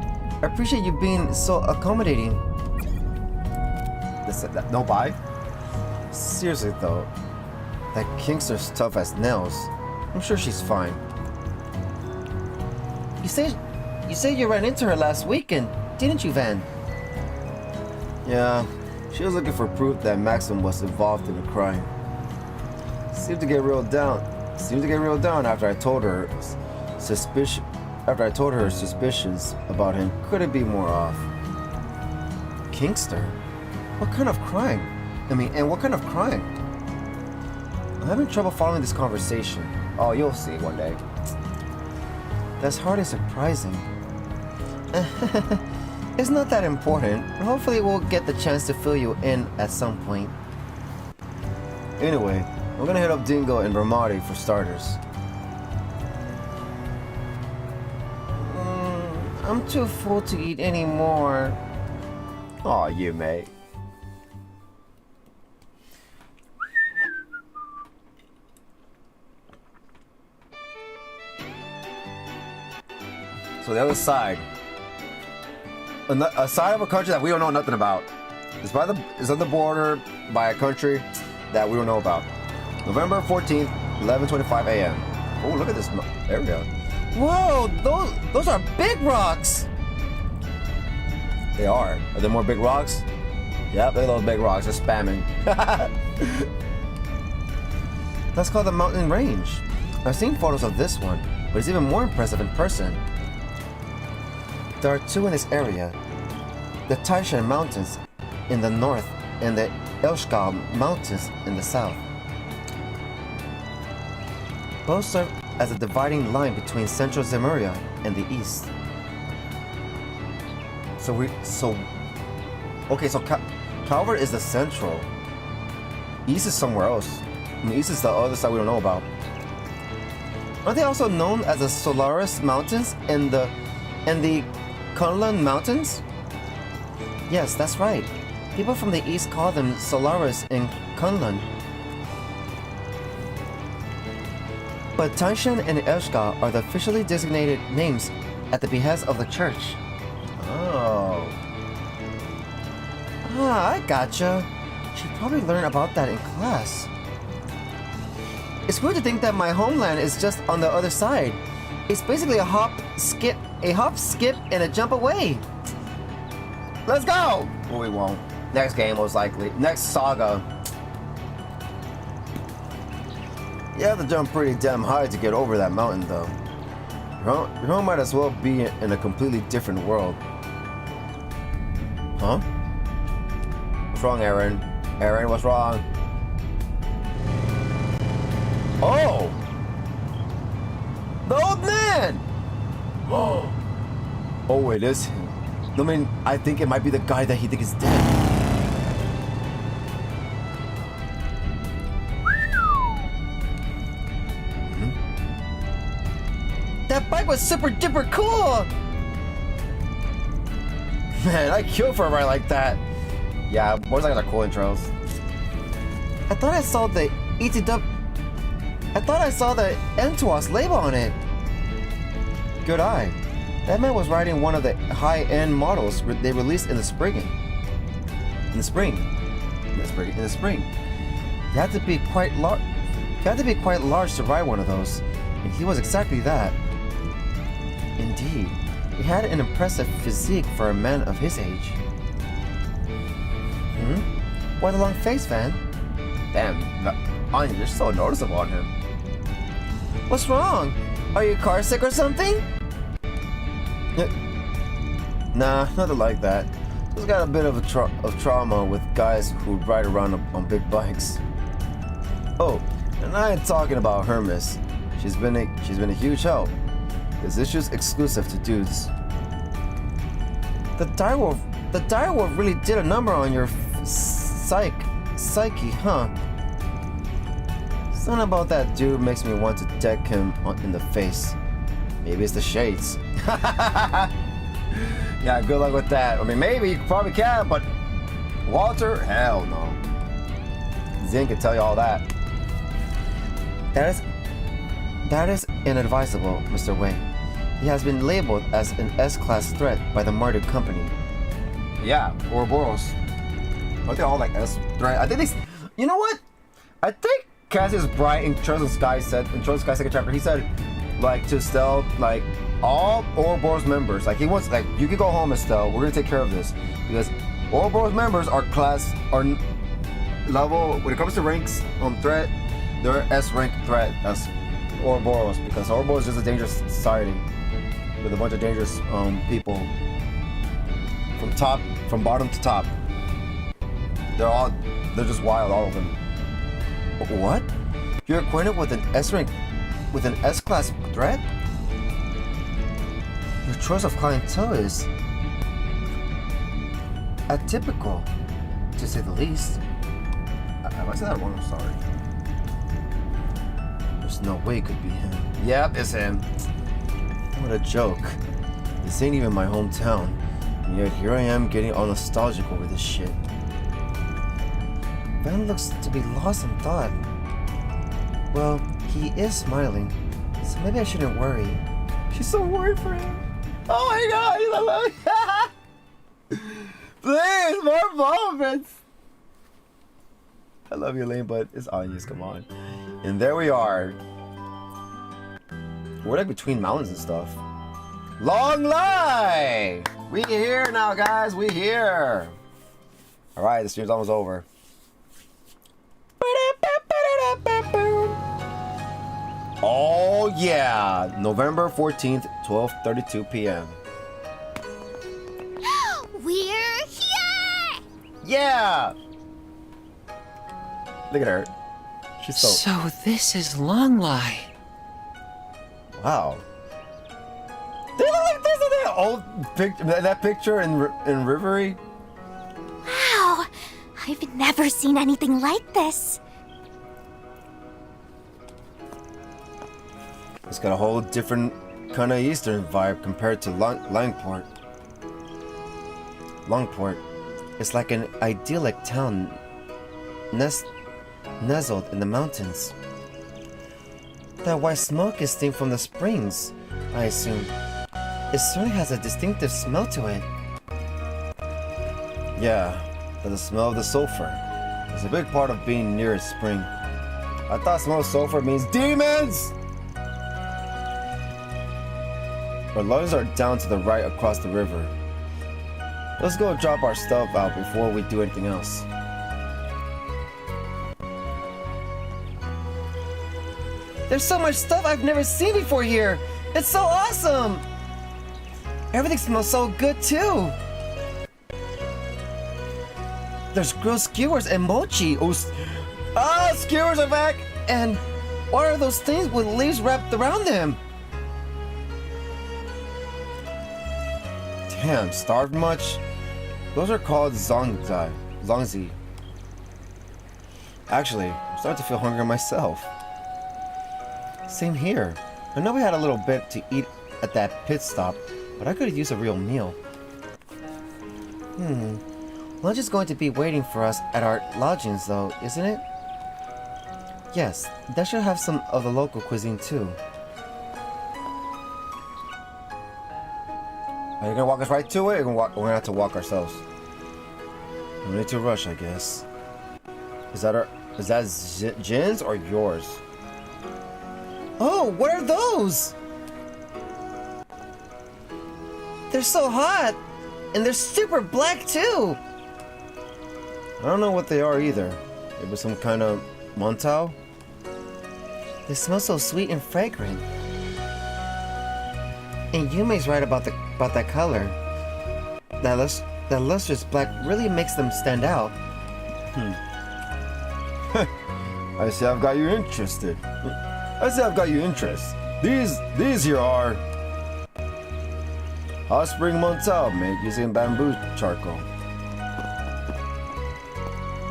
L: I appreciate you being so accommodating.
A: No bye? Seriously though, that Kingster's tough as nails. I'm sure she's fine.
L: You said you ran into her last weekend, didn't you, Van?
A: Yeah, she was looking for proof that Maxim was involved in the crime. Seemed to get real down after I told her her suspicions about him couldn't be more off.
L: Kingster? What kind of crime? What kind of crime?
A: I'm having trouble following this conversation. Oh, you'll see one day.
L: That's hardly surprising. It's not that important. Hopefully we'll get the chance to fill you in at some point.
A: Anyway, I'm gonna hit up Dingo and Ramadi for starters.
L: I'm too full to eat anymore.
A: Aw, you mate. So the other side, a side of a country that we don't know nothing about. It's on the border by a country that we don't know about. November 14th, 11:25 a.m. Oh, look at this area.
L: Whoa, those are big rocks.
A: They are. Are there more big rocks? Yep, look at those big rocks. They're spamming.
L: That's called the mountain range. I've seen photos of this one, but it's even more impressive in person. There are two in this area. The Taishan Mountains in the north and the Elshgal Mountains in the south. Both serve as a dividing line between central Zemuria and the east.
A: So Calvard is the central. East is somewhere else. East is the other side we don't know about.
L: Aren't they also known as the Solaris Mountains and the Kunlun Mountains? Yes, that's right. People from the east call them Solaris and Kunlun. But Taishan and Elshgal are the officially designated names at the behest of the church.
A: Oh.
L: I gotcha. Should probably learn about that in class. It's weird to think that my homeland is just on the other side. It's basically a hop, skip, and a jump away.
A: Let's go! Well, we won't. Next game, most likely. Next Saga. You have to jump pretty damn high to get over that mountain, though. Your home might as well be in a completely different world. Huh? What's wrong, Aaron? Aaron, what's wrong? Oh! The old man! Oh, it is him. I mean, I think it might be the guy that he thinks is dead. That bike was super duper cool! Man, I killed for a ride like that. Yeah, motorcycles are cool intros. I thought I saw the ETW. I thought I saw the Entwas label on it. Good eye. That man was riding one of the high-end models they released in the spring. You had to be quite large. You had to be quite large to ride one of those, and he was exactly that. Indeed, he had an impressive physique for a man of his age. Why the long face, Van? Damn, Anya, you're so noticeable on him. What's wrong? Are you car sick or something? Nah, nothing like that. Just got a bit of trauma with guys who ride around on big bikes. Oh, and I ain't talking about Hermes. She's been a huge help. This issue's exclusive to dudes. The direwolf really did a number on your psyche, huh? Something about that dude makes me want to deck him in the face. Maybe it's the shades. Yeah, good luck with that. I mean, maybe you probably can, but Walter, hell no. Zin can tell you all that. That is inadvisable, Mr. Wei. He has been labeled as an S-class threat by the martyred company. Yeah, Ouroboros. Aren't they all like S-threat? I think they... You know what? I think Cassius Bright in Chosen Sky said, in Chosen Sky second chapter, he said, like, to Estelle, like, all Ouroboros members, like, he wants, like, you can go home, Estelle, we're gonna take care of this. Because Ouroboros members are level, when it comes to ranks on threat, they're S-rank threat as Ouroboros, because Ouroboros is a dangerous society with a bunch of dangerous people from bottom to top. They're just wild, all of them. What? You're acquainted with an S-rank, with an S-class threat? Your choice of clientele is atypical, to say the least. Have I said that wrong? I'm sorry. There's no way it could be him. Yep, it's him. What a joke. This ain't even my hometown, and yet here I am getting all nostalgic over this shit. Van looks to be lost in thought. Well, he is smiling, so maybe I shouldn't worry. She's so worried for him. Oh my god, I love you. Please, more moments. I love you, Lane, but it's Anya's, come on. And there we are. We're like between mountains and stuff. Long lie! We here now, guys, we here. Alright, the stream's almost over. Oh yeah, November 14th, 12:32 p.m.
G: We're here!
A: Yeah! Look at her. She's so...
I: So this is Long Lie.
A: Wow. They look like this in that old picture, that picture in Rivery.
G: Wow, I've never seen anything like this.
A: It's got a whole different kind of Eastern vibe compared to Longport. Longport. It's like an idyllic town nestled in the mountains. That white smoke is steam from the springs, I assume. It certainly has a distinctive smell to it. Yeah, but the smell of the sulfur is a big part of being near a spring. I thought smell of sulfur means demons! Our lodges are down to the right across the river. Let's go drop our stuff out before we do anything else. There's so much stuff I've never seen before here! It's so awesome! Everything smells so good too!
L: There's grilled skewers and mochi. Skewers are back! And what are those things with leaves wrapped around them?
A: Damn, starved much? Those are called zongzi. Actually, I'm starting to feel hungry myself. Same here. I know we had a little bit to eat at that pit stop, but I could use a real meal.
L: Lunch is going to be waiting for us at our lodgings though, isn't it? Yes, that should have some of the local cuisine too.
A: Are you gonna walk us right to it, or we're gonna have to walk ourselves? No need to rush, I guess. Is that Jin's or yours?
L: Oh, what are those? They're so hot! And they're super black too!
A: I don't know what they are either. Maybe some kind of montao?
L: They smell so sweet and fragrant. And Yume's right about that color. That lustrous black really makes them stand out.
A: I see I've got you interested. These here are hot spring montao made using bamboo charcoal.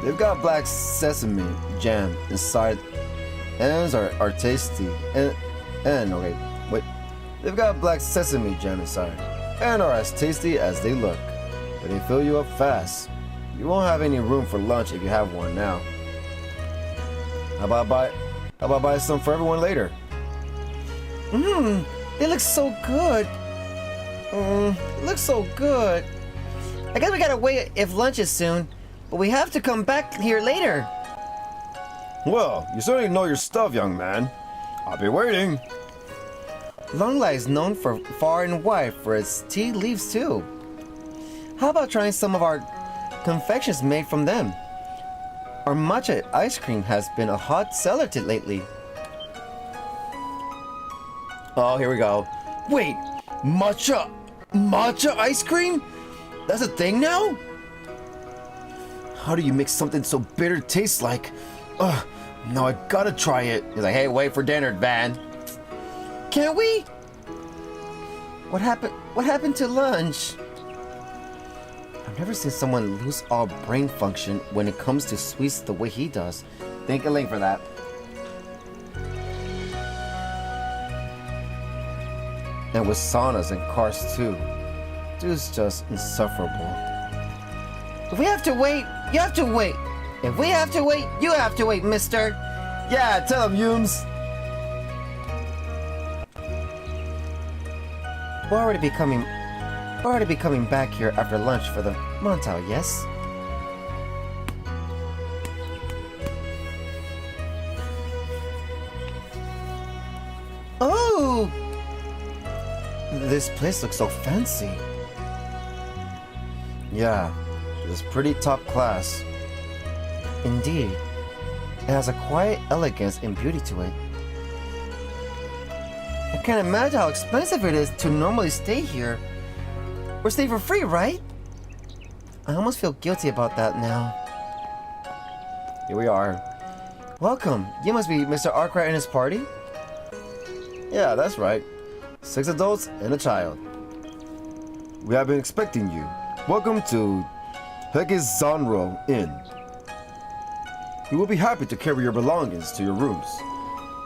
A: They've got black sesame jam inside, and are tasty. They've got black sesame jam inside, and are as tasty as they look. But they fill you up fast. You won't have any room for lunch if you have one now. How about buy some for everyone later?
L: They look so good. Looks so good. I guess we gotta wait if lunch is soon, but we have to come back here later.
A: Well, you certainly know your stuff, young man. I'll be waiting.
L: Longlai is known for far and wide for its tea leaves too. How about trying some of our confections made from them? Our matcha ice cream has been a hot seller lately.
A: Oh, here we go.
L: Wait, matcha ice cream? That's a thing now?
A: How do you make something so bitter taste like? Now I gotta try it.
L: He's like, hey, wait for dinner, Van. Can't we? What happened to lunch? I've never seen someone lose all brain function when it comes to sweets the way he does.
A: Thank you, Link, for that.
L: And with saunas and cars too. Dude's just insufferable. If we have to wait, you have to wait. If we have to wait, you have to wait, mister.
A: Yeah, tell him, Yums.
L: We'll already be coming back here after lunch for the montao, yes? Oh! This place looks so fancy.
A: Yeah, it's pretty top class.
L: Indeed. It has a quiet elegance and beauty to it. I can't imagine how expensive it is to normally stay here. We're staying for free, right? I almost feel guilty about that now.
A: Here we are.
L: Welcome. You must be Mr. Arkwright and his party?
A: Yeah, that's right. 6 adults and a child. We have been expecting you. Welcome to Hekizanro Inn. We will be happy to carry your belongings to your rooms.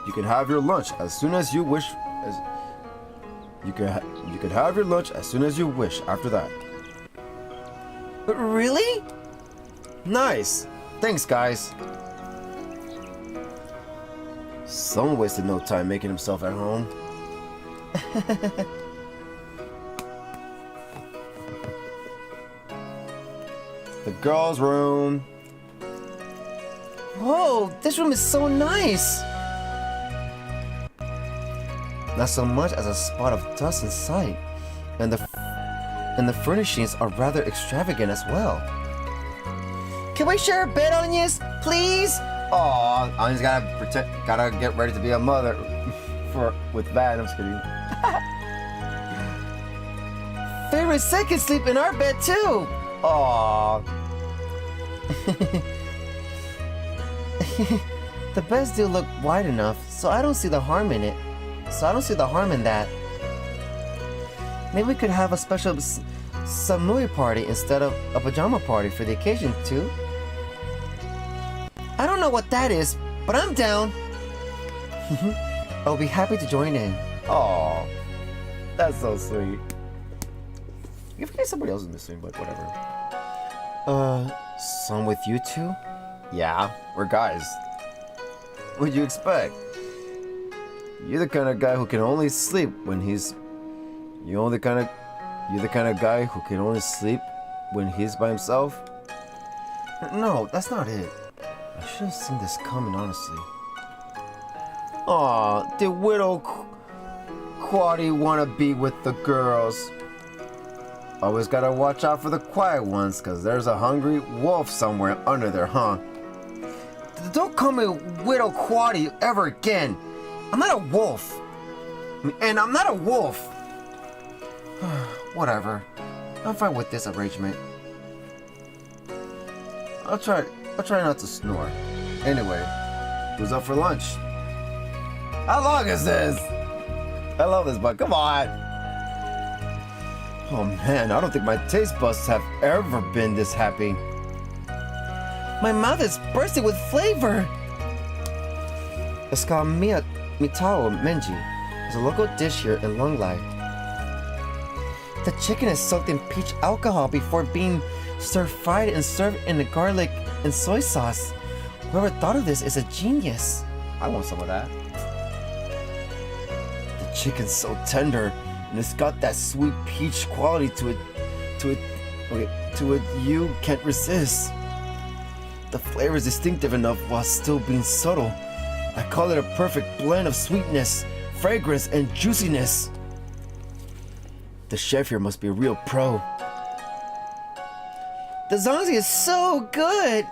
A: You can have your lunch as soon as you wish. You can have your lunch as soon as you wish after that.
L: Really?
A: Nice. Thanks, guys. Someone wasted no time making himself at home. The girls' room.
L: Whoa, this room is so nice. Not so much as a spot of dust in sight, and the furnishings are rather extravagant as well. Can we share a bed, Onias, please?
A: Aw, Anya's gotta get ready to be a mother with Van. I'm just kidding.
L: Favorite set can sleep in our bed too.
A: Aw.
L: The beds do look wide enough, so I don't see the harm in it. That. Maybe we could have a special samui party instead of a pajama party for the occasion, too. I don't know what that is, but I'm down. I'll be happy to join in.
A: Aw, that's so sweet. You forget somebody else is missing, but whatever.
L: Some with you two?
A: Yeah, we're guys. What'd you expect? You're the kind of guy who can only sleep when he's... You're the kind of guy who can only sleep when he's by himself?
L: No, that's not it. I should have seen this coming, honestly.
A: Aw, did Widow Quaddy wanna be with the girls? Always gotta watch out for the quiet ones, cause there's a hungry wolf somewhere under there, huh?
L: Don't call me Widow Quaddy ever again. I'm not a wolf. And I'm not a wolf. Whatever. I'm fine with this arrangement.
A: I'll try not to snore. Anyway, who's up for lunch? How long is this? I love this, but come on. Oh man, I don't think my taste buds have ever been this happy.
L: My mouth is bursting with flavor. It's called Mitao Menji. It's a local dish here in Longlai. The chicken is soaked in peach alcohol before being stir-fried and served in the garlic and soy sauce. Whoever thought of this is a genius.
A: I want some of that. The chicken's so tender, and it's got that sweet peach quality to it you can't resist. The flavor is distinctive enough while still being subtle. I call it a perfect blend of sweetness, fragrance, and juiciness. The chef here must be a real pro.
L: The zongzi is so good.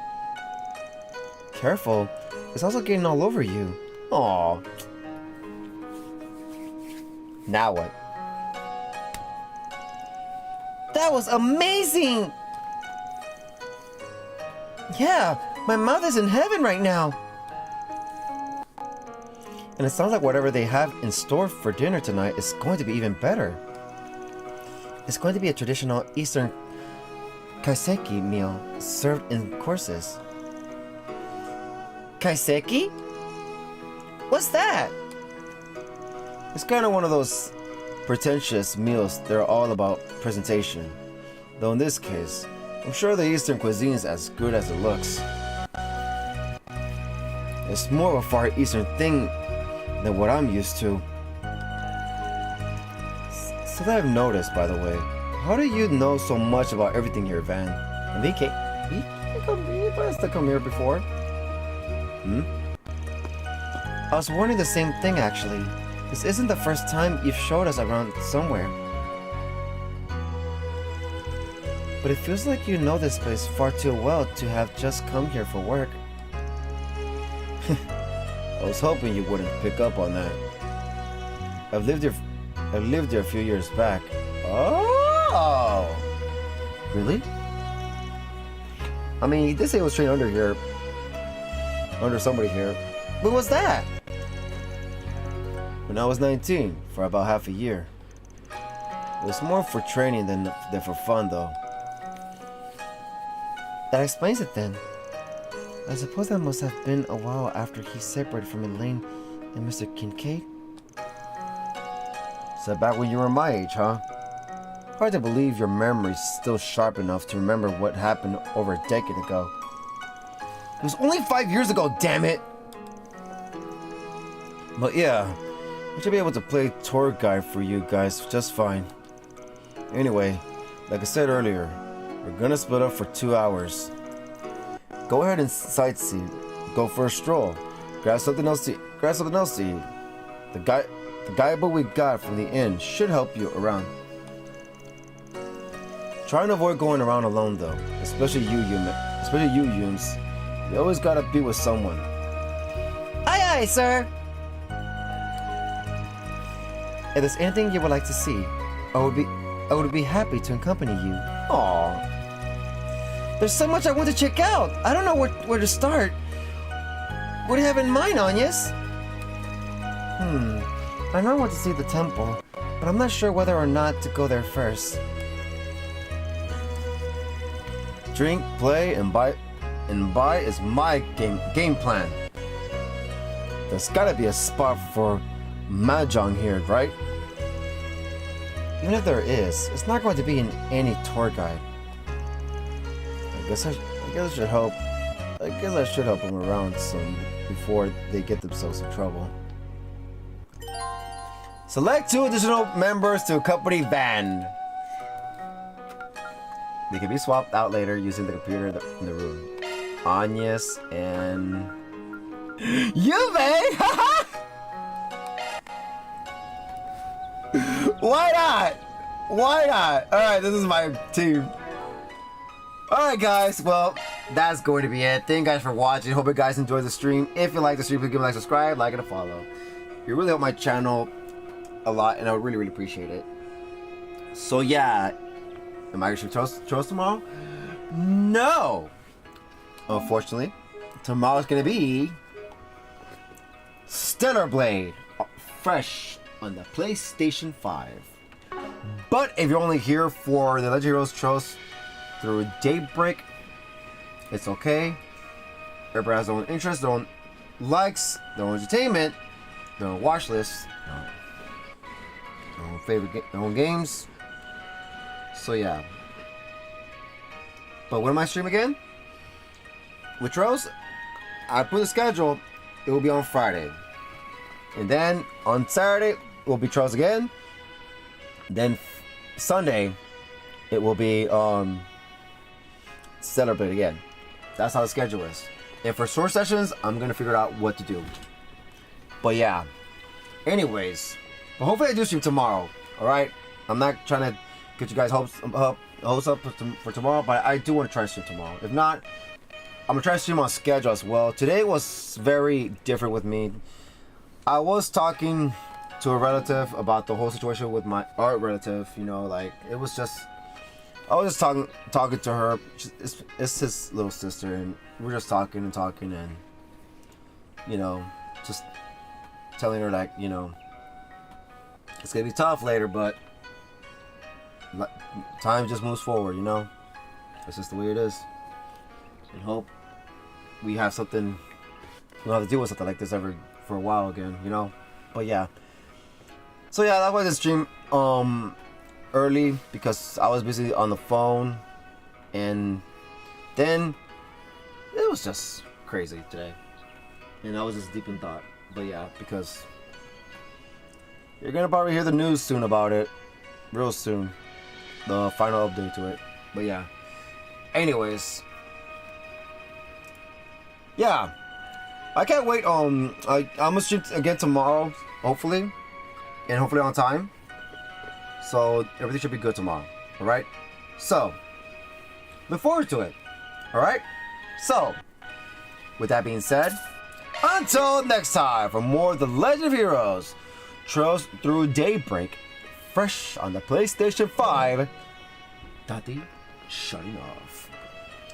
L: Careful, it's also getting all over you.
A: Aw. Now what?
L: That was amazing! Yeah, my mouth is in heaven right now.
A: And it sounds like whatever they have in store for dinner tonight is going to be even better.
L: It's going to be a traditional Eastern kaiseki meal served in courses.
A: Kaiseki?
L: What's that?
A: It's kind of one of those pretentious meals that are all about presentation. Though in this case, I'm sure the Eastern cuisine is as good as it looks. It's more of a Far Eastern thing than what I'm used to. So that I've noticed, by the way, how do you know so much about everything here, Van? And he must have come here before.
L: I was wondering the same thing, actually. This isn't the first time you've showed us around somewhere. But it feels like you know this place far too well to have just come here for work.
A: I was hoping you wouldn't pick up on that. I lived here a few years back.
L: Oh!
A: Really? I mean, he did say he was trained under somebody here.
L: When was that?
A: When I was 19, for about half a year. It was more for training than for fun, though.
L: That explains it then. I suppose that must have been a while after he separated from Elaine and Mr. Kincaid.
A: So back when you were my age, huh? Hard to believe your memory's still sharp enough to remember what happened over a decade ago.
L: It was only 5 years ago, damn it!
A: But yeah, I should be able to play tour guide for you guys just fine. Anyway, like I said earlier, we're gonna split up for 2 hours. Go ahead and sightsee. Go for a stroll. Grab something else to eat. The guidebook we got from the inn should help you around. Try and avoid going around alone though, especially you Yums. You always gotta be with someone.
L: Aye aye, sir! If there's anything you would like to see, I would be happy to accompany you.
A: Aww.
L: There's so much I want to check out. I don't know where to start. What do you have in mind, Agnes? I know I want to see the temple, but I'm not sure whether or not to go there first.
A: Drink, play, and buy is my game plan. There's gotta be a spot for mahjong here, right?
L: Even if there is, it's not going to be in any tour guide. I guess I should help them around some before they get themselves in trouble.
A: Select 2 additional members to accompany Van. They can be swapped out later using the computer in the room. Agnes and Yuve! Why not? Why not? Alright, this is my team. Alright guys, well, that's going to be it. Thank you guys for watching. Hope you guys enjoyed the stream. If you like the stream, please give me a like, subscribe, like, and a follow. You really help my channel a lot, and I would really, really appreciate it. So yeah, am I gonna show tomorrow? No! Unfortunately, tomorrow's gonna be Stellar Blade, fresh on the PlayStation 5. But if you're only here for the Legend Heroes Trust through Daybreak, it's okay. Everybody has their own interests, their own likes, their own entertainment, their own watch lists, their own favorite, their own games. So yeah. But when am I stream again? With Trolls, I put the schedule. It will be on Friday, and then on Saturday it will be Trolls again. Then Sunday it will be Celebrate again. That's how the schedule is. And for short sessions, I'm gonna figure out what to do. But yeah. Anyways, but hopefully I do stream tomorrow. All right. I'm not trying to get you guys hopes up for tomorrow, but I do want to try to stream tomorrow. If not, I'm gonna try to stream on schedule as well. Today was very different with me. I was talking to a relative about the whole situation with my art relative. You know, like it was just, I was just talking to her. It's his little sister, and we're just talking, and you know, just telling her like, you know, it's gonna be tough later, but time just moves forward. You know, it's just the way it is. And hope we have something, we don't have to deal with something like this ever for a while again, you know. But yeah, so yeah, that's why I stream early, because I was busy on the phone, and then it was just crazy today, and I was just deep in thought. But yeah, because you're gonna probably hear the news soon about it, real soon, the final update to it. But yeah, anyways, yeah, I can't wait. I'm gonna stream again tomorrow, hopefully, and hopefully on time. So everything should be good tomorrow. All right. So look forward to it. All right. So with that being said, until next time, for more of the Legend of Heroes Trails Through Daybreak, fresh on the PlayStation 5. Taty, shutting off.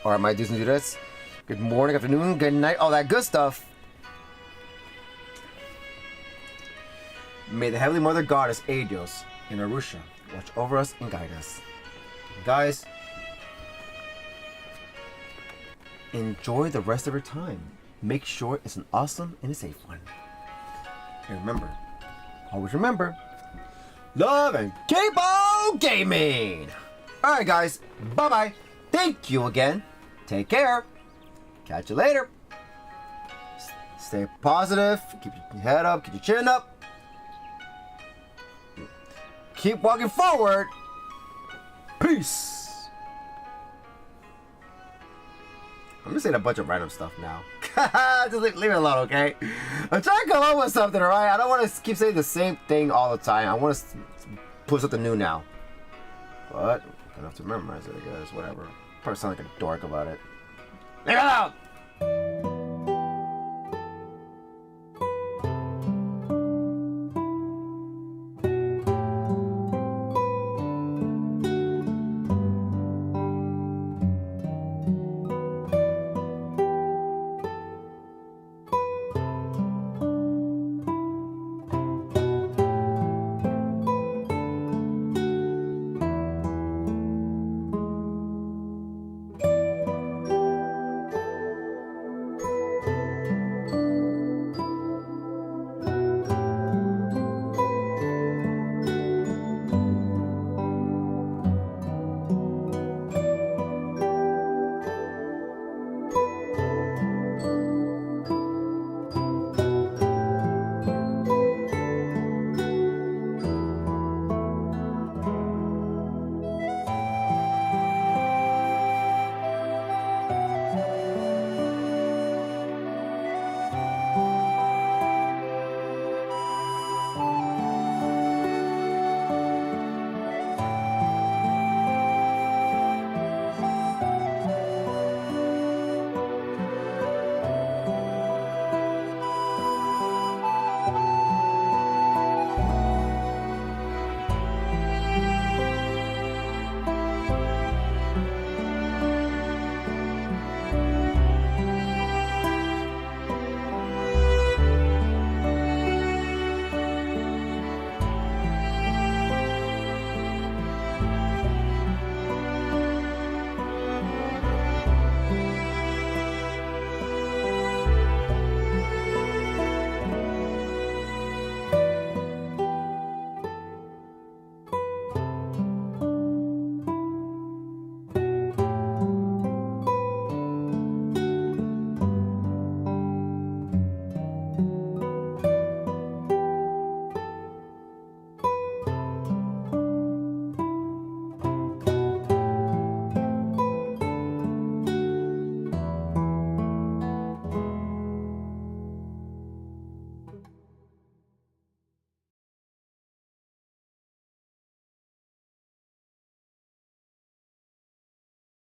A: All right, my dudes and dudettes. Good morning, afternoon, good night, all that good stuff. May the Heavenly Mother Goddess Adios and Arusha watch over us and guide us. Guys, enjoy the rest of your time. Make sure it's an awesome and a safe one. And remember, always remember, love and keep on gaming. All right, guys, bye-bye. Thank you again. Take care. Catch you later. Stay positive. Keep your head up. Keep your chin up. Keep walking forward. Peace. I'm just saying a bunch of random stuff now. Just leave it alone, okay? I'm trying to come up with something, alright? I don't want to keep saying the same thing all the time. I want to put something new now. But I'm gonna have to memorize it, I guess. Whatever. Probably sound like a dork about it. Leave it alone!